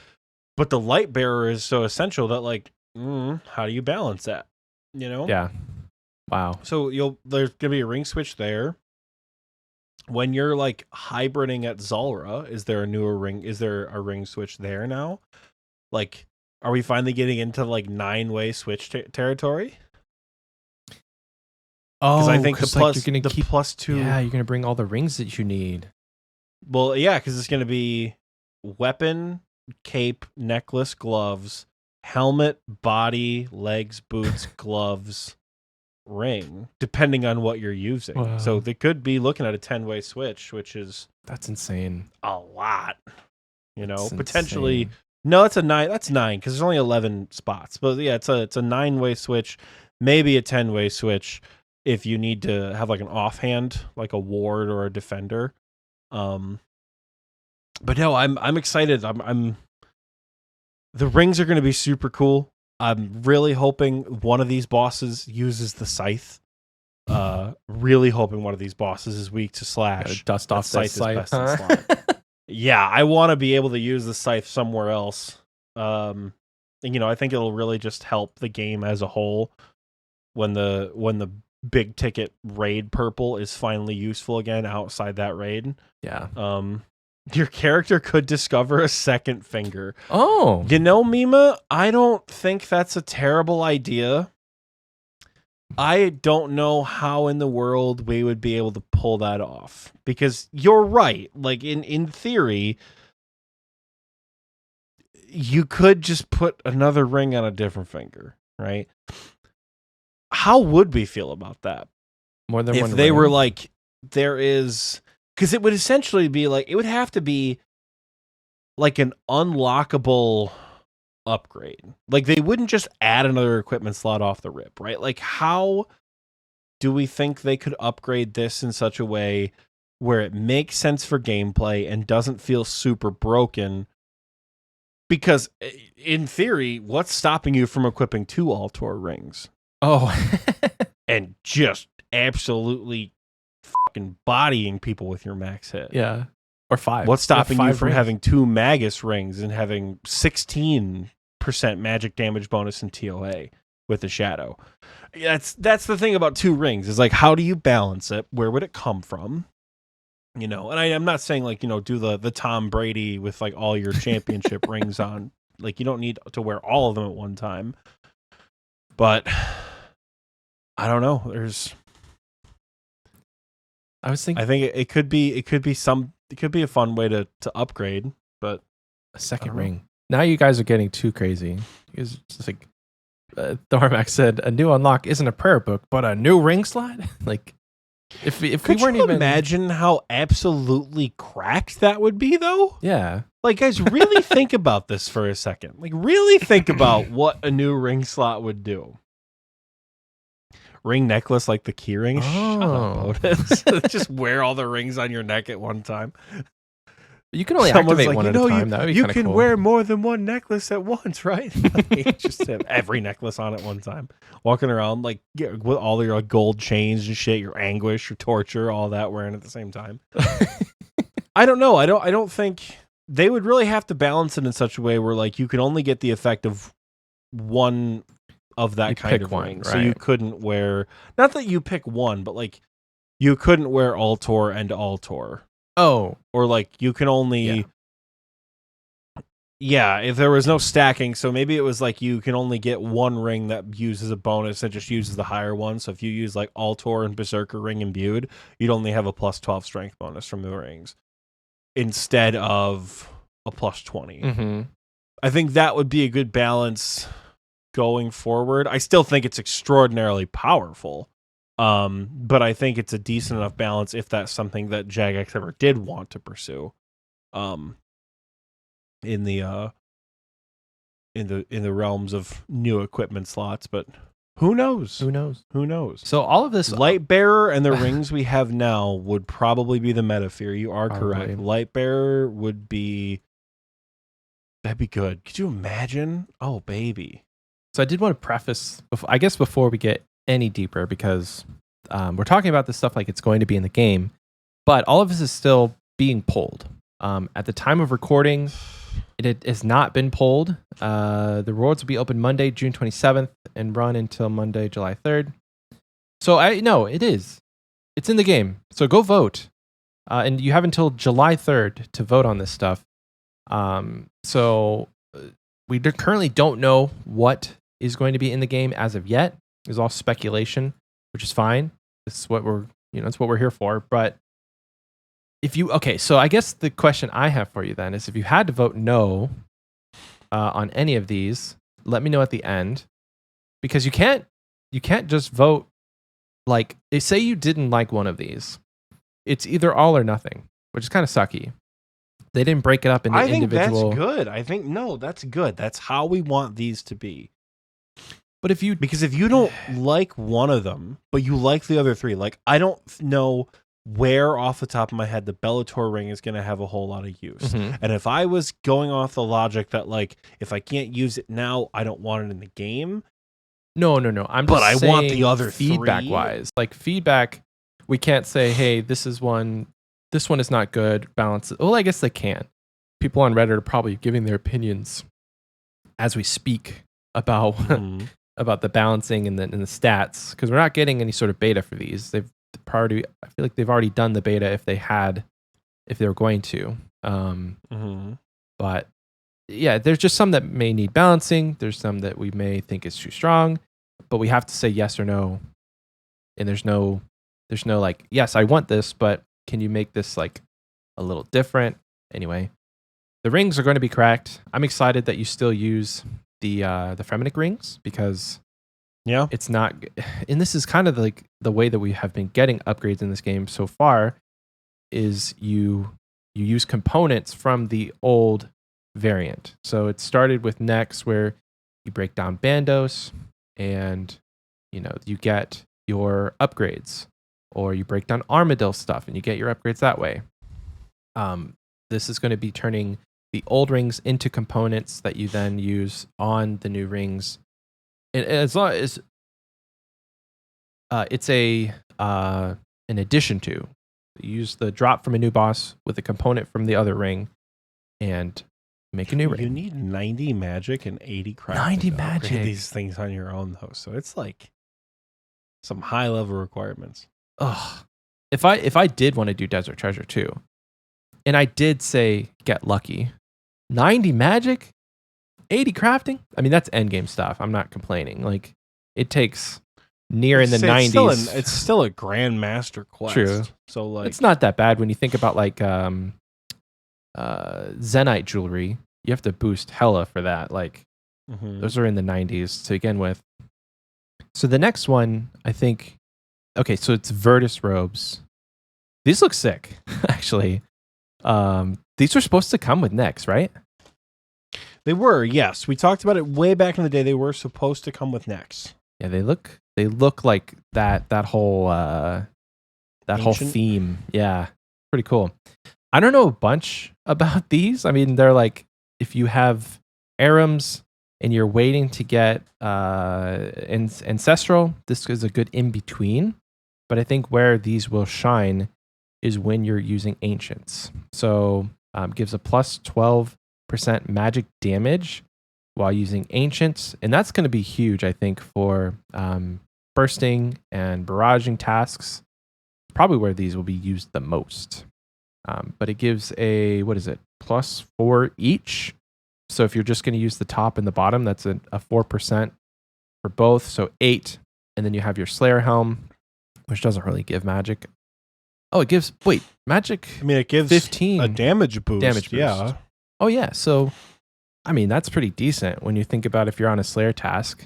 But the Light Bearer is so essential that like, how do you balance that? You know? Yeah. Wow. So there's going to be a ring switch there. When you're like hybriding at Zulrah, is there a ring switch there now? Like, are we finally getting into like 9-way switch territory? Because I think you're gonna the keep, +2. Yeah, you're gonna bring all the rings that you need. Well, yeah, because it's gonna be weapon, cape, necklace, gloves, helmet, body, legs, boots, gloves, ring, depending on what you're using. Wow. So they could be looking at a 10-way switch, which is that's insane. A lot, you know. That's potentially insane. No, it's a 9. That's 9 because there's only 11 spots. But yeah, it's a 9-way switch, maybe a 10-way switch if you need to have like an offhand, like a ward or a defender. But no, I'm excited. I'm the rings are going to be super cool. I'm really hoping one of these bosses uses the scythe. Really hoping one of these bosses is weak to slash. Dust off that scythe. Yeah, I want to be able to use the scythe somewhere else. And, you know, I think it'll really just help the game as a whole when the big ticket raid purple is finally useful again outside that raid. Yeah. Your character could discover a second finger. Oh. You know, Mima, I don't think that's a terrible idea. I don't know how in the world we would be able to pull that off. Because you're right. Like, in theory, you could just put another ring on a different finger, right? How would we feel about that? More than one if they ring? were like, there is... Because it would essentially be like, it would have to be like an unlockable upgrade. Like, they wouldn't just add another equipment slot off the rip, right? Like, how do we think they could upgrade this in such a way where it makes sense for gameplay and doesn't feel super broken, Because in theory, what's stopping you from equipping 2 Altor rings Oh, and just absolutely fucking bodying people with your max hit? yeah. Or 5. What's stopping you 5 from rings. having 2 Magus rings and having 16% magic damage bonus in TOA with the Shadow? That's the thing about 2 rings is like, how do you balance it? Where would it come from? You know, and I'm not saying like, you know, do the Tom Brady with like all your championship rings on. Like, you don't need to wear all of them at one time. But I don't know. I was thinking I think it could be a fun way to upgrade, but a second ring. Now you guys are getting too crazy. It's just like Thormax said, a new unlock isn't a prayer book, but a new ring slot. Like, if we weren't even imagine how absolutely cracked that would be, though. Yeah. Like, guys, really think about this for a second. Like, really think about what a new ring slot would do. Ring necklace like the key ring. Shut up, Otis. Just wear all the rings on your neck at one time. You can only activate one at a time. That would be you kind of can cool. wear more than one necklace at once, right? Like, just have every necklace on at one time, walking around like with all your like, gold chains and shit, your anguish, your torture, all that wearing at the same time. I don't know. I don't think they would really have to balance it in such a way where like you could only get the effect of one of that kind of ring. Right. So you couldn't wear, not that you pick one, but like you couldn't wear Altor and Altor. Oh. Or like you can only if there was no stacking, so maybe it was like you can only get one ring that uses a bonus and just uses the higher one. So if you use like Altor and Berserker ring imbued, you'd only have a plus 12 strength bonus from the rings instead of a plus 20. Mm-hmm. I think that would be a good balance going forward. I still think it's extraordinarily powerful. But I think it's a decent enough balance if that's something that Jagex ever did want to pursue. In the realms of new equipment slots, but who knows? Who knows? So all of this Lightbearer and the rings we have now would probably be the meta fear. You are correct. Lightbearer would be that'd be good. Could you imagine? Oh baby. So I did want to preface, I guess, before we get any deeper, because we're talking about this stuff like it's going to be in the game, but all of this is still being pulled. At the time of recording, it has not been pulled. The rewards will be open Monday, June 27th, and run until Monday, July 3rd. So it is. It's in the game. So go vote. And you have until July 3rd to vote on this stuff. So we currently don't know what is going to be in the game as of yet. It's all speculation, which is fine. This is what it's what we're here for. But so I guess the question I have for you then is, if you had to vote no on any of these, let me know at the end, because you can't just vote like, they say you didn't like one of these. It's either all or nothing, which is kind of sucky. They didn't break it up into individual. That's good. I think that's good. That's how we want these to be. But if you don't like one of them, but you like the other 3, like I don't know where off the top of my head the Bellator ring is going to have a whole lot of use. Mm-hmm. And if I was going off the logic that like, if I can't use it now, I don't want it in the game. No. I want the other feedback 3. Wise. Like feedback, we can't say, hey, this one is not good, balance it. Well, I guess they can. People on Reddit are probably giving their opinions as we speak about about the balancing and the stats, because we're not getting any sort of beta for these. I feel like they've already done the beta if they were going to. But yeah, there's just some that may need balancing. There's some that we may think is too strong, but we have to say yes or no. And there's no like, yes, I want this, but can you make this like a little different? Anyway, the rings are going to be cracked. I'm excited that you still use the Fremenic rings, because it's not, and this is kind of like the way that we have been getting upgrades in this game so far, is you use components from the old variant. So it started with Nex, where you break down Bandos and you get your upgrades, or you break down Armadillo stuff and you get your upgrades that way. This is going to be turning the old rings into components that you then use on the new rings. And as long as it's an addition to, you use the drop from a new boss with a component from the other ring and make a new ring. You need 90 magic and 80 crafting 90 to upgrade magic. these things on your own, though. So it's like some high level requirements. Ugh. If I did want to do Desert Treasure too, and I did say get lucky, 90 magic, 80 crafting. I mean, that's endgame stuff. I'm not complaining. Like, it takes near in the 90s. It's still a grandmaster quest. True. So like, it's not that bad when you think about like Zenite jewelry. You have to boost hella for that. Like, those are in the 90s to begin with. So the next one, I think, okay, so it's Virtus robes. These look sick, actually. These were supposed to come with Nyx, right? They were, yes. We talked about it way back in the day. They were supposed to come with Nyx. Yeah, they look like that whole whole theme. Yeah, pretty cool. I don't know a bunch about these. I mean, they're like, if you have Arums and you're waiting to get Ancestral, this is a good in-between. But I think where these will shine is when you're using Ancients. So gives a plus 12% magic damage while using Ancients. And that's going to be huge, I think, for bursting and barraging tasks. Probably where these will be used the most. But it gives a, what is it, plus 4 each. So if you're just going to use the top and the bottom, that's a 4% for both. So 8. And then you have your Slayer Helm, which doesn't really give magic. Oh, it gives, magic. I mean, it gives 15 a damage boost. Yeah. Oh, yeah. So, I mean, that's pretty decent when you think about if you're on a Slayer task.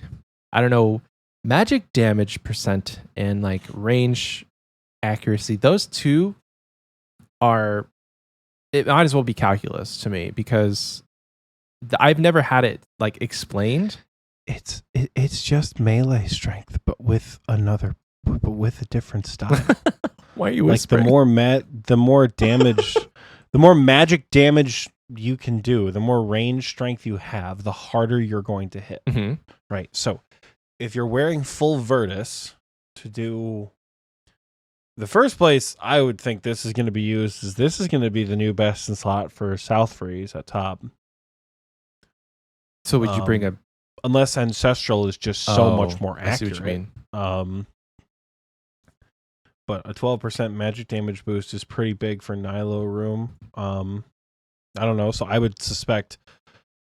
I don't know, magic damage percent and like range accuracy, those two are, it might as well be calculus to me because I've never had it like explained. It's just melee strength, but with a different style. Why are you whispering? Like the more damage, the more magic damage you can do, the more range strength you have, the harder you're going to hit. Mm-hmm. Right. So if you're wearing full Virtus to do the first place, I would think this is going to be used is this is going to be the new best in slot for South Freeze at top. So would you bring a, unless Ancestral is just so much more accurate. I see what you mean. But a 12% magic damage boost is pretty big for Nilo room. I don't know, so I would suspect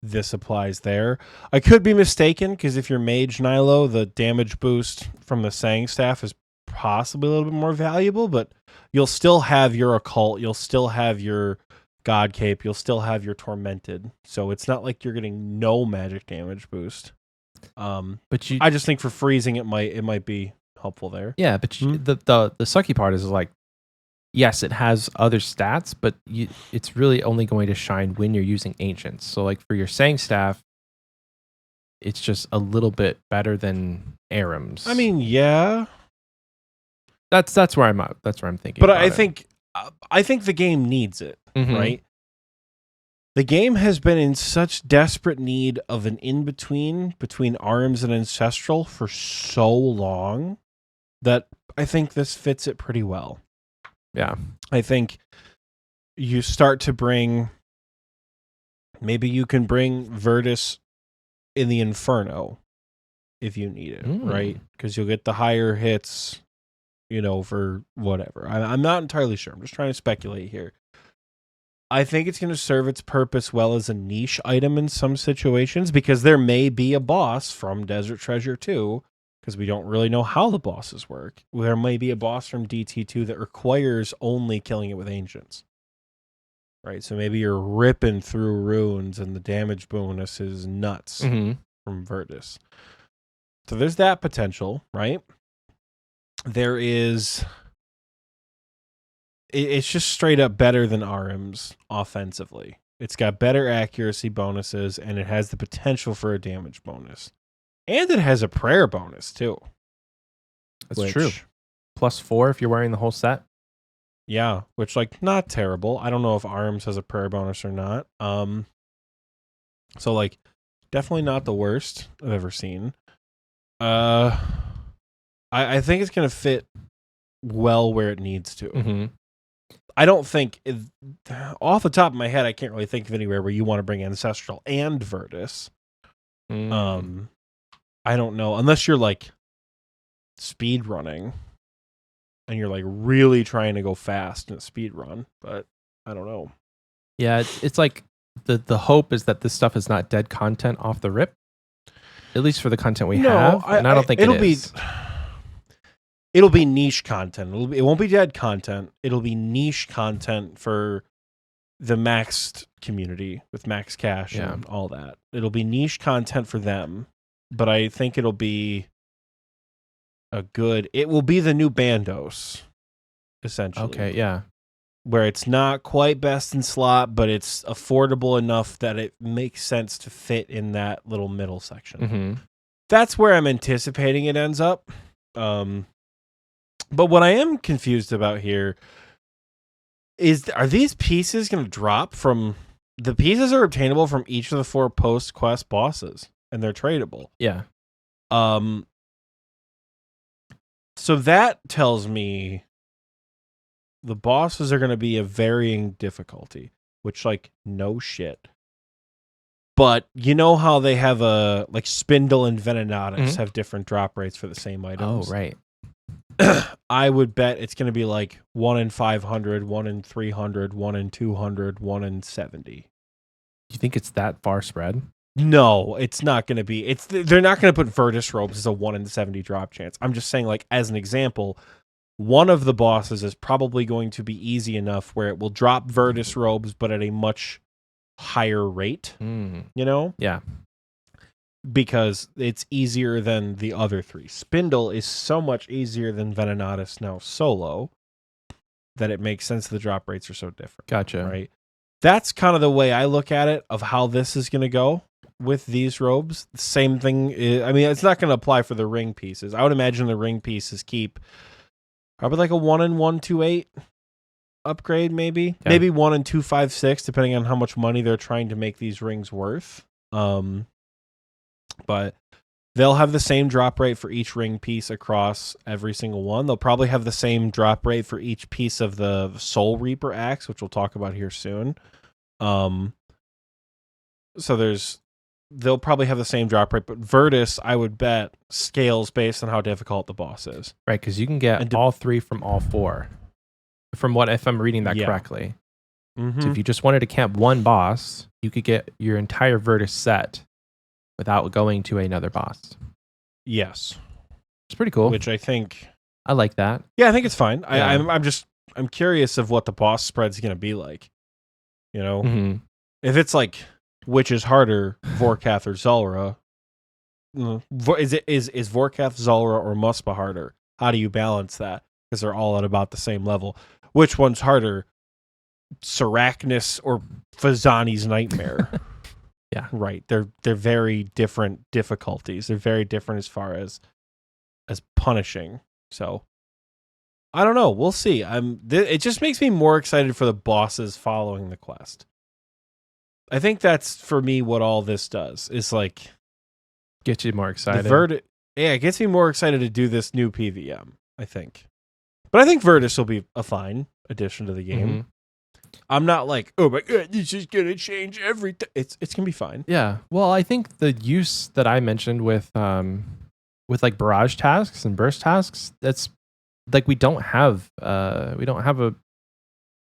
this applies there. I could be mistaken because if you're Mage Nilo, the damage boost from the Sang Staff is possibly a little bit more valuable, but you'll still have your Occult, you'll still have your God Cape, you'll still have your Tormented. So it's not like you're getting no magic damage boost. But I just think for freezing it might be helpful there. Yeah, but the sucky part is like, yes, it has other stats, but it's really only going to shine when you're using Ancients. So like for your Sang Staff, it's just a little bit better than Arums. I mean, yeah. That's where I'm at. That's where I'm thinking. But I think the game needs it, right? The game has been in such desperate need of an in-between between Arms and Ancestral for so long that I think this fits it pretty well. Yeah. I think you start to bring, maybe you can bring Virtus in the Inferno if you need it, right? Because you'll get the higher hits, for whatever. I'm not entirely sure. I'm just trying to speculate here. I think it's going to serve its purpose well as a niche item in some situations because there may be a boss from Desert Treasure 2 because we don't really know how the bosses work. There may be a boss from DT2 that requires only killing it with Ancients. Right? So maybe you're ripping through runes and the damage bonus is nuts from Virtus. So there's that potential, right? There is... It's just straight up better than Arums offensively. It's got better accuracy bonuses, and it has the potential for a damage bonus. And it has a prayer bonus, too. That's true. +4 if you're wearing the whole set. Yeah, which like not terrible. I don't know if Arms has a prayer bonus or not. So like definitely not the worst I've ever seen. I think it's gonna fit well where it needs to. Mm-hmm. I don't think off the top of my head, I can't really think of anywhere where you want to bring Ancestral and Virtus. I don't know, unless you're like speed running and you're like really trying to go fast in a speed run, but I don't know. Yeah, it's like the hope is that this stuff is not dead content off the rip. At least for the content we have, and I don't think it'll it is. It'll be niche content. It won't be dead content. It'll be niche content for the maxed community with max cash and all that. It'll be niche content for them, but I think it'll be it will be the new Bandos, essentially. Okay, yeah. Where it's not quite best in slot, but it's affordable enough that it makes sense to fit in that little middle section. Mm-hmm. That's where I'm anticipating it ends up. But what I am confused about here is, are these pieces going to drop from... The pieces are obtainable from each of the 4 post-quest bosses, and they're tradable. Yeah. So that tells me the bosses are going to be of varying difficulty, which, like, no shit. But you know how they have like Spindle and Venenatus have different drop rates for the same items? Oh, right. I would bet it's going to be like 1 in 500, 1 in 300, 1 in 200, 1 in 70. You think it's that far spread? No, it's not going to be. They're not going to put Virtus robes as a 1 in 70 drop chance. I'm just saying, like, as an example, one of the bosses is probably going to be easy enough where it will drop Virtus robes, but at a much higher rate. You know? Yeah. Because it's easier than the other 3. Spindle is so much easier than Venenatus now solo that it makes sense the drop rates are so different. Gotcha. Right? That's kind of the way I look at it of how this is going to go with these robes. The same thing. I mean, it's not going to apply for the ring pieces. I would imagine the ring pieces keep probably like a 1 in 128 upgrade, maybe. Yeah. Maybe 1 in 256, depending on how much money they're trying to make these rings worth. But they'll have the same drop rate for each ring piece across every single one. They'll probably have the same drop rate for each piece of the Soul Reaper axe, which we'll talk about here soon. So they'll probably have the same drop rate, but Virtus, I would bet, scales based on how difficult the boss is. Right, because you can get all 3 from all 4. From what, if I'm reading that correctly. Mm-hmm. So if you just wanted to camp one boss, you could get your entire Virtus set without going to another boss. Yes. It's pretty cool. Which I think... I like that. Yeah, I think it's fine. Yeah. I'm curious of what the boss spread's going to be like. You know? Mm-hmm. If it's like, which is harder, Vorkath or Zulrah? Is Vorkath, Zulrah, or Muspah harder? How do you balance that? Because they're all at about the same level. Which one's harder? Sarachnis or Phazani's Nightmare? Yeah. Right. They're very different difficulties. They're very different as far as punishing. So I don't know. We'll see. It just makes me more excited for the bosses following the quest. I think that's for me what all this does. Is like get you more excited. It gets me more excited to do this new PVM, I think. But I think Virtus will be a fine addition to the game. Mm-hmm. I'm not like, oh my god, this is gonna change everything. It's gonna be fine. Yeah. Well, I think the use that I mentioned with like barrage tasks and burst tasks, that's like we don't have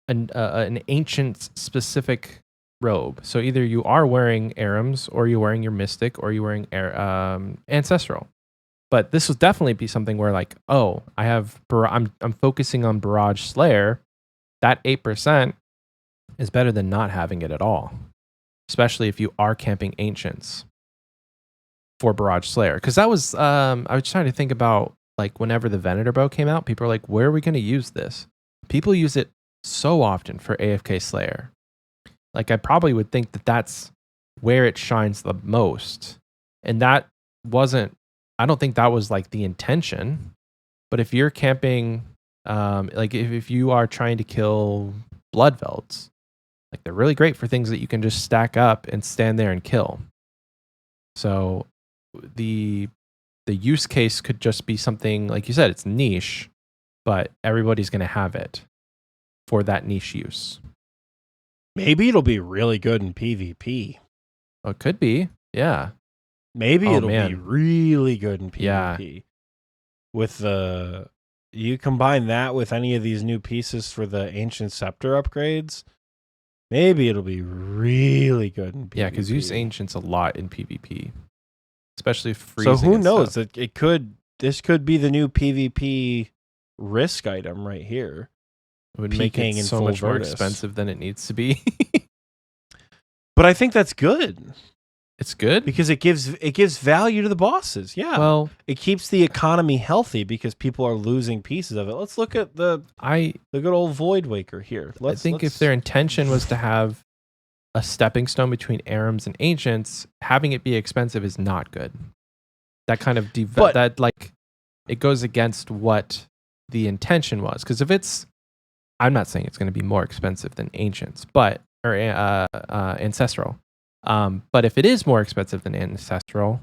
an ancient specific robe. So either you are wearing Arams, or you're wearing your Mystic, or you're wearing Ancestral. But this will definitely be something where like, oh, I'm focusing on Barrage Slayer. That 8% is better than not having it at all, especially if you are camping Ancients for Barrage Slayer. Because that was I was trying to think about like whenever the Venator bow came out, people are like, where are we going to use this? People use it so often for AFK Slayer. Like I probably would think that that's where it shines the most, and that wasn't. I don't think that was like the intention. But if you're camping Like if you are trying to kill blood velds, like they're really great for things that you can just stack up and stand there and kill. So the use case could just be something like you said, it's niche, but everybody's going to have it for that niche use. Maybe it'll be really good in PvP. Oh, it could be. Yeah. Maybe Oh, it'll be man. really good in PvP. Yeah. With you combine that with any of these new pieces for the Ancient Scepter upgrades, maybe it'll be really good in PvP. Yeah, because use Ancients a lot in PvP. Especially freezing. So who and knows? stuff. This could be the new PvP risk item right here. It would make PKing it in so full much more Virtus. expensive than it needs to be. But I think that's good. It's good because it gives value to the bosses. Yeah. Well, it keeps the economy healthy because people are losing pieces of it. Let's look at the good old Void Waker here. I think if their intention was to have a stepping stone between Arims and Ancients, having it be expensive is not good. That kind of that like it goes against what the intention was. Because if it's, I'm not saying it's going to be more expensive than Ancients, but or Ancestral. But if it is more expensive than Ancestral,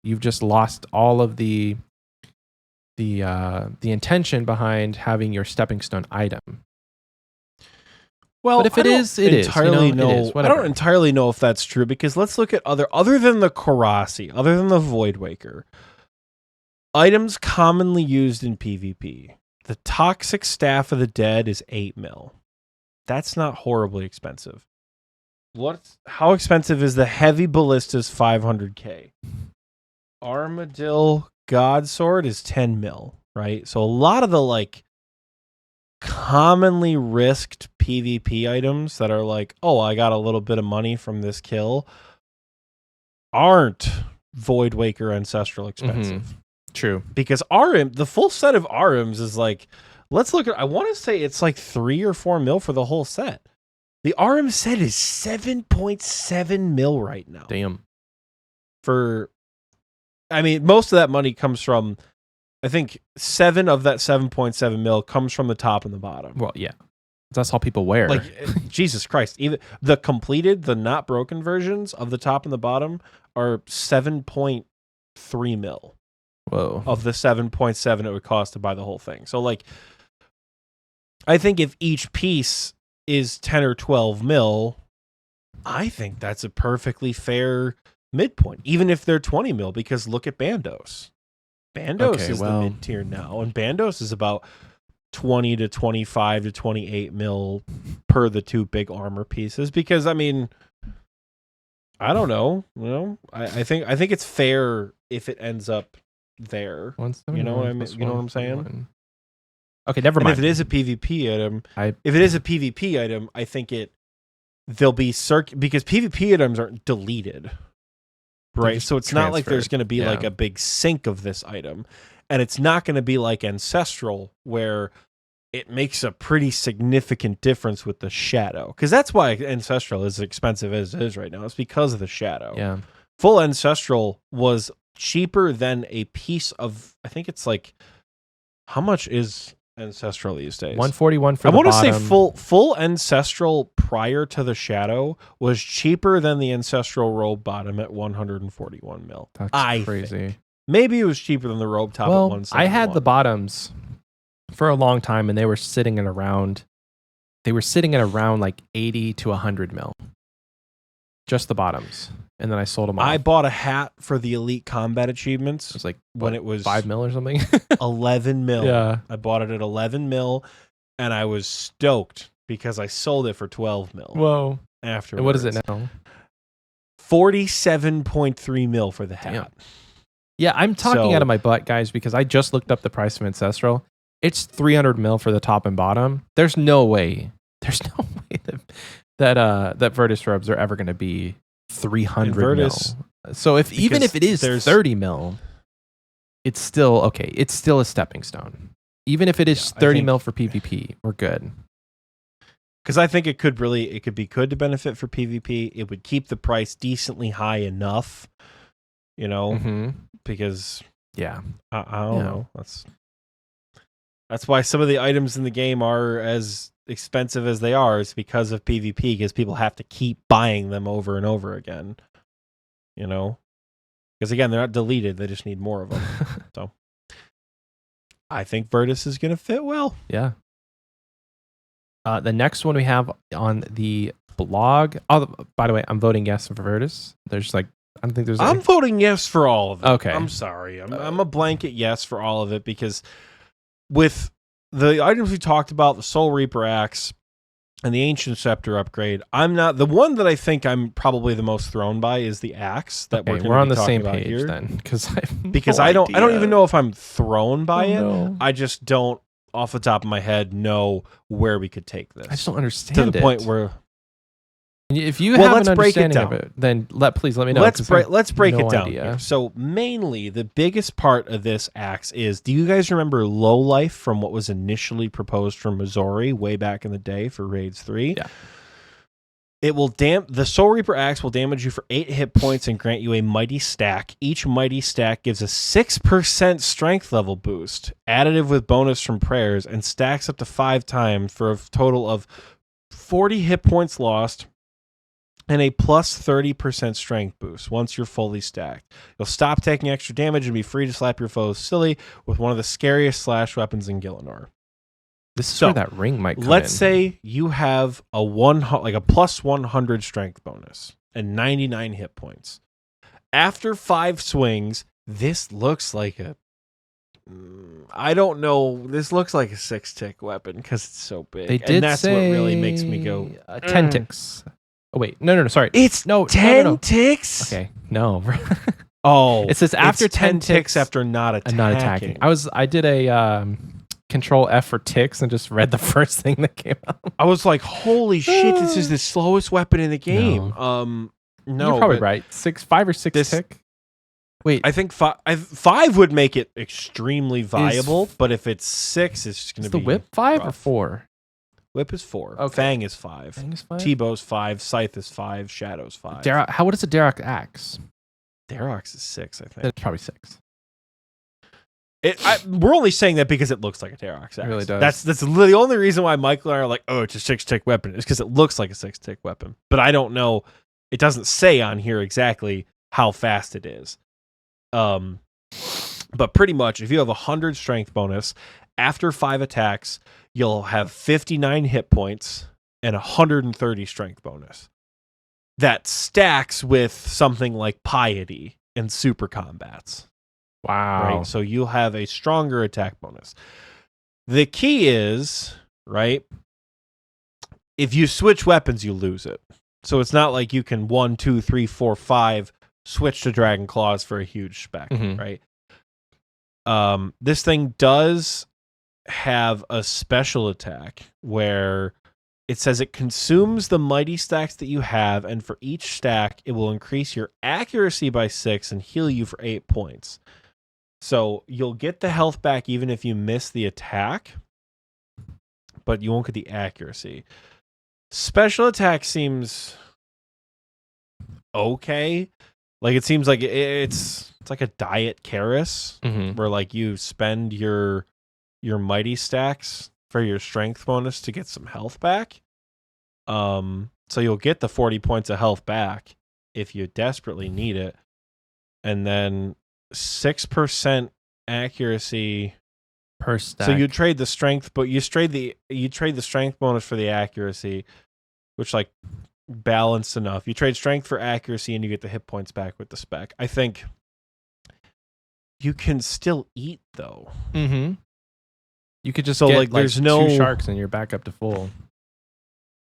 you've just lost all of the intention behind having your stepping stone item. Well, but if it is, it is. Entirely know. It is, I don't entirely know if that's true because let's look at other than the Karasi, other than the Void Waker, items commonly used in PvP. The Toxic Staff of the Dead is 8 mil. That's not horribly expensive. How expensive is the Heavy Ballista's 500k? Armadillo Godsword is 10 mil, right? So a lot of the like commonly risked PvP items that are like, oh, I got a little bit of money from this kill, aren't Void Waker Ancestral expensive. Mm-hmm. True. Because the full set of Arims is like, let's look at, I want to say it's like 3 or 4 mil for the whole set. The RM set is 7.7 mil right now. Damn. Most of that money comes from, I think 7 of that 7.7 mil comes from the top and the bottom. Well, yeah. That's how people wear. Like, Jesus Christ. Even the completed, the not broken versions of the top and the bottom are 7.3 mil. Whoa. Of the 7.7 it would cost to buy the whole thing. So, like, I think if each piece is 10 or 12 mil, I think that's a perfectly fair midpoint, even if they're 20 mil, because look at Bandos. Bandos is the mid tier now, and Bandos is about 20 to 25 to 28 mil per the 2 big armor pieces. Because I mean, I don't know, I think it's fair if it ends up there. You know what I mean? You know what I'm saying? Okay, never mind. And if it is a PvP item, I think they'll be because PvP items aren't deleted. Right, so it's not like there's going to be like a big sink of this item, and it's not going to be like Ancestral where it makes a pretty significant difference with the shadow, because that's why Ancestral is as expensive as it is right now. It's because of the shadow. Yeah, full Ancestral was cheaper than a piece of, I think it's like, how much is Ancestral these days? 141 for the bottom. I want to say full Ancestral prior to the shadow was cheaper than the Ancestral robe bottom at 141 mil. That's crazy. Maybe it was cheaper than the robe top at 171. I had the bottoms for a long time, and they were sitting at around like 80 to 100 mil. Just the bottoms. And then I sold them off. I bought a hat for the Elite Combat Achievements. It was like when it was 5 mil or something. 11 mil. Yeah. I bought it at 11 mil, and I was stoked because I sold it for 12 mil. Whoa. Afterwards. And what is it now? 47.3 mil for the hat. Damn. Yeah, I'm talking out of my butt, guys, because I just looked up the price of Ancestral. It's 300 mil for the top and bottom. There's no way that Virtus robes are ever going to be 300 mil. So even if it is 30 mil, it's still okay. It's still a stepping stone. Even if it is 30 mil for PvP, we're good. Because I think it could be good to benefit for PvP. It would keep the price decently high enough, because I don't know. That's why some of the items in the game are as expensive as they are. It's because of PvP, because people have to keep buying them over and over again. You know? Because again, they're not deleted. They just need more of them. So I think Virtus is going to fit well. Yeah. The next one we have on the blog. Oh, by the way, I'm voting yes for Virtus. There's like, I don't think there's. I'm voting yes for all of it. Okay. I'm sorry. I'm a blanket yes for all of it because with the items we talked about, the Soul Reaper Axe and the Ancient Scepter upgrade, I'm not the one that I think I'm probably the most thrown by is the axe that we're on the same page here. Then because I don't even know if I'm thrown by it. No. I just don't off the top of my head know where we could take this. I just don't understand to the point where if you have an understanding of it, then please let me know. Let's break no it down idea. here. So mainly the biggest part of this axe is, do you guys remember Low Life from what was initially proposed from Missouri way back in the day for Raids 3? Yeah. It will the Soul Reaper Axe will damage you for 8 hit points and grant you a mighty stack. Each mighty stack gives a 6% strength level boost, additive with bonus from prayers, and stacks up to 5 times for a total of 40 hit points lost and a plus 30% strength boost once you're fully stacked. You'll stop taking extra damage and be free to slap your foes silly with one of the scariest slash weapons in Gielinor. This is where that ring might come let's in. say you have a plus 100 strength bonus and 99 hit points. After 5 swings, this looks like I don't know. This looks like a 6-tick weapon because it's so big. They did and that's what really makes me go 10 ticks. Oh wait, no, sorry. It's 10 ticks. Okay, no. Oh, it says after 10 ticks after not attacking. I did a Control F for ticks and just read the first thing that came up. I was like, holy shit! This is the slowest weapon in the game. No, you're probably right. 5 or 6 tick. Wait, I think 5 would make it extremely viable, but if it's 6, it's just going to be the whip 5 rough. or 4. Whip is 4. Okay. Fang is 5. T-bow's 5. Scythe is 5. Shadow's 5. What is a Darok axe? Darok's is 6, I think. It's probably 6. We're only saying that because it looks like a Darok axe. It really does. That's the only reason why Michael and I are like, oh, it's a 6-tick weapon. It's because it looks like a 6-tick weapon. But I don't know. It doesn't say on here exactly how fast it is. But pretty much, if you have 100 strength bonus, after 5 attacks, you'll have 59 hit points and 130 strength bonus. That stacks with something like Piety and super combats. Wow. Right? So you'll have a stronger attack bonus. The key is, right, if you switch weapons, you lose it. So it's not like you can 1, 2, 3, 4, 5 switch to Dragon Claws for a huge spec, right? This thing does have a special attack where it says it consumes the mighty stacks that you have, and for each stack, it will increase your accuracy by 6 and heal you for 8 points. So you'll get the health back even if you miss the attack, but you won't get the accuracy. Special attack seems okay. Like it seems like it's like a diet Karis, where like you spend your mighty stacks for your strength bonus to get some health back. So you'll get the 40 points of health back if you desperately need it, and then 6% accuracy per stack. So you trade the strength, but you trade the strength bonus for the accuracy, which like balanced enough. You trade strength for accuracy, and you get the hit points back with the spec. I think you can still eat though. You could just get like there's 2 sharks and you're back up to full.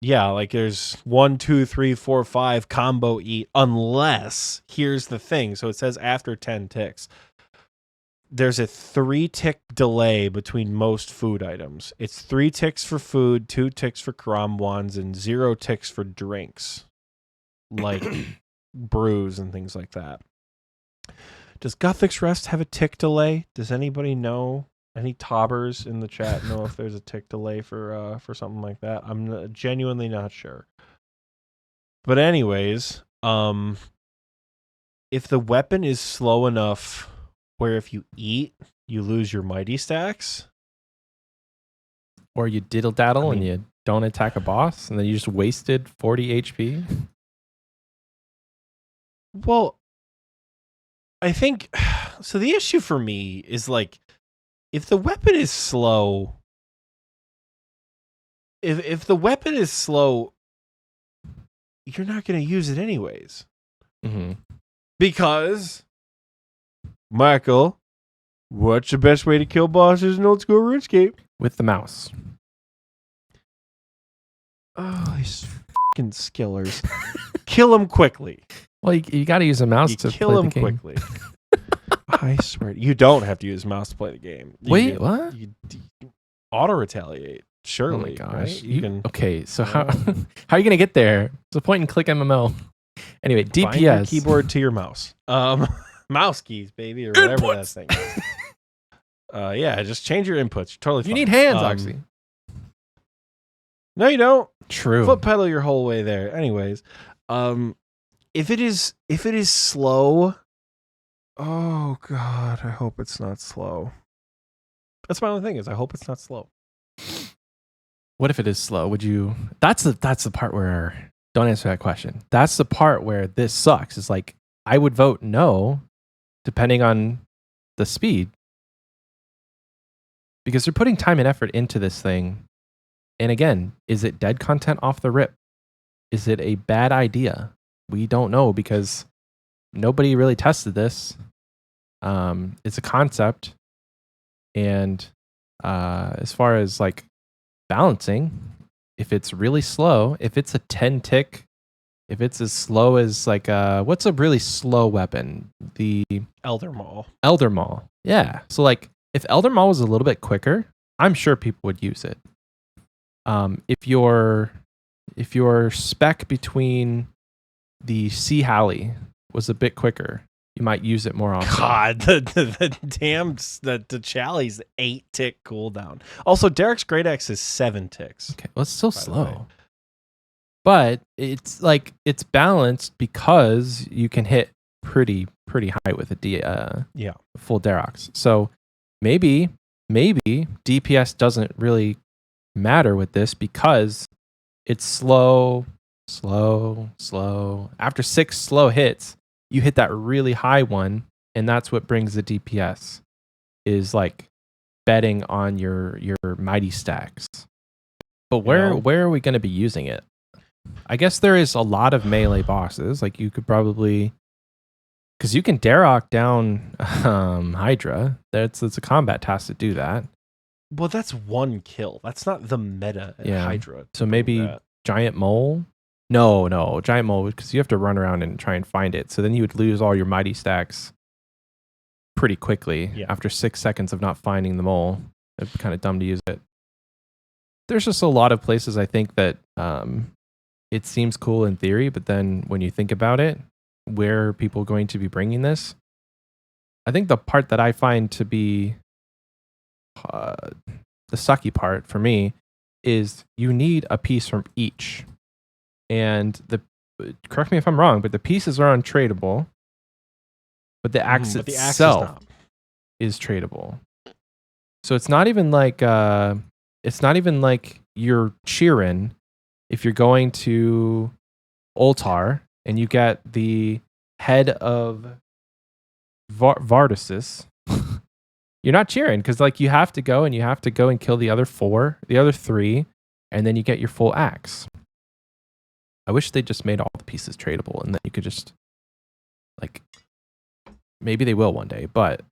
Yeah, like there's 1, 2, 3, 4, 5 combo eat, unless here's the thing. So it says after 10 ticks. There's a 3-tick delay between most food items. It's 3 ticks for food, 2 ticks for Karamwans, and 0 ticks for drinks, like brews and things like that. Does Guthix Rest have a tick delay? Does anybody know? Any tobbers in the chat know if there's a tick delay for something like that? I'm genuinely not sure. But anyways, if the weapon is slow enough where if you eat, you lose your mighty stacks, Or you diddle daddle and you don't attack a boss, and then you just wasted 40 HP. Well, I think so. The issue for me is like, if the weapon is slow, if the weapon is slow, you're not going to use it anyways. Mm-hmm. Because, Michael, what's the best way to kill bosses in old school RuneScape? With the mouse. Oh, these fucking skillers. Kill them quickly. Well, you got to use a mouse to kill play them the game. quickly. I swear, you don't have to use a mouse to play the game. Wait, what? You auto retaliate. Surely. Oh my gosh. Right? You can. Okay, so how are you gonna get there? It's a point and click MMO. Anyway, DPS. Bind your keyboard to your mouse. Mouse keys, baby, or whatever Inputs. that thing is. Yeah, just change your inputs. You're totally fine. You need hands, Oxie. No, you don't. True. Foot pedal your whole way there. Anyways, if it is slow, oh god, I hope it's not slow. That's my only thing is I hope it's not slow. What if it is slow? Would you? That's the part where don't answer that question. That's the part where this sucks. It's like I would vote no, depending on the speed, because they're putting time and effort into this thing. And again, is it dead content off the rip? Is it a bad idea? We don't know because nobody really tested this. It's a concept, and as far as like balancing, if it's really slow, if it's a 10 tick, if it's as slow as like what's a really slow weapon? The Elder Maul. Elder Maul. Yeah. So like if Elder Maul was a little bit quicker, I'm sure people would use it. If your spec between the Sea Halley was a bit quicker, you might use it more often. God, the damn the Chally's 8 tick cooldown. Also, Derek's Great Axe is 7 ticks. Okay, well, it's still slow. But it's like it's balanced because you can hit pretty high with a full Derox. So maybe DPS doesn't really matter with this because it's slow. After 6 slow hits, you hit that really high one, and that's what brings the DPS, is like betting on your mighty stacks. But where are we going to be using it? I guess there is a lot of melee bosses. Like you could probably, because you can Darok down Hydra. It's a combat task to do that. Well, that's one kill. That's not the meta at Hydra. So maybe Giant Mole. No, Giant Mole, because you have to run around and try and find it. So then you would lose all your mighty stacks pretty quickly after 6 seconds of not finding the mole. It'd be kind of dumb to use it. There's just a lot of places I think that it seems cool in theory, but then when you think about it, where are people going to be bringing this? I think the part that I find to be the sucky part for me is you need a piece from each. And correct me if I'm wrong, but the pieces are untradeable. But the axe itself is tradable. So it's not even like you're cheering if you're going to Ultar and you get the head of Vardasis. You're not cheering because like you have to go and kill the other 3, and then you get your full axe. I wish they just made all the pieces tradable, and then you could just like maybe they will one day, but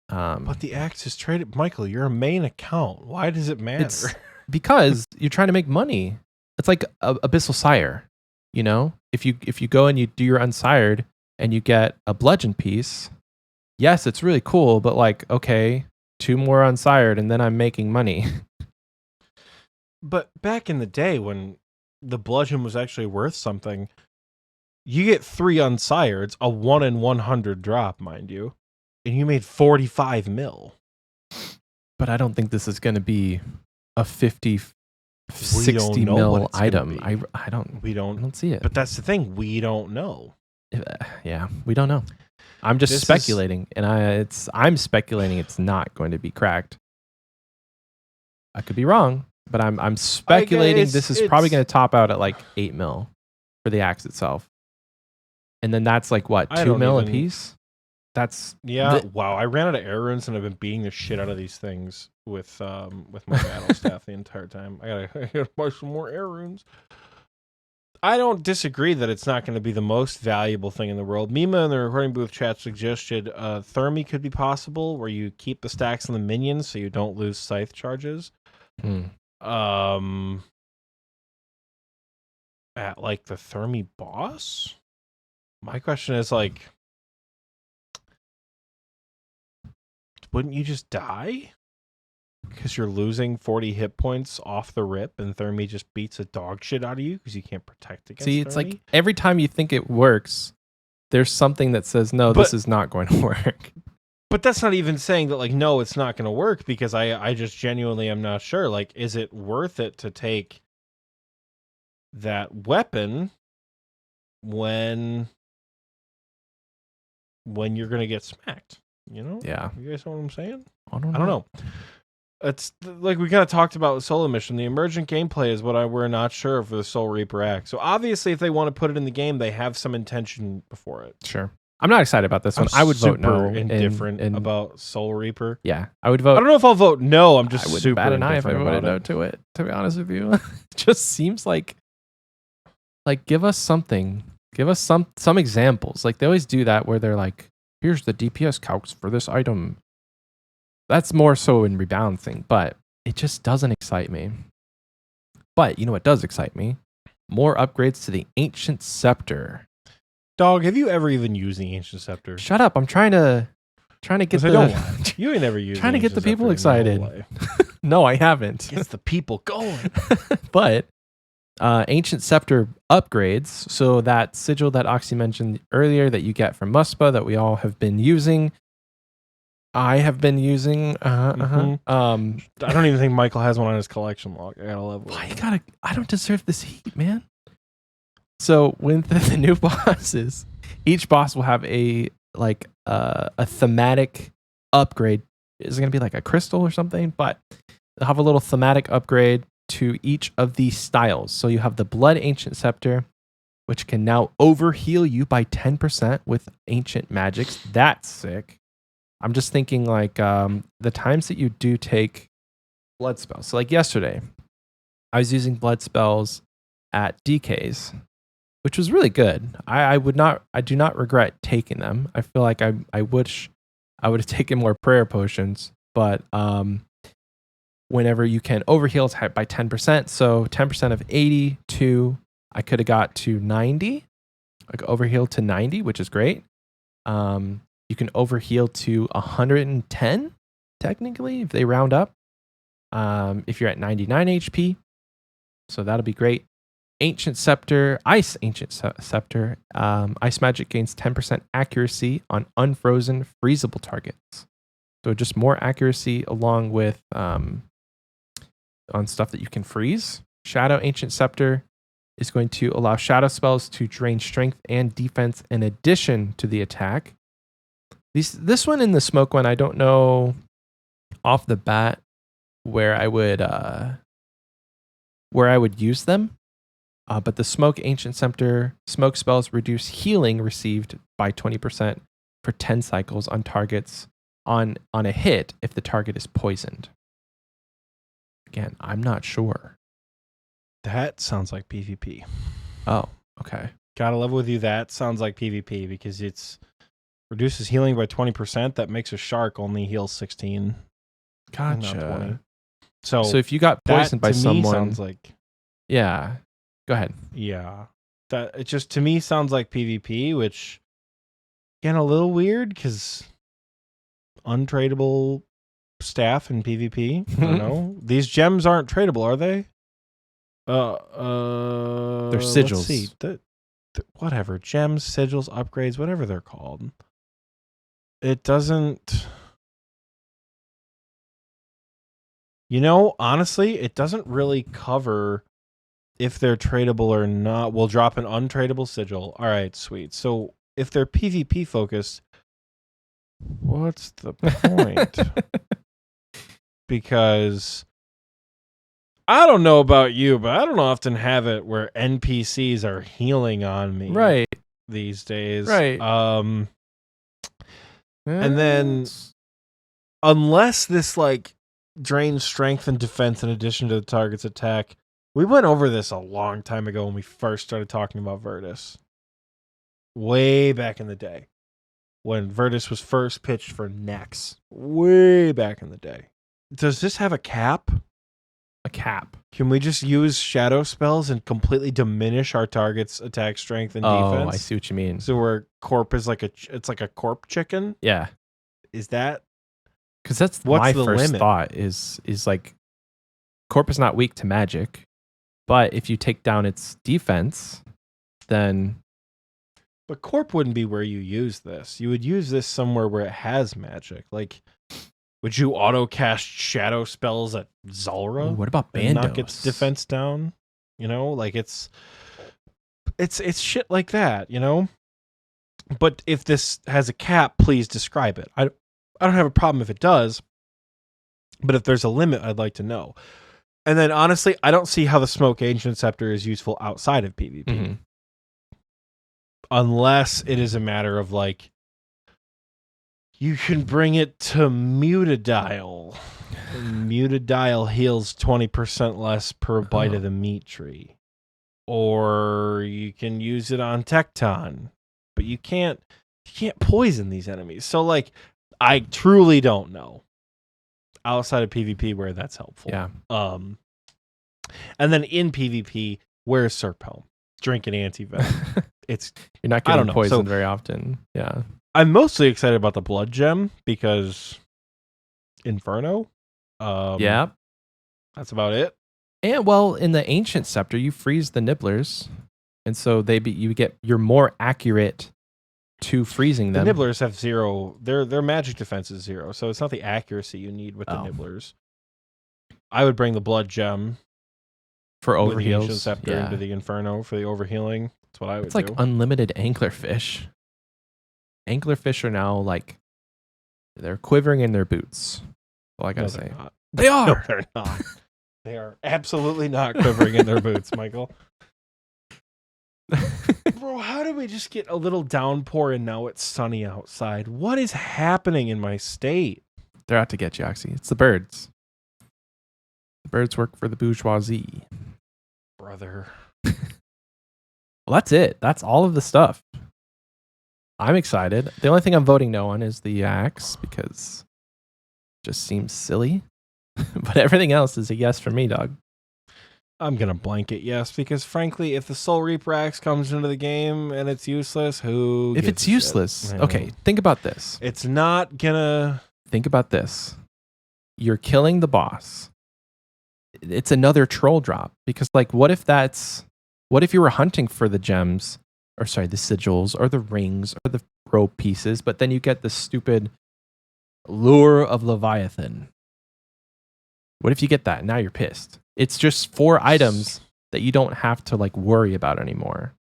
the axe is traded. Michael, you're a main account. Why does it matter? It's because you're trying to make money. It's like Abyssal Sire, you know? If you go and you do your Unsired and you get a bludgeon piece, yes, it's really cool, but like, okay, 2 more Unsired and then I'm making money. But back in the day when the bludgeon was actually worth something, you get 3 Unsireds, a 1 in 100 drop, mind you, and you made 45 mil. But I don't think this is going to be a 50, 60 mil item. We don't see it. But that's the thing, we don't know. Yeah, we don't know. I'm just speculating, and I'm speculating it's not going to be cracked. I could be wrong. but I'm speculating it's- this is probably going to top out at like 8 mil for the axe itself, and then that's like what I 2 don't mil a even- piece. That's Wow, I ran out of air runes and I've been beating the shit out of these things with my battle staff the entire time. I gotta buy some more air runes. I don't disagree that it's not going to be the most valuable thing in the world. Mima in the recording booth chat suggested Thermi could be possible, where you keep the stacks on the minions so you don't lose scythe charges. At like the Thermi boss? My question is like, wouldn't you just die? Because you're losing 40 hit points off the rip, and Thermi just beats a dog shit out of you because you can't protect against See, it's Thermi? like every time you think it works, there's something that says, no, this is not going to work. But that's not even saying that, like, no, it's not going to work, because I just genuinely am not sure. Like, is it worth it to take that weapon when you're going to get smacked? You know? Yeah. You guys know what I'm saying? I don't know. It's like we kind of talked about with Solo Mission. The emergent gameplay is what we're not sure for the Soul Reaper Axe. So obviously, if they want to put it in the game, they have some intention before it. Sure. I'm not excited about this one. I would vote no. Indifferent about Soul Reaper. Yeah, I would vote. I don't know if I'll vote no. I'm just I would super bat an eye if I voted no to it. To be honest with you, it just seems like give us something. Give us some examples. Like they always do that, where they're like, "Here's the DPS calcs for this item." That's more so in rebalancing, but it just doesn't excite me. But you know what does excite me? More upgrades to the Ancient Scepter. Dog, have you ever even used the Ancient Scepter? Shut up! I'm trying to get the. Don't lie. You ain't never used. Trying to get the people excited. No, I haven't. Gets the people going. But Ancient Scepter upgrades. So that sigil that Oxie mentioned earlier that you get from Muspa that we all have been using. I have been using. I don't even think Michael has one on his collection log. I gotta love it. I don't deserve this heat, man. So with the new bosses, each boss will have a thematic upgrade. Is it gonna be like a crystal or something? But they'll have a little thematic upgrade to each of these styles. So you have the Blood Ancient Scepter, which can now overheal you by 10% with ancient magics. That's sick. I'm just thinking like the times that you do take blood spells. So like yesterday, I was using blood spells at DK's, which was really good. I do not regret taking them. I feel like I wish I would have taken more prayer potions, but whenever you can overheal by 10%, so 10% of 80 to I could have got to 90. Like overheal to 90, which is great. You can overheal to 110, technically, if they round up. If you're at 99 HP. So that'll be great. Ancient Scepter, Ice Ancient Scepter. Ice Magic gains 10% accuracy on unfrozen, freezable targets. So just more accuracy along with on stuff that you can freeze. Shadow Ancient Scepter is going to allow shadow spells to drain strength and defense in addition to the attack. This one and the smoke one, I don't know off the bat where I would use them. But the Smoke Ancient Scepter, smoke spells reduce healing received by 20% for 10 cycles on targets on a hit if the target is poisoned. Again, I'm not sure. That sounds like PvP. Oh, okay. Gotta level with you. That sounds like PvP because it's reduces healing by 20%. That makes a shark only heal 16. Gotcha. So if you got poisoned by someone, sounds like yeah. Go ahead. Yeah, that it just to me sounds like PvP, which again a little weird because untradeable staff in PvP. I don't know. These gems aren't tradable, are they? They're sigils. Let's see. Whatever gems, sigils, upgrades, whatever they're called. It doesn't. Honestly, it doesn't really cover if they're tradable or not. We'll drop an untradable sigil. All right, sweet. So if they're PvP focused, what's the point? Because I don't know about you, but I don't often have it where NPCs are healing on me Right. these days. Right. And then unless this like drains strength and defense in addition to the target's attack, we went over this a long time ago when we first started talking about Virtus. Way back in the day. When Virtus was first pitched for Nex. Way back in the day. Does this have a cap? A cap. Can we just use shadow spells and completely diminish our target's attack strength and defense? Oh, I see what you mean. So where corp is like it's like a corp chicken? Yeah. Is that? Because that's What's my the first limit? thought is like corp is not weak to magic, but if you take down its defense, then But corp wouldn't be where you use this. You would use this somewhere where it has magic. Like, would you auto cast shadow spells at Zulrah? Ooh, what about and knock Bandos? its defense down? You know, like it's shit like that, you know? But if this has a cap, please describe it. I don't have a problem if it does, but if there's a limit, I'd like to know. And then honestly, I don't see how the Smoke Ancient Scepter is useful outside of PvP. Mhm. Unless it is a matter of like, you can bring it to Mutadial. Mutadial heals 20% less per bite of the meat tree. Or you can use it on Tecton. But you can't poison these enemies. So like, I truly don't know outside of PvP where that's helpful. Yeah. And then in PvP, where's Serphelm? Drink an anti-venom. It's You're not I don't getting know. poisoned So- very often. Yeah. I'm mostly excited about the blood gem because Inferno. Yeah. That's about it. And well, in the ancient scepter, you freeze the nibblers, and so you're more accurate to freezing The them. nibblers have 0. Their magic defense is 0, so it's not the accuracy you need with the nibblers. I would bring the blood gem for with the ancient overheals. scepter Yeah. into the Inferno for the overhealing. That's what I would It's like do. unlimited anglerfish. Anglerfish are now like they're quivering in their boots. All I gotta No, they're say, not. they are. No, they're not. They are absolutely not quivering in their boots, Michael. Bro, how did we just get a little downpour and now it's sunny outside? What is happening in my state? They're out to get you, Oxie. It's the birds. The birds work for the bourgeoisie. Brother. Well, that's it. That's all of the stuff. I'm excited. The only thing I'm voting no on is the axe because it just seems silly. But everything else is a yes for me, dog. I'm going to blanket yes because, frankly, if the Soul Reaper axe comes into the game and it's useless, who If gives it's a shit? useless, I okay, know. think about this. It's not going to... Think about this. You're killing the boss. It's another troll drop because, like, what if you were hunting for the gems, or sorry, the sigils, or the rings, or the rope pieces, but then you get the stupid lure of Leviathan. What if you get that? Now you're pissed. It's just 4 items that you don't have to like worry about anymore.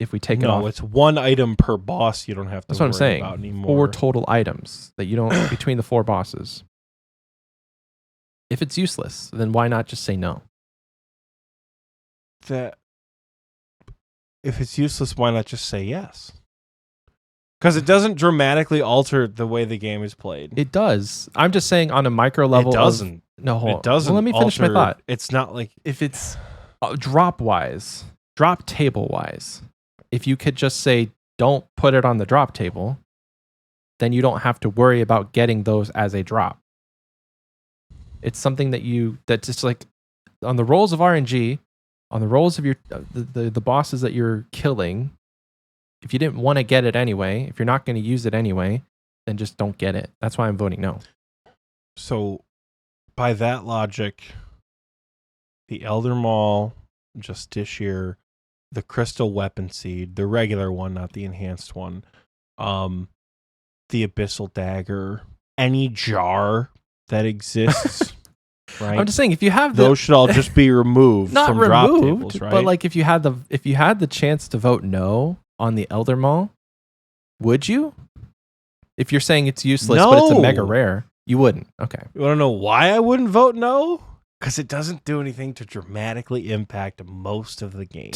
If we take it off, No, it's 1 item per boss you don't have to that's what I'm worry saying. about anymore. 4 total items that you don't between the 4 bosses. If it's useless, then why not just say no? That if it's useless, why not just say yes? Because it doesn't dramatically alter the way the game is played. It does. I'm just saying on a micro level. It doesn't. No, hold on. It doesn't. Well, let me finish my alter- thought. It's not like If it's drop table wise, if you could just say don't put it on the drop table, then you don't have to worry about getting those as a drop. It's something that's just like on the rolls of RNG, on the rolls of your the bosses that you're killing. If you didn't want to get it anyway, if you're not going to use it anyway, then just don't get it. That's why I'm voting no. so. By that logic, the Elder Maul, Justiciar, the Crystal Weapon Seed, the regular one, not the enhanced one, the Abyssal Dagger, any jar that exists, right? I'm just saying if you have Those should all just be removed not from drop removed, tables, right? but like if you had the chance to vote no on the Elder Maul, would you? If you're saying it's useless, but it's a mega No. rare, you wouldn't. Okay. You want to know why I wouldn't vote no? because it doesn't do anything to dramatically impact most of the game.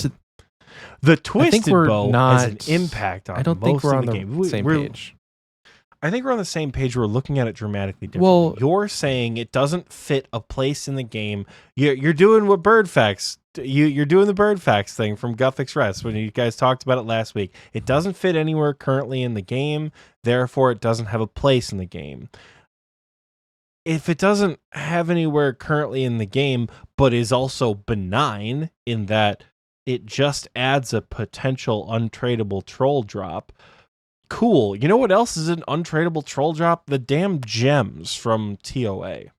The twisted bow has an impact on most of the game. I don't think we're on the same page. I think we're on the same page. We're looking at it dramatically differently. Well, you're saying it doesn't fit a place in the game. You're doing what Bird Facts. You're doing the Bird Facts thing from Guthix Rest when you guys talked about it last week. It doesn't fit anywhere currently in the game. Therefore, it doesn't have a place in the game. If it doesn't have anywhere currently in the game, but is also benign in that it just adds a potential untradeable troll drop. Cool. You know what else is an untradeable troll drop? The damn gems from TOA.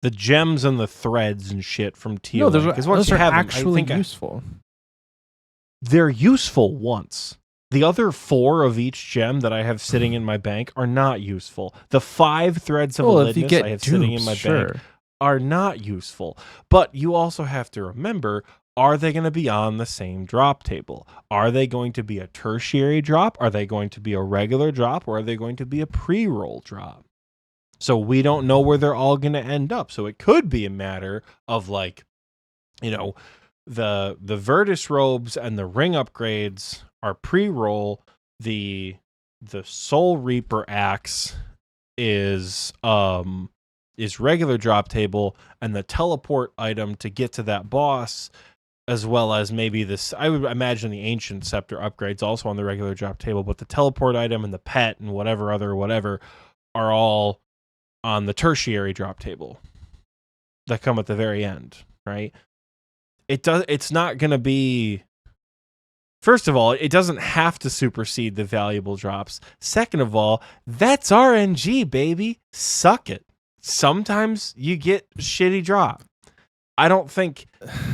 The gems and the threads and shit from TOA. No, those are actually useful. They're useful once. The other 4 of each gem that I have sitting in my bank are not useful. The 5 threads of Elidness I have sitting in my bank are not useful. But you also have to remember, are they going to be on the same drop table? Are they going to be a tertiary drop? Are they going to be a regular drop? Or are they going to be a pre-roll drop? So we don't know where they're all going to end up. So it could be a matter of like, you know, the Virtus robes and the ring upgrades are pre-roll. The Soul Reaper axe is regular drop table, and the teleport item to get to that boss, as well as maybe this, I would imagine the Ancient Scepter upgrades also on the regular drop table, but the teleport item and the pet and whatever are all on the tertiary drop table that come at the very end, right? It's not going to be, first of all, it doesn't have to supersede the valuable drops. Second of all, that's RNG, baby. Suck it. Sometimes you get a shitty drop. I don't think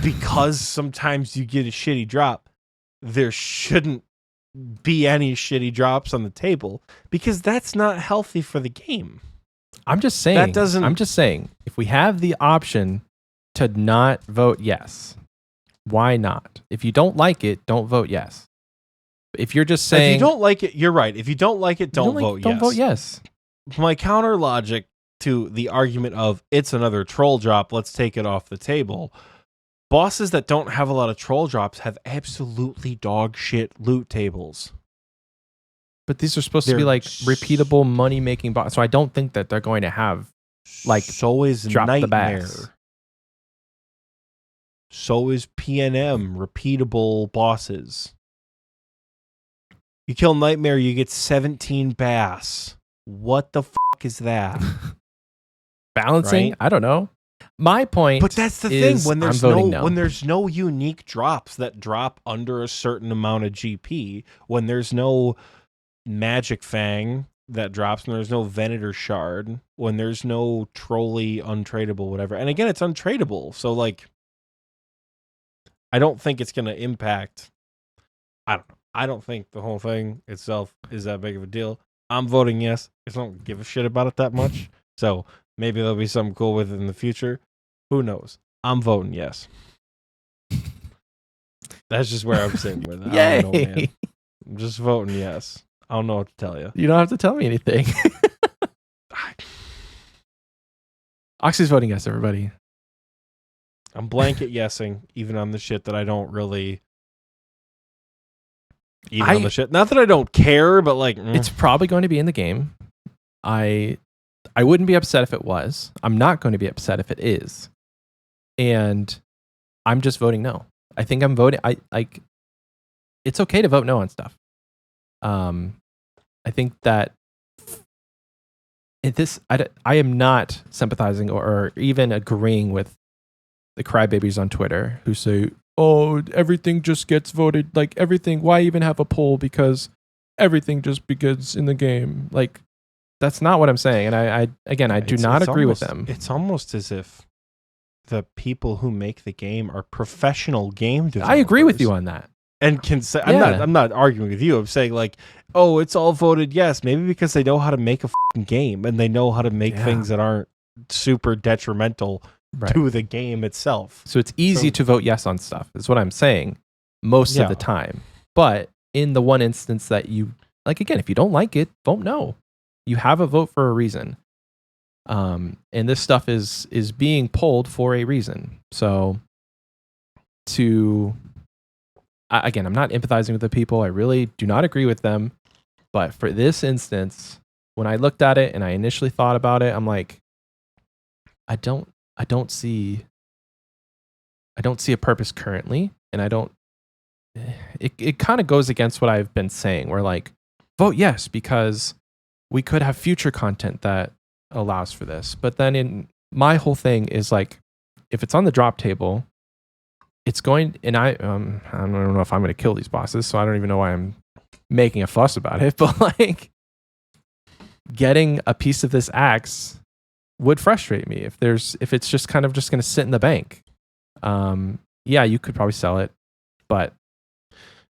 because sometimes you get a shitty drop, there shouldn't be any shitty drops on the table, because that's not healthy for the game. I'm just saying, if we have the option to not vote yes, why not? If you don't like it, don't vote yes. If you're just saying, if you don't like it, you're right. If you don't like it, don't vote yes. Don't vote yes. My counter logic to the argument of it's another troll drop, let's take it off the table. Bosses that don't have a lot of troll drops have absolutely dog shit loot tables. But these are supposed to be like repeatable money making bosses, so I don't think that they're going to have like so is drop Nightmare. The bags. So is PNM, repeatable bosses. You kill Nightmare, you get 17 bass. What the fuck is that? Balancing? Right? I don't know. My point, but that's the thing. When there's no unique drops that drop under a certain amount of GP, when there's no Magic Fang that drops, when there's no Venator Shard, when there's no Trolley untradeable, whatever. And again, it's untradeable, so like, I don't think it's going to impact. I don't know. I don't think the whole thing itself is that big of a deal. I'm voting yes. I don't give a shit about it that much. So maybe there'll be something cool with it in the future. Who knows? I'm voting yes. That's just where I'm sitting with it. Yay! I don't know, man. I'm just voting yes. I don't know what to tell you. You don't have to tell me anything. Oxie's voting yes, everybody. I'm blanket yesing, even on the shit that I don't really. On the shit. Not that I don't care, but like. It's probably going to be in the game. I wouldn't be upset if it was. I'm not going to be upset if it is. And I'm just voting no. I think I'm voting. It's okay to vote no on stuff. I think that I am not sympathizing or even agreeing with the crybabies on Twitter who say, "Oh, everything just gets voted. Like everything. Why even have a poll? Because everything just begins in the game." Like that's not what I'm saying. And I do not agree with them. It's almost as if the people who make the game are professional game developers. I agree with you on that. And can say, I'm not arguing with you. I'm saying like, oh, it's all voted yes. Maybe because they know how to make a fucking game and they know how to make things that aren't super detrimental to the game itself. So it's easy to vote yes on stuff, is what I'm saying, most of the time. But in the one instance that you, like, again, if you don't like it, vote no. You have a vote for a reason. And this stuff is being pulled for a reason. So again, I'm not empathizing with the people. I really do not agree with them. But for this instance, when I looked at it and I initially thought about it, I'm like, I don't see a purpose currently, and it kind of goes against what I've been saying. We're like, vote yes, because we could have future content that allows for this. But then my whole thing is like, if it's on the drop table, it's going, and I don't know if I'm going to kill these bosses, so I don't even know why I'm making a fuss about it, but like getting a piece of this axe would frustrate me if it's just kind of just going to sit in the bank. Yeah, you could probably sell it, but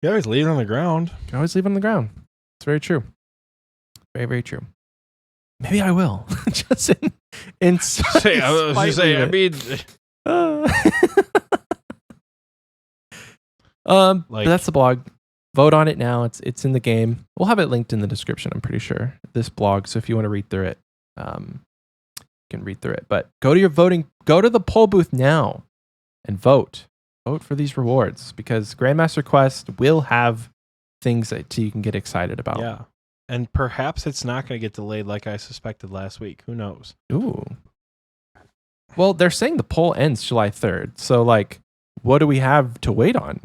you always leave it on the ground. You can always leave it on the ground. It's very true. Very, very true. Maybe I will. Just in spite, I was just saying, I mean, but that's the blog. Vote on it now. It's in the game. We'll have it linked in the description, I'm pretty sure, this blog. So if you want to read through it, you can read through it. But go to the poll booth now and vote. Vote for these rewards, because Grandmaster Quest will have things that you can get excited about. Yeah. And perhaps it's not going to get delayed like I suspected last week. Who knows? Ooh. Well, they're saying the poll ends July 3rd. So, like, what do we have to wait on?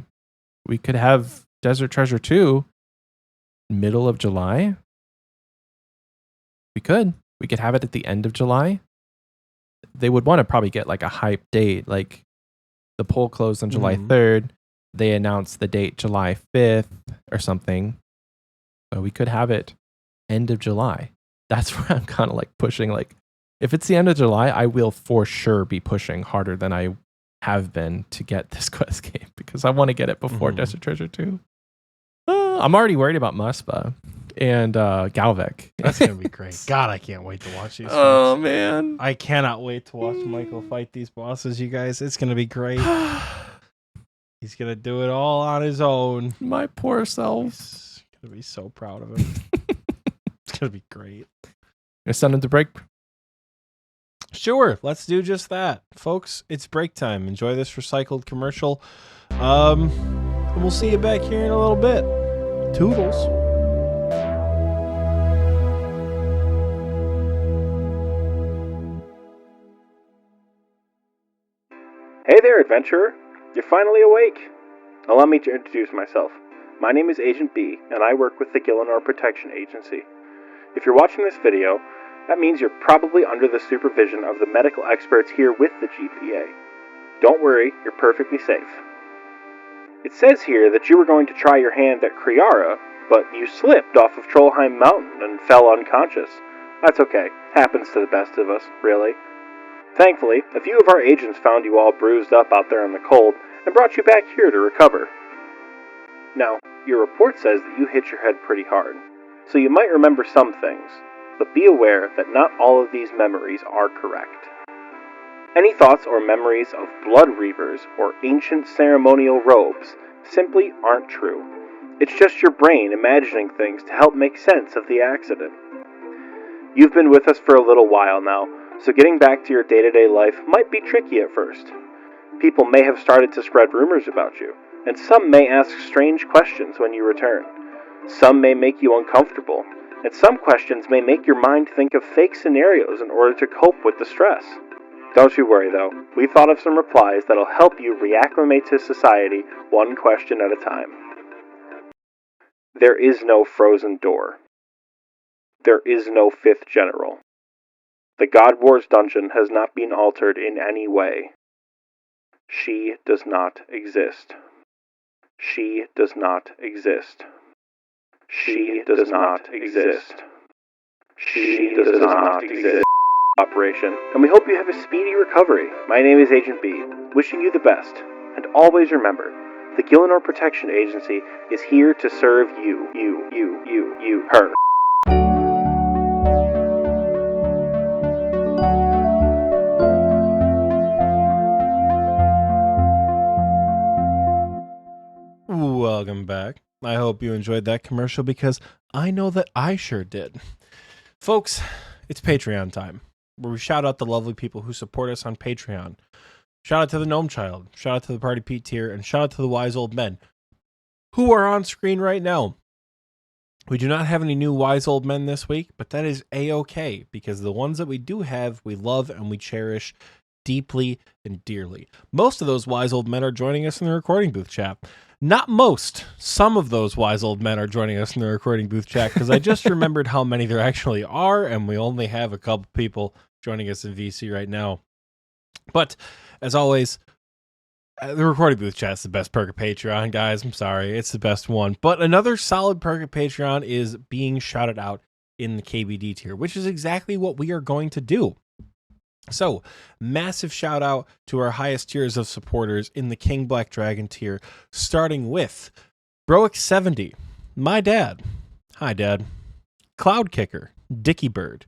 We could have Desert Treasure 2 middle of July. We could have it at the end of July. They would want to probably get like a hype date. Like, the poll closed on July 3rd. They announced the date July 5th or something. So we could have it end of July. That's where I'm kind of like pushing. Like, if it's the end of July, I will for sure be pushing harder than I have been to get this Quest game, because I want to get it before Desert Treasure 2. I'm already worried about Muspa and Galvek. That's going to be great. God, I can't wait to watch these. Oh, man. I cannot wait to watch Michael fight these bosses, you guys. It's going to be great. He's going to do it all on his own. My poor self. He's going to be so proud of him. It's going to be great. Gonna send him to break? Sure, let's do just that. Folks, it's break time. Enjoy this recycled commercial. And we'll see you back here in a little bit. Toodles. Hey there, adventurer. You're finally awake. Allow me to introduce myself. My name is Agent B, and I work with the Gillinor Protection Agency. If you're watching this video, that means you're probably under the supervision of the medical experts here with the GPA. Don't worry, you're perfectly safe. It says here that you were going to try your hand at Kriara, but you slipped off of Trollheim Mountain and fell unconscious. That's okay. Happens to the best of us, really. Thankfully, a few of our agents found you all bruised up out there in the cold and brought you back here to recover. Now, your report says that you hit your head pretty hard, so you might remember some things, but be aware that not all of these memories are correct. Any thoughts or memories of blood reavers or ancient ceremonial robes simply aren't true. It's just your brain imagining things to help make sense of the accident. You've been with us for a little while now, so getting back to your day-to-day life might be tricky at first. People may have started to spread rumors about you, and some may ask strange questions when you return. Some may make you uncomfortable, and some questions may make your mind think of fake scenarios in order to cope with the stress. Don't you worry though, we thought of some replies that'll help you reacclimate to society one question at a time. There is no frozen door. There is no fifth general. The God Wars dungeon has not been altered in any way. She does not exist. She does not exist. She does not exist. She does not exist. Operation, and we hope you have a speedy recovery. My name is Agent B, wishing you the best, and always remember, the Gillinor Protection Agency is here to serve you, her. Welcome back. I hope you enjoyed that commercial, because I know that I sure did. Folks, it's Patreon time. where we shout out the lovely people who support us on Patreon. Shout out to the Gnome Child, shout out to the Party Pete tier, and shout out to the Wise Old Men who are on screen right now. We do not have any new Wise Old Men this week, but that is A-okay, because the ones that we do have, we love and we cherish deeply and dearly. Most of those Wise Old Men are joining us in the recording booth chat. Not most. Some of those Wise Old Men are joining us in the recording booth chat, because I just remembered how many there actually are, and we only have a couple people joining us in VC right now. But, as always, the recording booth chat is the best perk of Patreon, guys. I'm sorry. It's the best one. But another solid perk of Patreon is being shouted out in the KBD tier, which is exactly what we are going to do. So, massive shout out to our highest tiers of supporters in the King Black Dragon tier, starting with Broic70, my dad. Hi, Dad. Cloud Kicker, Dicky Bird,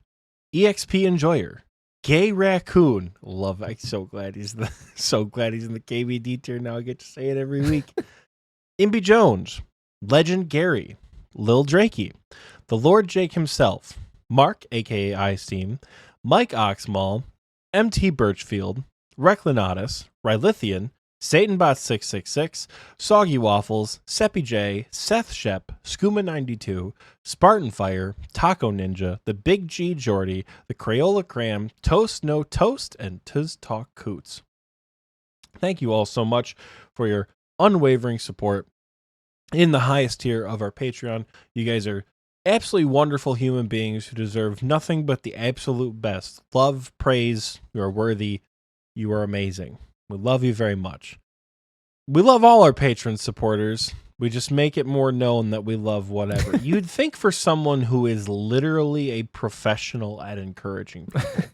EXP Enjoyer, Gay Raccoon. Love. I'm so glad he's in the KBD tier now. I get to say it every week. Imby Jones, Legend Gary, Lil Drakey, the Lord Jake himself, Mark, aka iSteam, Mike Oxmall, MT Birchfield, Reclinatus, Rylithian, SatanBot666, Soggy Waffles, Seppi J, Seth Shep, Skooma92, Spartan Fire, Taco Ninja, the Big G Jordy, the Crayola Cram, Toast No Toast, and Tiz Talk Coots. Thank you all so much for your unwavering support in the highest tier of our Patreon. You guys are absolutely wonderful human beings who deserve nothing but the absolute best. Love, praise, you are worthy, you are amazing. We love you very much. We love all our patron supporters. We just make it more known that we love whatever. You'd think for someone who is literally a professional at encouraging people.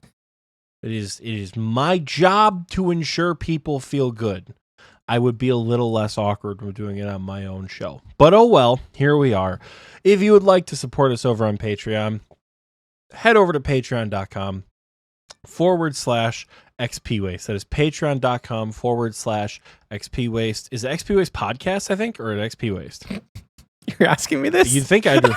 It is my job to ensure people feel good. I would be a little less awkward when doing it on my own show. But oh well, here we are. If you would like to support us over on Patreon, head over to patreon.com/XPWaste. That is patreon.com/XPWaste. Is it XPWaste Podcast, I think, or an XPWaste? You're asking me this? You'd think I'd...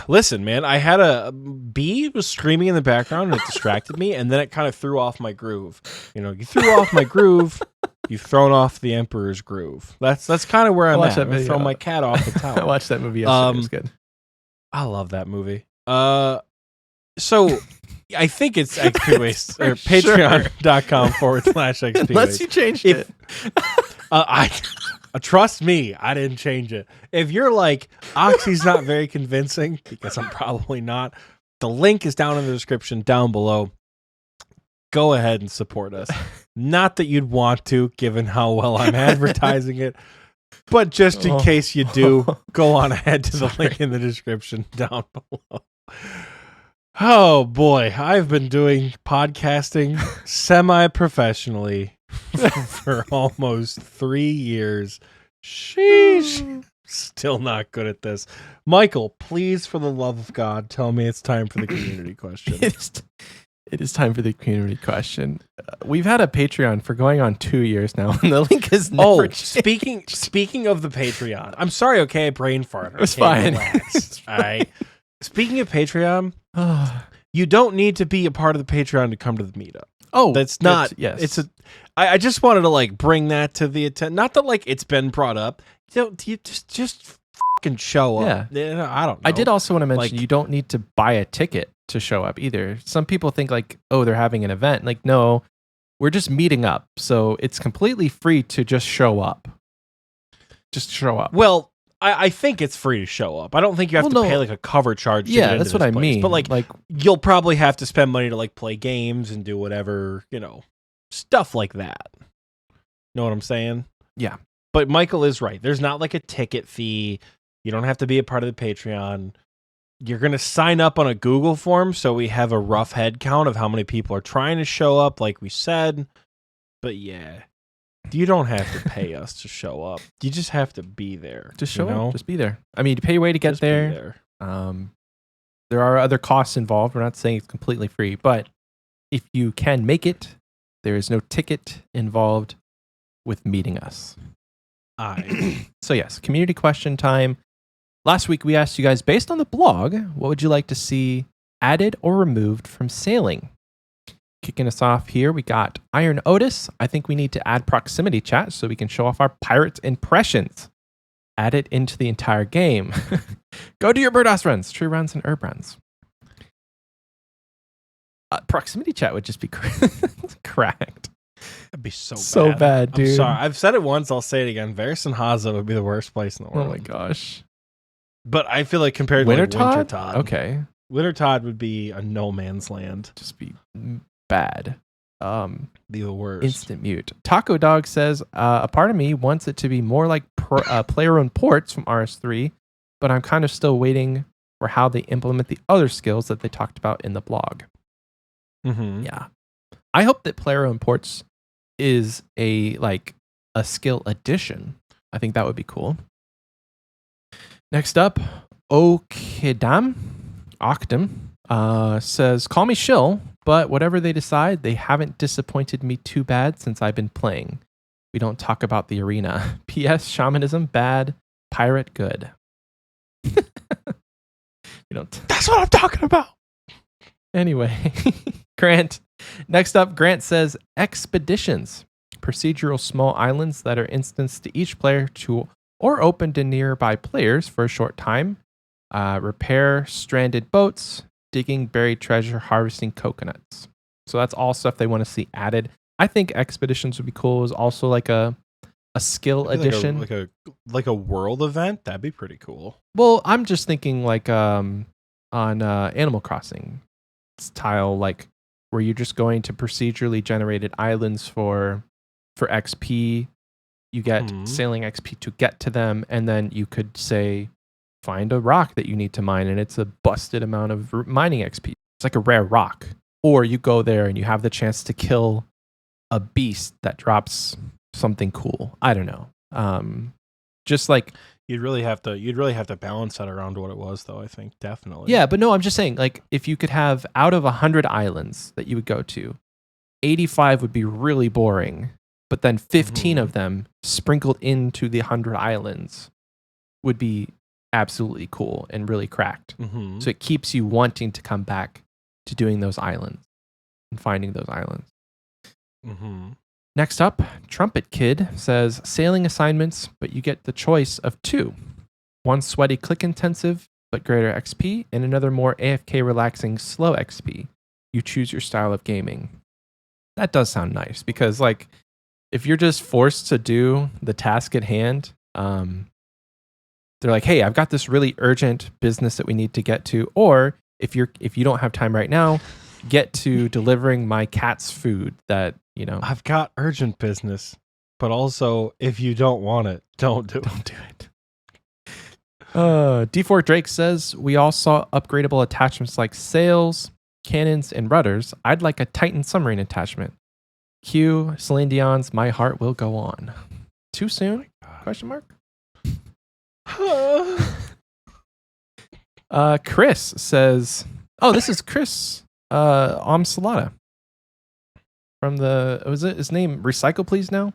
Listen, man, I had a bee was screaming in the background and it distracted me, and then it kind of threw off my groove. You know, you threw off my groove, you've thrown off the Emperor's groove. That's kind of where I'm at. I'm throwing my cat off the tower. I watched that movie yesterday. It was good. I love that movie. So I think it's XPWaste or patreon.com/XPWaste. Unless you changed it. Trust me, I didn't change it. If you're like, Oxie's not very convincing, because I'm probably not, the link is down in the description down below. Go ahead and support us. Not that you'd want to, given how well I'm advertising it, but just in case you do, go on ahead to the link in the description down below. Oh boy, I've been doing podcasting semi-professionally for almost 3 years. Sheesh. Still not good at this. Michael, please, for the love of God, tell me it's time for the community question. It is time for the community question. We've had a Patreon for going on 2 years now, and the link is never changed. Speaking of the Patreon, I'm sorry, okay, brain fart. It's fine. Relax, all right. Speaking of Patreon, you don't need to be a part of the Patreon to come to the meetup. Oh, that's not. Yes, it's a. I just wanted to like bring that to the attention. Not that like it's been brought up. You just fucking show up. Yeah. I don't know. I did also want to mention you don't need to buy a ticket to show up either. Some people think like, oh, they're having an event. Like, no, we're just meeting up. So it's completely free to just show up. Just show up. Well, I think it's free to show up. I don't think you have to pay like a cover charge. Yeah, that's what I mean. But like you'll probably have to spend money to like play games and do whatever, stuff like that. Know what I'm saying? Yeah. But Michael is right. There's not like a ticket fee. You don't have to be a part of the Patreon. You're going to sign up on a Google form, so we have a rough head count of how many people are trying to show up, like we said. But yeah, you don't have to pay us to show up. You just have to be there. Just show up. Just be there. I mean, you pay your way to get just there. There are other costs involved. We're not saying it's completely free, but if you can make it, there is no ticket involved with meeting us. So yes, community question time. Last week we asked you guys, based on the blog, what would you like to see added or removed from sailing? Kicking us off here, we got Iron Otis. I think we need to add proximity chat so we can show off our pirate impressions. Add it into the entire game. Go do your birdhouse runs, tree runs, and herb runs. Proximity chat would just be cracked. That'd be so bad, dude. I'm sorry. I've said it once. I'll say it again. Varys and Haza would be the worst place in the world. Oh my gosh. But I feel like compared to Wintertodd, okay, Wintertodd would be a no man's land. Just be bad. Be the worst. Instant mute. Taco Dog says, a part of me wants it to be more like player-owned ports from RS3, but I'm kind of still waiting for how they implement the other skills that they talked about in the blog. Mm-hmm. Yeah. I hope that player-owned ports is a skill addition. I think that would be cool. Next up, Octum says, call me shill, but whatever they decide, they haven't disappointed me too bad since I've been playing. We don't talk about the arena. P.S. Shamanism, bad. Pirate, good. We don't. That's what I'm talking about. Anyway, Grant. Next up, Grant says, expeditions. Procedural small islands that are instanced to each player to or open to nearby players for a short time. Repair stranded boats, digging buried treasure, harvesting coconuts. So that's all stuff they want to see added. I think expeditions would be cool. Is also like a skill addition, like a world event. That'd be pretty cool. Well, I'm just thinking like on Animal Crossing style, like where you're just going to procedurally generated islands for XP. You get sailing XP to get to them, and then you could say find a rock that you need to mine, and it's a busted amount of mining XP. It's like a rare rock. Or you go there and you have the chance to kill a beast that drops something cool. I don't know. Just like you'd really have to balance that around what it was, though. I think definitely. Yeah, but no, I'm just saying, like, if you could have out of 100 islands that you would go to, 85 would be really boring. But then 15 of them sprinkled into the 100 islands would be absolutely cool and really cracked. Mm-hmm. So it keeps you wanting to come back to doing those islands and finding those islands. Mm-hmm. Next up, Trumpet Kid says, sailing assignments, but you get the choice of 2. One sweaty click intensive, but greater XP, and another more AFK relaxing slow XP. You choose your style of gaming. That does sound nice because, like, if you're just forced to do the task at hand, they're like, hey, I've got this really urgent business that we need to get to. Or if you don't have time right now, get to delivering my cat's food that, you know. I've got urgent business, but also if you don't want it, don't do it. D4 Drake says, we all saw upgradable attachments like sails, cannons, and rudders. I'd like a Titan submarine attachment. Q, Celine Dion's My Heart Will Go On. Too soon? Question mark? Chris says, oh, this is Chris Salata from the, was it his name Recycle Please now?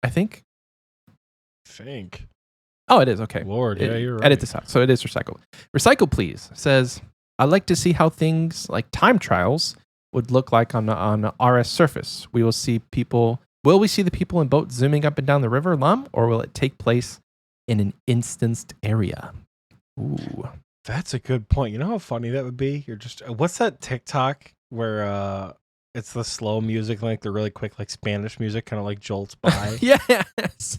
I think. Oh, it is. Okay. Lord, yeah, you're right. Edit this out. So it is Recycle. Recycle Please says, I'd like to see how things like time trials would look like on RS surface. Will we see the people in boats zooming up and down the river, or will it take place in an instanced area? Ooh. That's a good point. You know how funny that would be? You're just, what's that TikTok where it's the slow music, like the really quick, like Spanish music, kind of like jolts by? Yes.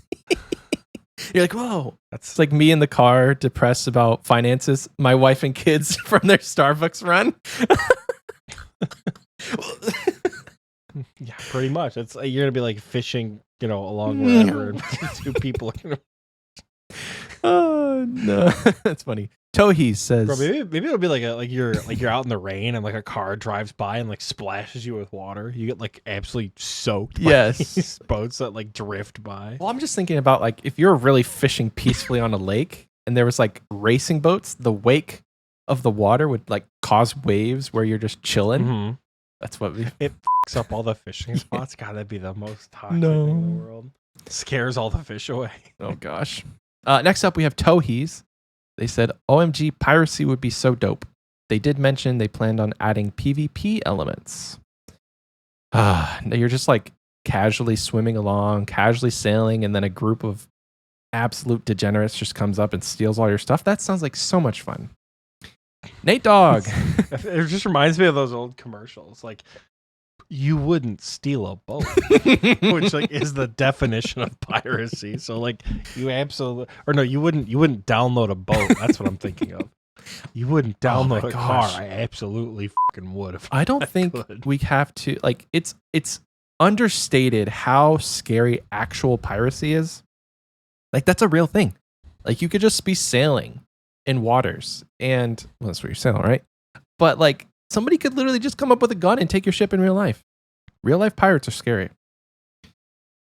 You're like, whoa. That's like me in the car, depressed about finances, my wife and kids from their Starbucks run. Yeah, pretty much. It's you're gonna be like fishing, along wherever, and 2 people. Oh no, that's funny. Tohi says, bro, maybe it'll be like you're out in the rain and like a car drives by and like splashes you with water. You get like absolutely soaked. Yes, by these boats that like drift by. Well, I'm just thinking about like if you're really fishing peacefully on a lake and there was like racing boats, the wake of the water would like cause waves where you're just chilling. Mm-hmm. That's what it fucks up all the fishing spots. God, that'd be the most toxic thing in the world. Scares all the fish away. Oh gosh. Next up we have Tohi's. They said OMG piracy would be so dope. They did mention they planned on adding PvP elements. You're just like casually swimming along, casually sailing, and then a group of absolute degenerates just comes up and steals all your stuff. That sounds like so much fun. Nate Dogg. It just reminds me of those old commercials. Like, you wouldn't steal a boat, which like is the definition of piracy. So like, you wouldn't download a boat. That's what I'm thinking of. You wouldn't download a car. I absolutely fucking would. If I don't think we have to, like, it's understated how scary actual piracy is. Like, that's a real thing. Like, you could just be sailing in waters and, well, that's where you're sailing, right? But like, somebody could literally just come up with a gun and take your ship in real life. Real life pirates are scary.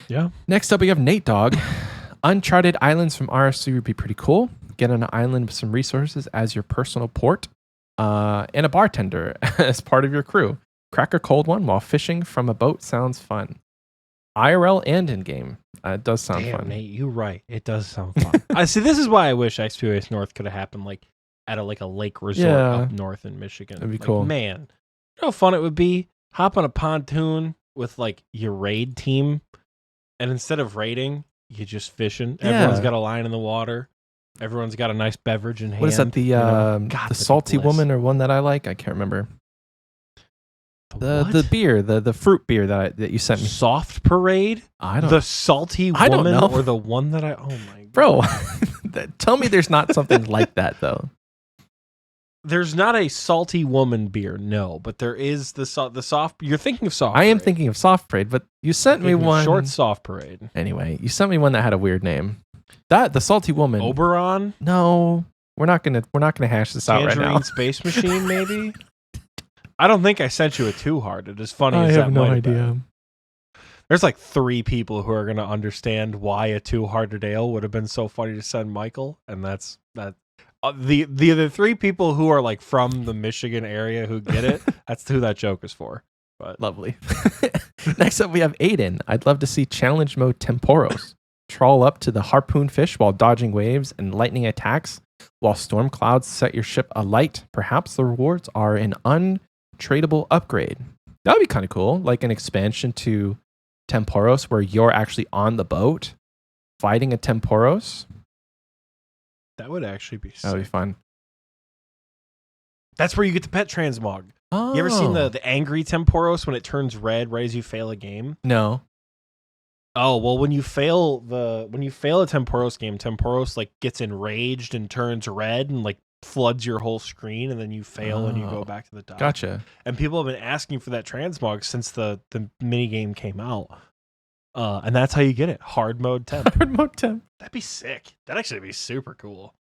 Yeah. Next up, we have Nate Dogg. Uncharted islands from RSC would be pretty cool. Get on an island with some resources as your personal port, and a bartender as part of your crew. Crack a cold one while fishing from a boat sounds fun. IRL and in game. It does sound fun. Nate, you're right. It does sound fun. I see. This is why I wish Xpwaste North could have happened like at a lake resort up north in Michigan. That'd be cool. Man, you know how fun it would be? Hop on a pontoon with like your raid team, and instead of raiding, you're just fishing. Yeah. Everyone's got a line in the water. Everyone's got a nice beverage in hand. What is that? The salty woman or one that I like? I can't remember. The beer, the fruit beer that you sent me. Soft Parade? I don't. The salty woman, I don't know. or the one that I. Oh my god, bro! Tell me there's not something like that though. There's not a salty woman beer, no, but there is the soft. You're thinking of soft. I am Parade. thinking of Soft Parade, but you sent me one. Short Soft Parade. Anyway, you sent me one that had a weird name. The salty woman. Oberon? No, we're not gonna hash this out right now. Tangerine Space Machine, maybe. I don't think I sent you a too hard. It is funny. I as have that no might idea. been. There's like 3 people who are gonna understand why a too hard ale would have been so funny to send Michael, and that's that. The other 3 people who are like from the Michigan area who get it, that's who that joke is for. But Lovely. Next up, we have Aiden. I'd love to see challenge mode Temporos. Trawl up to the harpoon fish while dodging waves and lightning attacks, while storm clouds set your ship alight. Perhaps the rewards are an untradeable upgrade. That would be kind of cool, like an expansion to Temporos where you're actually on the boat fighting a Temporos. that would actually be sick. That would be fun. That's where you get the pet transmog. Oh. You ever seen the angry Temporos when it turns red right as you fail a game? No. Oh, well, when you fail a Temporos game, Temporos like gets enraged and turns red and like floods your whole screen, and then you fail and you go back to the top. Gotcha. And people have been asking for that transmog since the mini game came out. And that's how you get it. Hard mode temp. Hard mode temp. That'd be sick. That'd actually be super cool.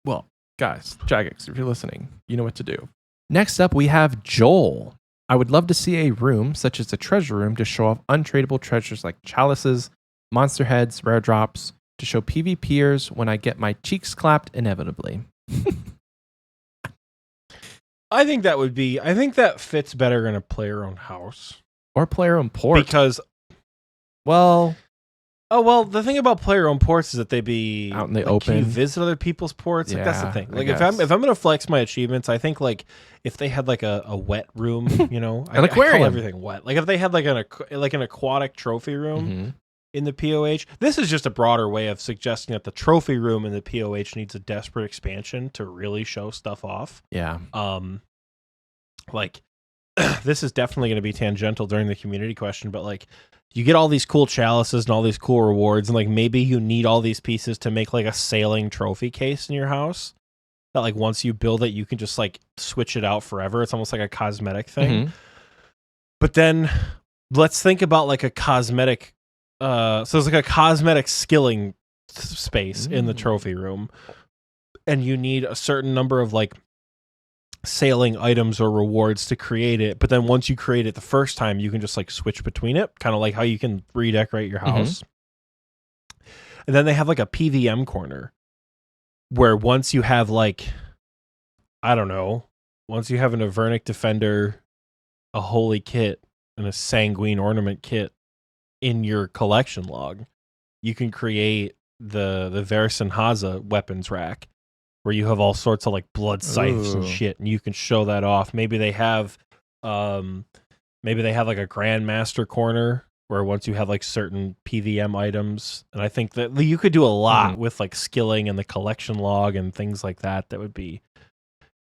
Well, guys, Jagex, if you're listening, you know what to do. Next up, we have Joel. I would love to see a room, such as a treasure room, to show off untradeable treasures like chalices, monster heads, rare drops, to show PvPers when I get my cheeks clapped inevitably. I think that fits better in a player-owned house. Or player-owned port. Because, well... Oh, well, the thing about player-owned ports is that they be out in the like, open. Can you visit other people's ports? Like, that's the thing. Like, if guess. I'm gonna flex my achievements, I think like if they had like a wet room, you know, An aquarium. I call everything wet. Like if they had like an aquatic trophy room in the POH. This is just a broader way of suggesting that the trophy room in the POH needs a desperate expansion to really show stuff off. Yeah. Like this is definitely going to be tangential during the community question, but like you get all these cool chalices and all these cool rewards, and like maybe you need all these pieces to make like a sailing trophy case in your house that like once you build it you can just like switch it out forever. It's almost like a cosmetic thing. But then let's think about like a cosmetic so there's like a cosmetic skilling space in the trophy room, and you need a certain number of like sailing items or rewards to create it. But then once you create it the first time, you can just like switch between it, kind of like how you can redecorate your house. And then they have like a PVM corner where once you have like, I don't know, once you have an Avernic Defender, a Holy Kit, and a Sanguine Ornament kit in your collection log, you can create the Varison Haza weapons rack where you have all sorts of like blood scythes and shit, and you can show that off. Maybe they have maybe they have like a Grandmaster corner where once you have like certain PVM items, and I think that you could do a lot with like skilling and the collection log and things like that. That would be,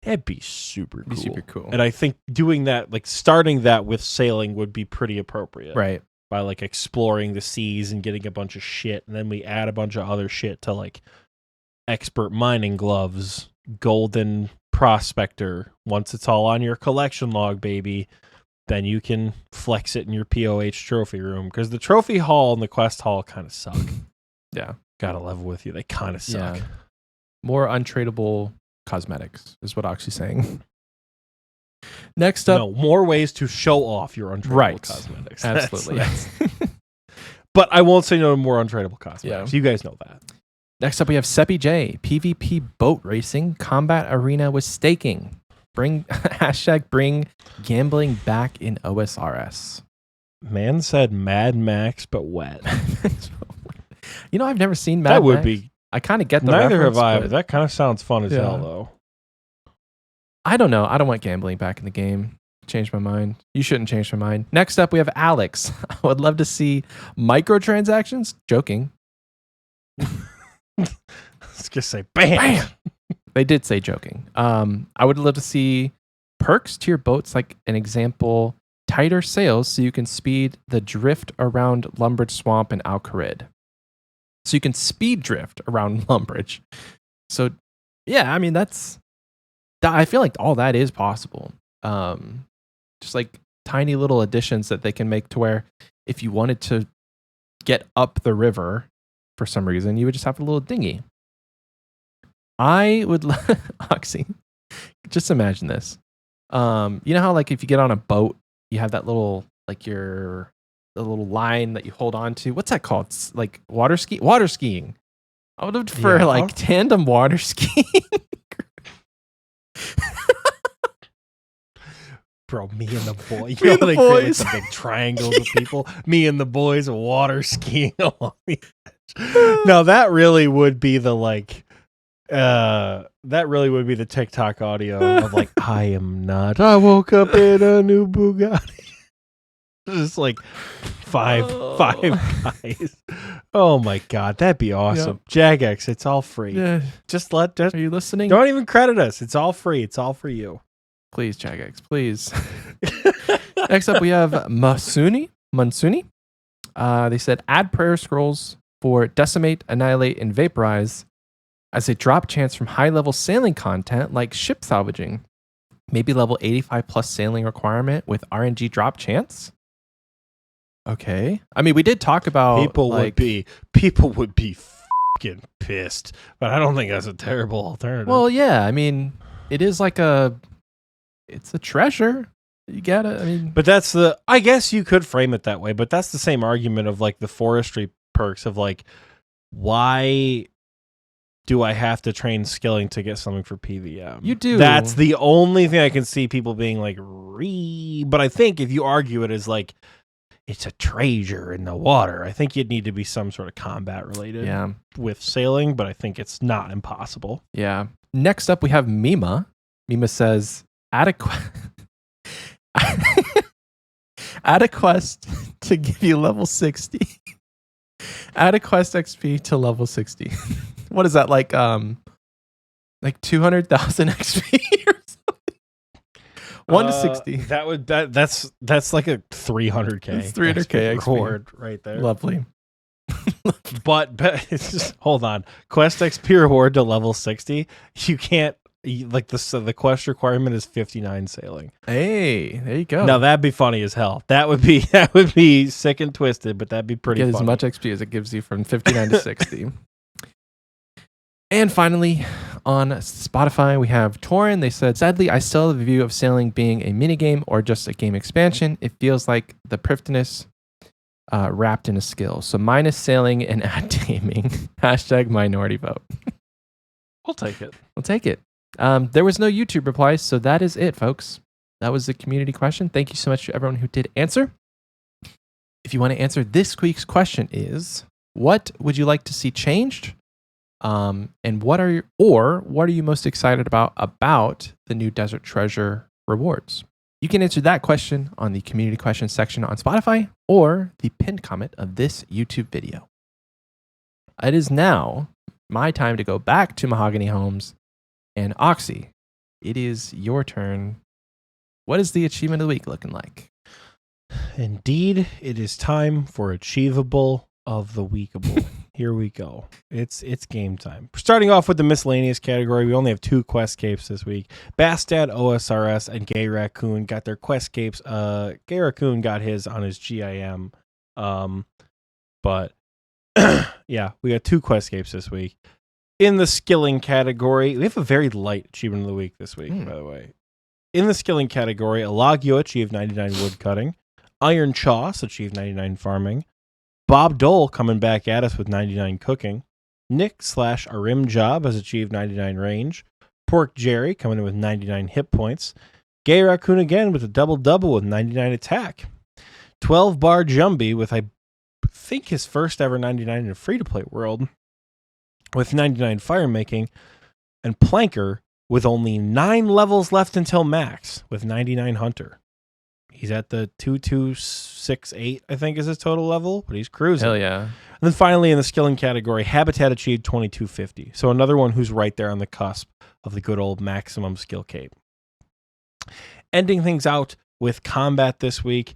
it'd be super cool. Super cool. And I think doing that, like starting that with sailing would be pretty appropriate. Right. By like exploring the seas and getting a bunch of shit. And then we add a bunch of other shit to like expert mining gloves, golden prospector. Once it's all on your collection log, baby, then you can flex it in your POH trophy room. Because the trophy hall and the quest hall kind of suck. Yeah. Gotta level with you. They kind of suck. Yeah. More untradeable cosmetics is what Oxie's saying. Next up. No, more ways to show off your untradeable cosmetics. Absolutely. But I won't say no to more untradeable cosmetics. Yeah. You guys know that. Next up, we have Seppi J. PvP boat racing, combat arena with staking. Bring gambling back in OSRS. Man said Mad Max, but wet. You know, I've never seen Mad That would Max. be. I kind of get the Neither reference, have I, but but that kind of sounds fun as hell, though. I don't know. I don't want gambling back in the game. Change my mind. You shouldn't change my mind. Next up, we have Alex. I would love to see microtransactions. Joking. Let's just say bam. They did say joking. I would love to see perks to your boats, like an example, tighter sails so you can speed the drift around Lumbridge Swamp and Alcarid. So you can speed drift around Lumbridge. So, yeah, I mean, I feel like all that is possible. Just like tiny little additions that they can make to where if you wanted to get up the river for some reason, you would just have a little dinghy. I would, Oxie, just imagine this. You know how like if you get on a boat, you have that little, like the little line that you hold on to. What's that called? It's like water skiing. I would have for like tandem water skiing. Bro, me and the boys. Me and the boys. The big triangles of people. Me and the boys water skiing along the edge. Now that really would be the like that really would be the TikTok audio of like, I am not. I woke up in a new Bugatti. Just like five guys. Oh my god, that'd be awesome. Yep. Jagex, it's all free. Yeah. Are you listening? Don't even credit us. It's all free. It's all for you. Please, Jagex, please. Next up, we have Mansuni. They said add prayer scrolls for decimate, annihilate, and vaporize as a drop chance from high-level sailing content like ship salvaging. Maybe level 85 plus sailing requirement with RNG drop chance. Okay. I mean, we did talk about people would be fucking pissed, but I don't think that's a terrible alternative. Well, yeah. I mean, it is like it's a treasure. You gotta, I mean. But I guess you could frame it that way, but that's the same argument of like the forestry perks of like, why do I have to train skilling to get something for PVM? You do. That's the only thing I can see people being like, but I think if you argue it as like, it's a treasure in the water, I think you'd need to be some sort of combat related with sailing, but I think it's not impossible. Yeah. Next up, we have Mima. Mima says, add a quest to give you level 60. Add a quest XP to level 60. What is that, like 200,000 XP or something? 1 to 60. That's like a 300k. It's 300k XP reward right there. Lovely. but it's just, hold on. Quest XP reward to level 60. You can't like the quest requirement is 59 sailing. Hey, there you go. Now that'd be funny as hell. That would be sick and twisted, but that'd be pretty Get funny. as much XP as it gives you from 59 to 60. And finally, on Spotify, we have Torin. They said, sadly, I still have a view of sailing being a minigame or just a game expansion. It feels like the priftiness wrapped in a skill. So minus sailing and add taming. # minority vote. We'll take it. We'll take it. There was no YouTube replies, so that is it, folks. That was the community question. Thank you so much to everyone who did answer. If you want to answer this week's question is, what would you like to see changed? And what are you most excited about the new Desert Treasure rewards? You can answer that question on the community questions section on Spotify or the pinned comment of this YouTube video. It is now my time to go back to Mahogany Homes, and Oxie, it is your turn. What is the achievement of the week looking like? Indeed, it is time for Achievable of the Weekable. Here we go. It's game time. Starting off with the miscellaneous category, we only have 2 quest capes this week. Bastad, Osrs, and Gay Raccoon got their quest capes. Gay Raccoon got his on his GIM. But yeah, we got 2 quest capes this week. In the skilling category, we have a very light achievement of the week this week, by the way. In the skilling category, Alagio achieved 99 wood cutting. Iron Choss achieved 99 farming. Bob Dole coming back at us with 99 cooking. Nick/Arim Job has achieved 99 range. Pork Jerry coming in with 99 hit points. Gay Raccoon again with a double-double with 99 attack. 12 Bar Jumbie with, I think, his first ever 99 in a free-to-play world with 99 fire making. And Planker with only 9 levels left until max with 99 hunter. He's at the 2268, I think, is his total level, but he's cruising. Hell yeah. And then finally, in the skilling category, Habitat achieved 2250. So another one who's right there on the cusp of the good old maximum skill cape. Ending things out with combat this week,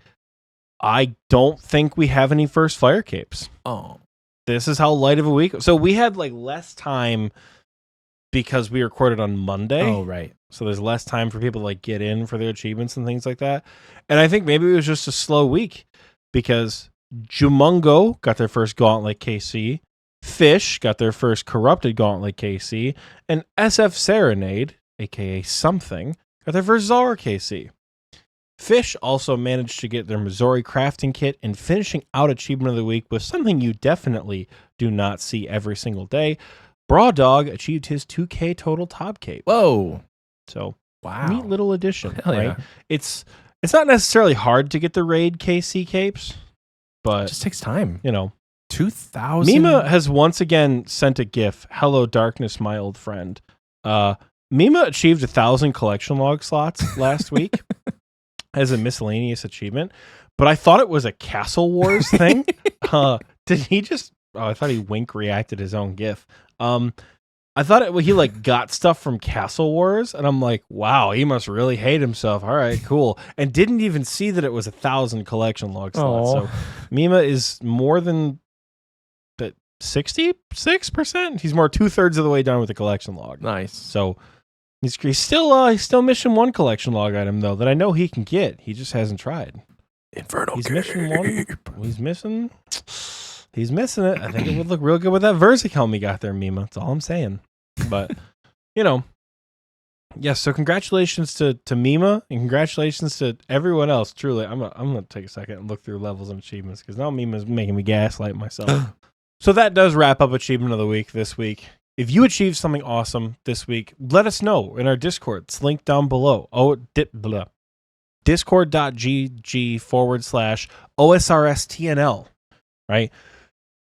I don't think we have any first fire capes. Oh. This is how light of a week. So we had like less time because we recorded on Monday. Oh, right. So there's less time for people to like get in for their achievements and things like that. And I think maybe it was just a slow week because Jumungo got their first Gauntlet KC, Fish got their first Corrupted Gauntlet KC, and SF Serenade, aka Something, got their first Zara KC. Fish also managed to get their Missouri crafting kit, and finishing out achievement of the week was something you definitely do not see every single day. Braw Dog achieved his 2K total top cape. Whoa. So wow. Neat little addition, Hell right? Yeah. It's not necessarily hard to get the raid KC capes, but It just takes time. 2,000. Mima has once again sent a GIF. Hello, darkness, my old friend. Mima achieved 1,000 collection log slots last week as a miscellaneous achievement, but I thought it was a Castle Wars thing. Did he just? Oh, I thought he wink reacted his own GIF. I thought he like got stuff from Castle Wars, and I'm like, wow, he must really hate himself. All right, cool. And didn't even see that it was 1,000 collection log slots. So Mima is more than 66%. He's more 2/3 of the way done with the collection log. Nice. So he's still mission 1 collection log item though that I know he can get. He just hasn't tried. Infernal. He's mission 1. He's missing it. I think it would look real good with that Verzic helm he got there, Mima. That's all I'm saying. But, yes, so congratulations to Mima, and congratulations to everyone else, truly. I'm going to take a second and look through levels and achievements, because now Mima's making me gaslight myself. So that does wrap up Achievement of the Week this week. If you achieved something awesome this week, let us know in our Discord. It's linked down below. Discord.gg/OSRSTNL, right?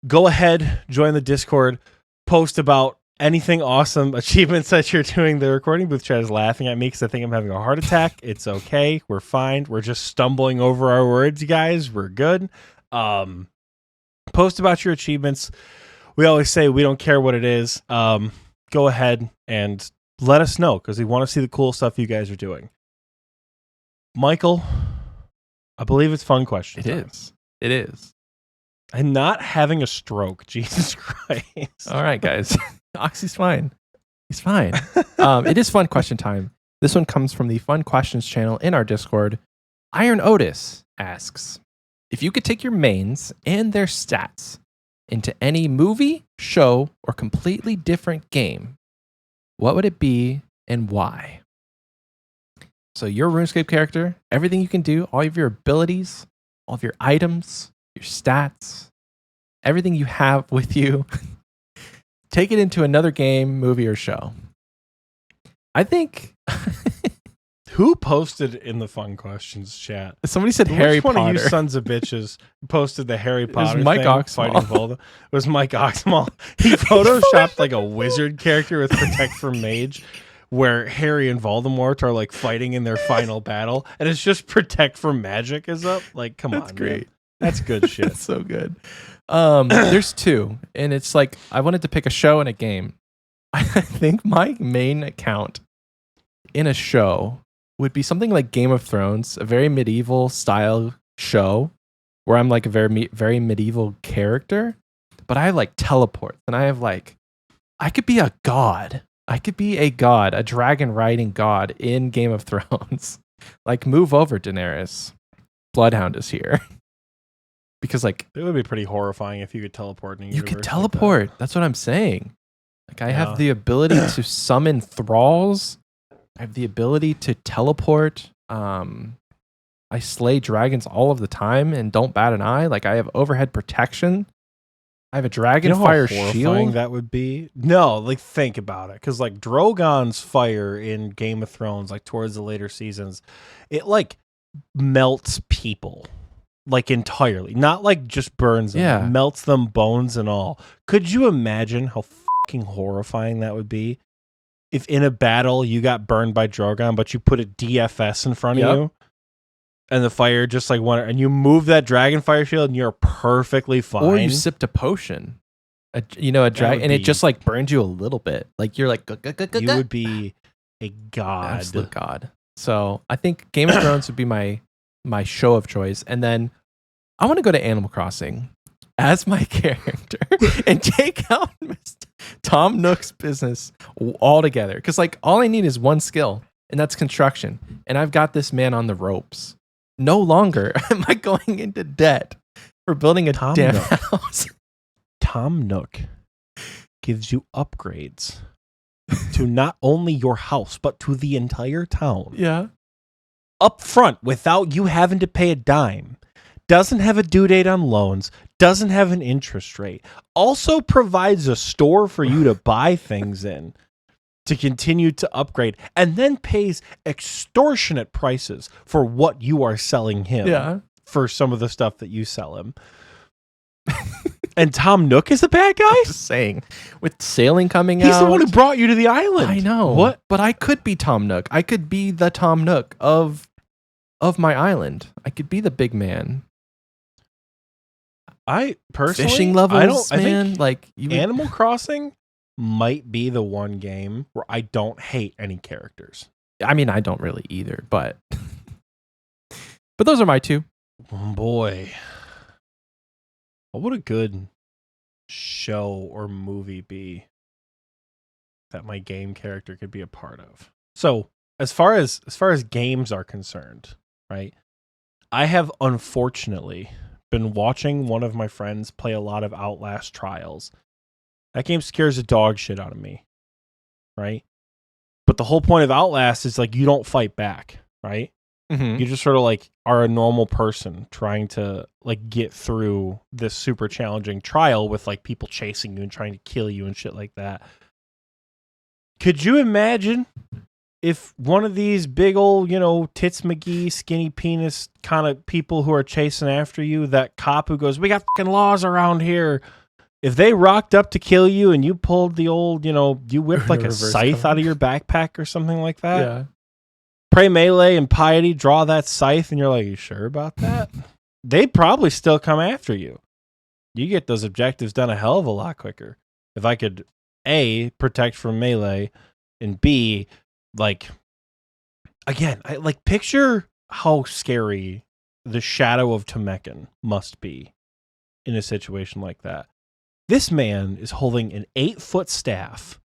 Go ahead, join the Discord, post about anything awesome achievements that you're doing. The recording booth chat is laughing at me because I think I'm having a heart attack. It's okay. We're fine. We're just stumbling over our words, you guys. We're good. Post about your achievements. We always say we don't care what it is. Go ahead and let us know because we want to see the cool stuff you guys are doing. Michael, I believe it's fun question time. It is. I'm not having a stroke. Jesus Christ. All right, guys. Oxy's fine. He's fine. It is fun question time. This one comes from the Fun Questions channel in our Discord. Iron Otis asks, if you could take your mains and their stats into any movie, show, or completely different game, what would it be and why? So your RuneScape character, everything you can do, all of your abilities, all of your items, your stats, everything you have with you, take it into another game, movie, or show. I think... Who posted in the Fun Questions chat? Somebody said Harry Potter. Which one of you sons of bitches posted the Harry Potter Mike thing Oxmall. fighting Volda? It was Mike Oxmall. He photoshopped like a wizard character with Protect from Mage where Harry and Voldemort are like fighting in their final battle, and it's just Protect from Magic is up. Like, come That's on, great. man. That's good shit. That's so good. There's two, and it's like I wanted to pick a show and a game. I think my main account in a show would be something like Game of Thrones, a very medieval style show where I'm like a very medieval character, but I have like teleports, and I have like I could be a god. I could be a god, a dragon riding god in Game of Thrones. Like, move over, Daenerys. Bloodhound is here. Because like it would be pretty horrifying if you could teleport in a you universe could like teleport. That's what I'm saying. Like, I Yeah. have the ability to summon thralls. I have the ability to teleport. I slay dragons all of the time and don't bat an eye. Like, I have overhead protection. I have a dragon You know how fire horrifying shield. that would be? No, like think about it, because like Drogon's fire in Game of Thrones, like towards the later seasons, it like melts people, like entirely, not like just burns them, Yeah. it melts them bones and all. Could you imagine how fucking horrifying that would be? If in a battle you got burned by Drogon, but you put a DFS in front Yep. of you, and the fire just like went, and you move that dragon fire shield, and you're perfectly fine. Or you sipped a potion. A dragon, and it be- just like burns you a little bit. Like, you're like, you would be a god. absolute god. So I think Game of Thrones would be my show of choice, and then I want to go to Animal Crossing as my character and take out Tom Nook's business altogether. Because like all I need is one skill, and that's construction, and I've got this man on the ropes. No longer am I going into debt for building a Tom damn Nook. house. Tom Nook gives you upgrades to not only your house, but to the entire town. Yeah. Up front, without you having to pay a dime. Doesn't have a due date on loans. Doesn't have an interest rate. Also provides a store for you to buy things in to continue to upgrade. And then pays extortionate prices for what you are selling him. Yeah. For some of the stuff that you sell him. And Tom Nook is the bad guy? Just saying. With sailing coming He's out. the one who brought you to the island. I know. What? But I could be Tom Nook. I could be the Tom Nook of my island. I could be the big man. I personally, Fishing levels, I man. think Like, you would- Animal Crossing might be the one game where I don't hate any characters. I mean, I don't really either, but those are my two. Oh boy. What would a good show or movie be that my game character could be a part of? So, as far as games are concerned, right? I have unfortunately been watching one of my friends play a lot of Outlast Trials. That game scares the dog shit out of me, right? But the whole point of Outlast is like you don't fight back, right? Mm-hmm. You just sort of like are a normal person trying to like get through this super challenging trial with like people chasing you and trying to kill you and shit like that. Could you imagine if one of these big old, Tits McGee, skinny penis kind of people who are chasing after you, that cop who goes, "We got fucking laws around here." If they rocked up to kill you and you pulled the old, you whipped like a Reverse scythe cover. out of your backpack or something like that. Yeah. Pray melee and piety, draw that scythe, and you're like, "You sure about that?" They'd probably still come after you. You get those objectives done a hell of a lot quicker. If I could, A, protect from melee, and B, like, again, I like picture how scary the shadow of Temekin must be in a situation like that. This man is holding an 8-foot staff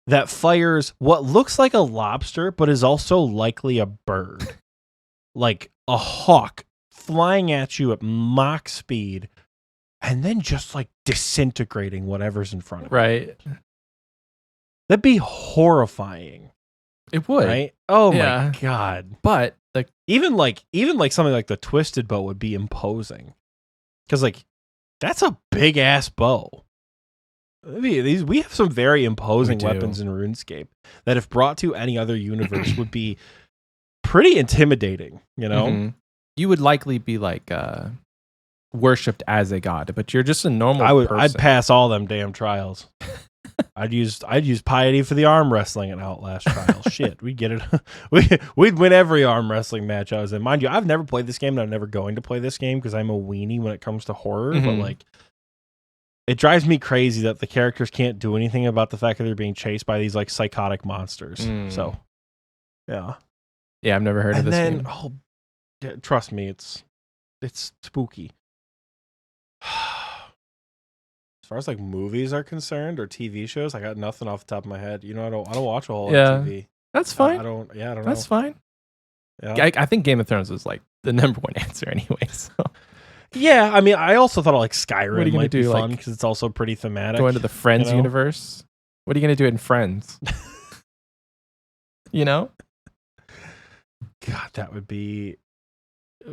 that fires what looks like a lobster, but is also likely a bird. Like a hawk flying at you at Mach speed and then just like disintegrating whatever's in front of you. Right. That'd be horrifying, It would. right? Oh Yeah. my God. But the Even like something like the Twisted Bow would be imposing. Because like, that's a big ass bow. We have some very imposing We do. weapons in RuneScape that, if brought to any other universe, would be pretty intimidating. Mhm. You would likely be like worshipped as a god, but you're just a normal person. I'd pass all them damn trials. I'd use piety for the arm wrestling and Outlast trial. Shit, we'd get it. We'd win every arm wrestling match I was in. Mind you, I've never played this game, and I'm never going to play this game because I'm a weenie when it comes to horror. But like, it drives me crazy that the characters can't do anything about the fact that they're being chased by these like psychotic monsters. So, yeah, I've never heard of this game. Oh, yeah, trust me, it's spooky. As far as like movies are concerned or TV shows, I got nothing off the top of my head. You know, I don't watch a whole lot of TV. That's fine. I don't know. That's fine. Yeah. I think Game of Thrones is like the number one answer anyway. So. Yeah, I mean, I also thought like Skyrim might be fun like, because it's also pretty thematic. Go into the Friends universe. What are you going to do in Friends? You know? God, that would be...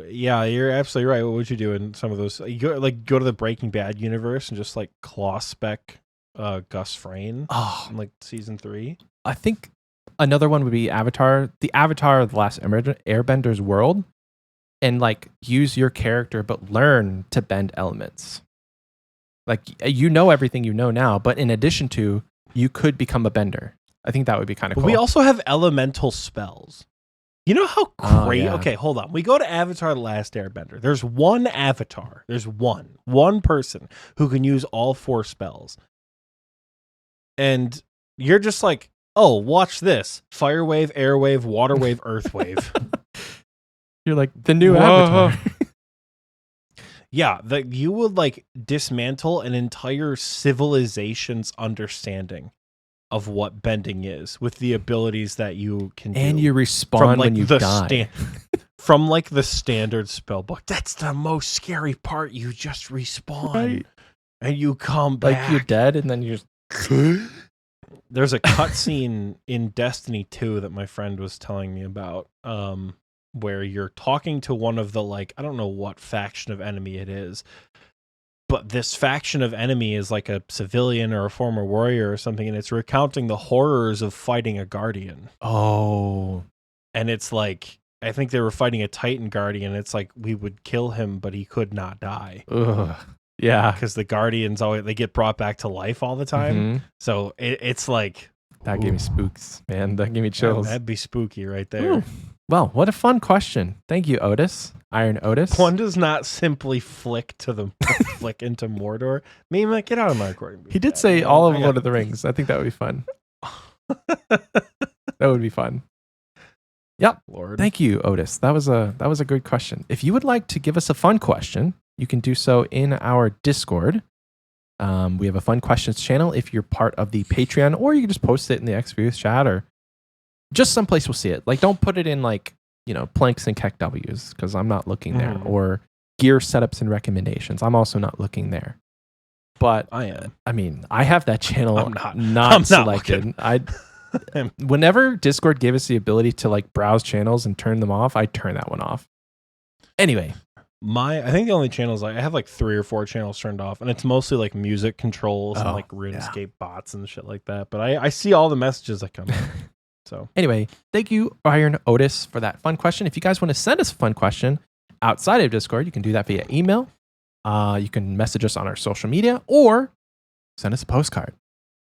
Yeah, you're absolutely right. What would you do in some of those? You go to the Breaking Bad universe and just like claw spec Gus Fring in like season 3. I think another one would be Avatar. The Avatar of the Last Airbender's world, and like use your character but learn to bend elements. Like you know everything you know now, but in addition to, you could become a bender. I think that would be kind of cool. We also have elemental spells. You know how crazy... Okay, hold on. We go to Avatar The Last Airbender. There's one avatar. There's one person who can use all 4 spells. And you're just like, oh, watch this. Fire wave, air wave, water wave, earth wave. You're like, the new Avatar. Yeah, you would like dismantle an entire civilization's understanding of what bending is with the abilities that you can do. And you respawn when you die. From like the standard spell book. That's the most scary part. You just respawn. Right. And you come back. Like you're dead and then you're just... There's a cutscene in Destiny 2 that my friend was telling me about, where you're talking to one of the like, I don't know what faction of enemy it is, but this faction of enemy is like a civilian or a former warrior or something, and it's recounting the horrors of fighting a guardian. Oh. And it's like, I think they were fighting a Titan guardian. It's like, we would kill him, but he could not die. Ugh. Yeah. Because the guardians, they get brought back to life all the time. Mm-hmm. So it's like... That gave me spooks, man. That gave me chills. That'd be spooky right there. Ooh. Well, what a fun question. Thank you, Otis. Iron Otis. One does not simply flick into Mordor. Mima, get out of my recording. He did say all of Lord of the Rings. I think that would be fun. That would be fun. Yep. Lord. Thank you, Otis. That was a good question. If you would like to give us a fun question, you can do so in our Discord. We have a fun questions channel if you're part of the Patreon, or you can just post it in the Xpwaste chat, or just someplace we'll see it. Like, don't put it in like, planks and Keck W's, because I'm not looking there, or gear setups and recommendations. I'm also not looking there. But I am. I mean, I have that channel I'm not selected. Whenever Discord gave us the ability to like browse channels and turn them off, I turn that one off. Anyway. I think the only channels I have like 3 or 4 channels turned off, and it's mostly like music controls and like RuneScape bots and shit like that. But I see all the messages that come in. So anyway, thank you, Iron Otis, for that fun question. If you guys want to send us a fun question outside of Discord, you can do that via email. You can message us on our social media, or send us a postcard.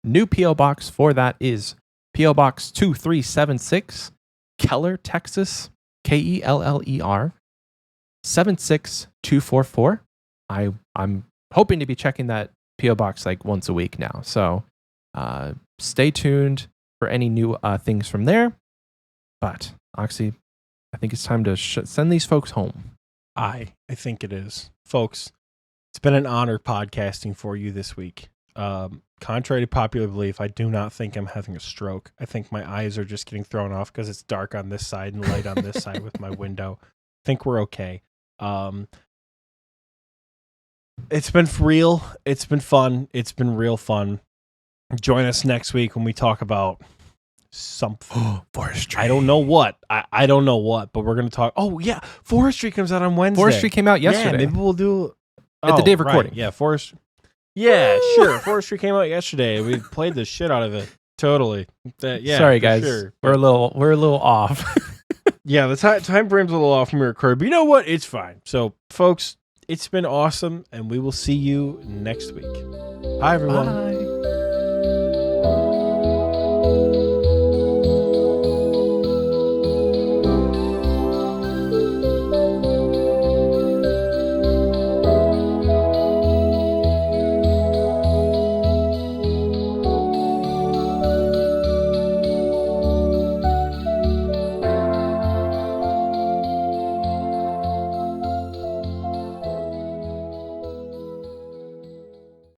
New P.O. Box for that is P.O. Box 2376, Keller, Texas, Keller, 76244. I'm hoping to be checking that P.O. Box like once a week now. So stay tuned for any new things from there. But, Oxie, I think it's time to send these folks home. I think it is. Folks, it's been an honor podcasting for you this week. Contrary to popular belief, I do not think I'm having a stroke. I think my eyes are just getting thrown off because it's dark on this side and light on this side with my window. I think we're okay. It's been real. It's been fun. It's been real fun. Join us next week when we talk about something. Forestry. I don't know what. I don't know what, but we're going to talk. Oh, yeah. Forestry comes out on Wednesday. Forestry came out yesterday. Yeah, maybe we'll do... At the day of recording. Right. Yeah, Forestry. Yeah, sure. Forestry came out yesterday. We played the shit out of it. Totally. Yeah. Sorry, guys. Sure. We're a little off. Yeah, the time frame's a little off from your record, but you know what? It's fine. So, folks, it's been awesome, and we will see you next week. Bye, everyone. Bye.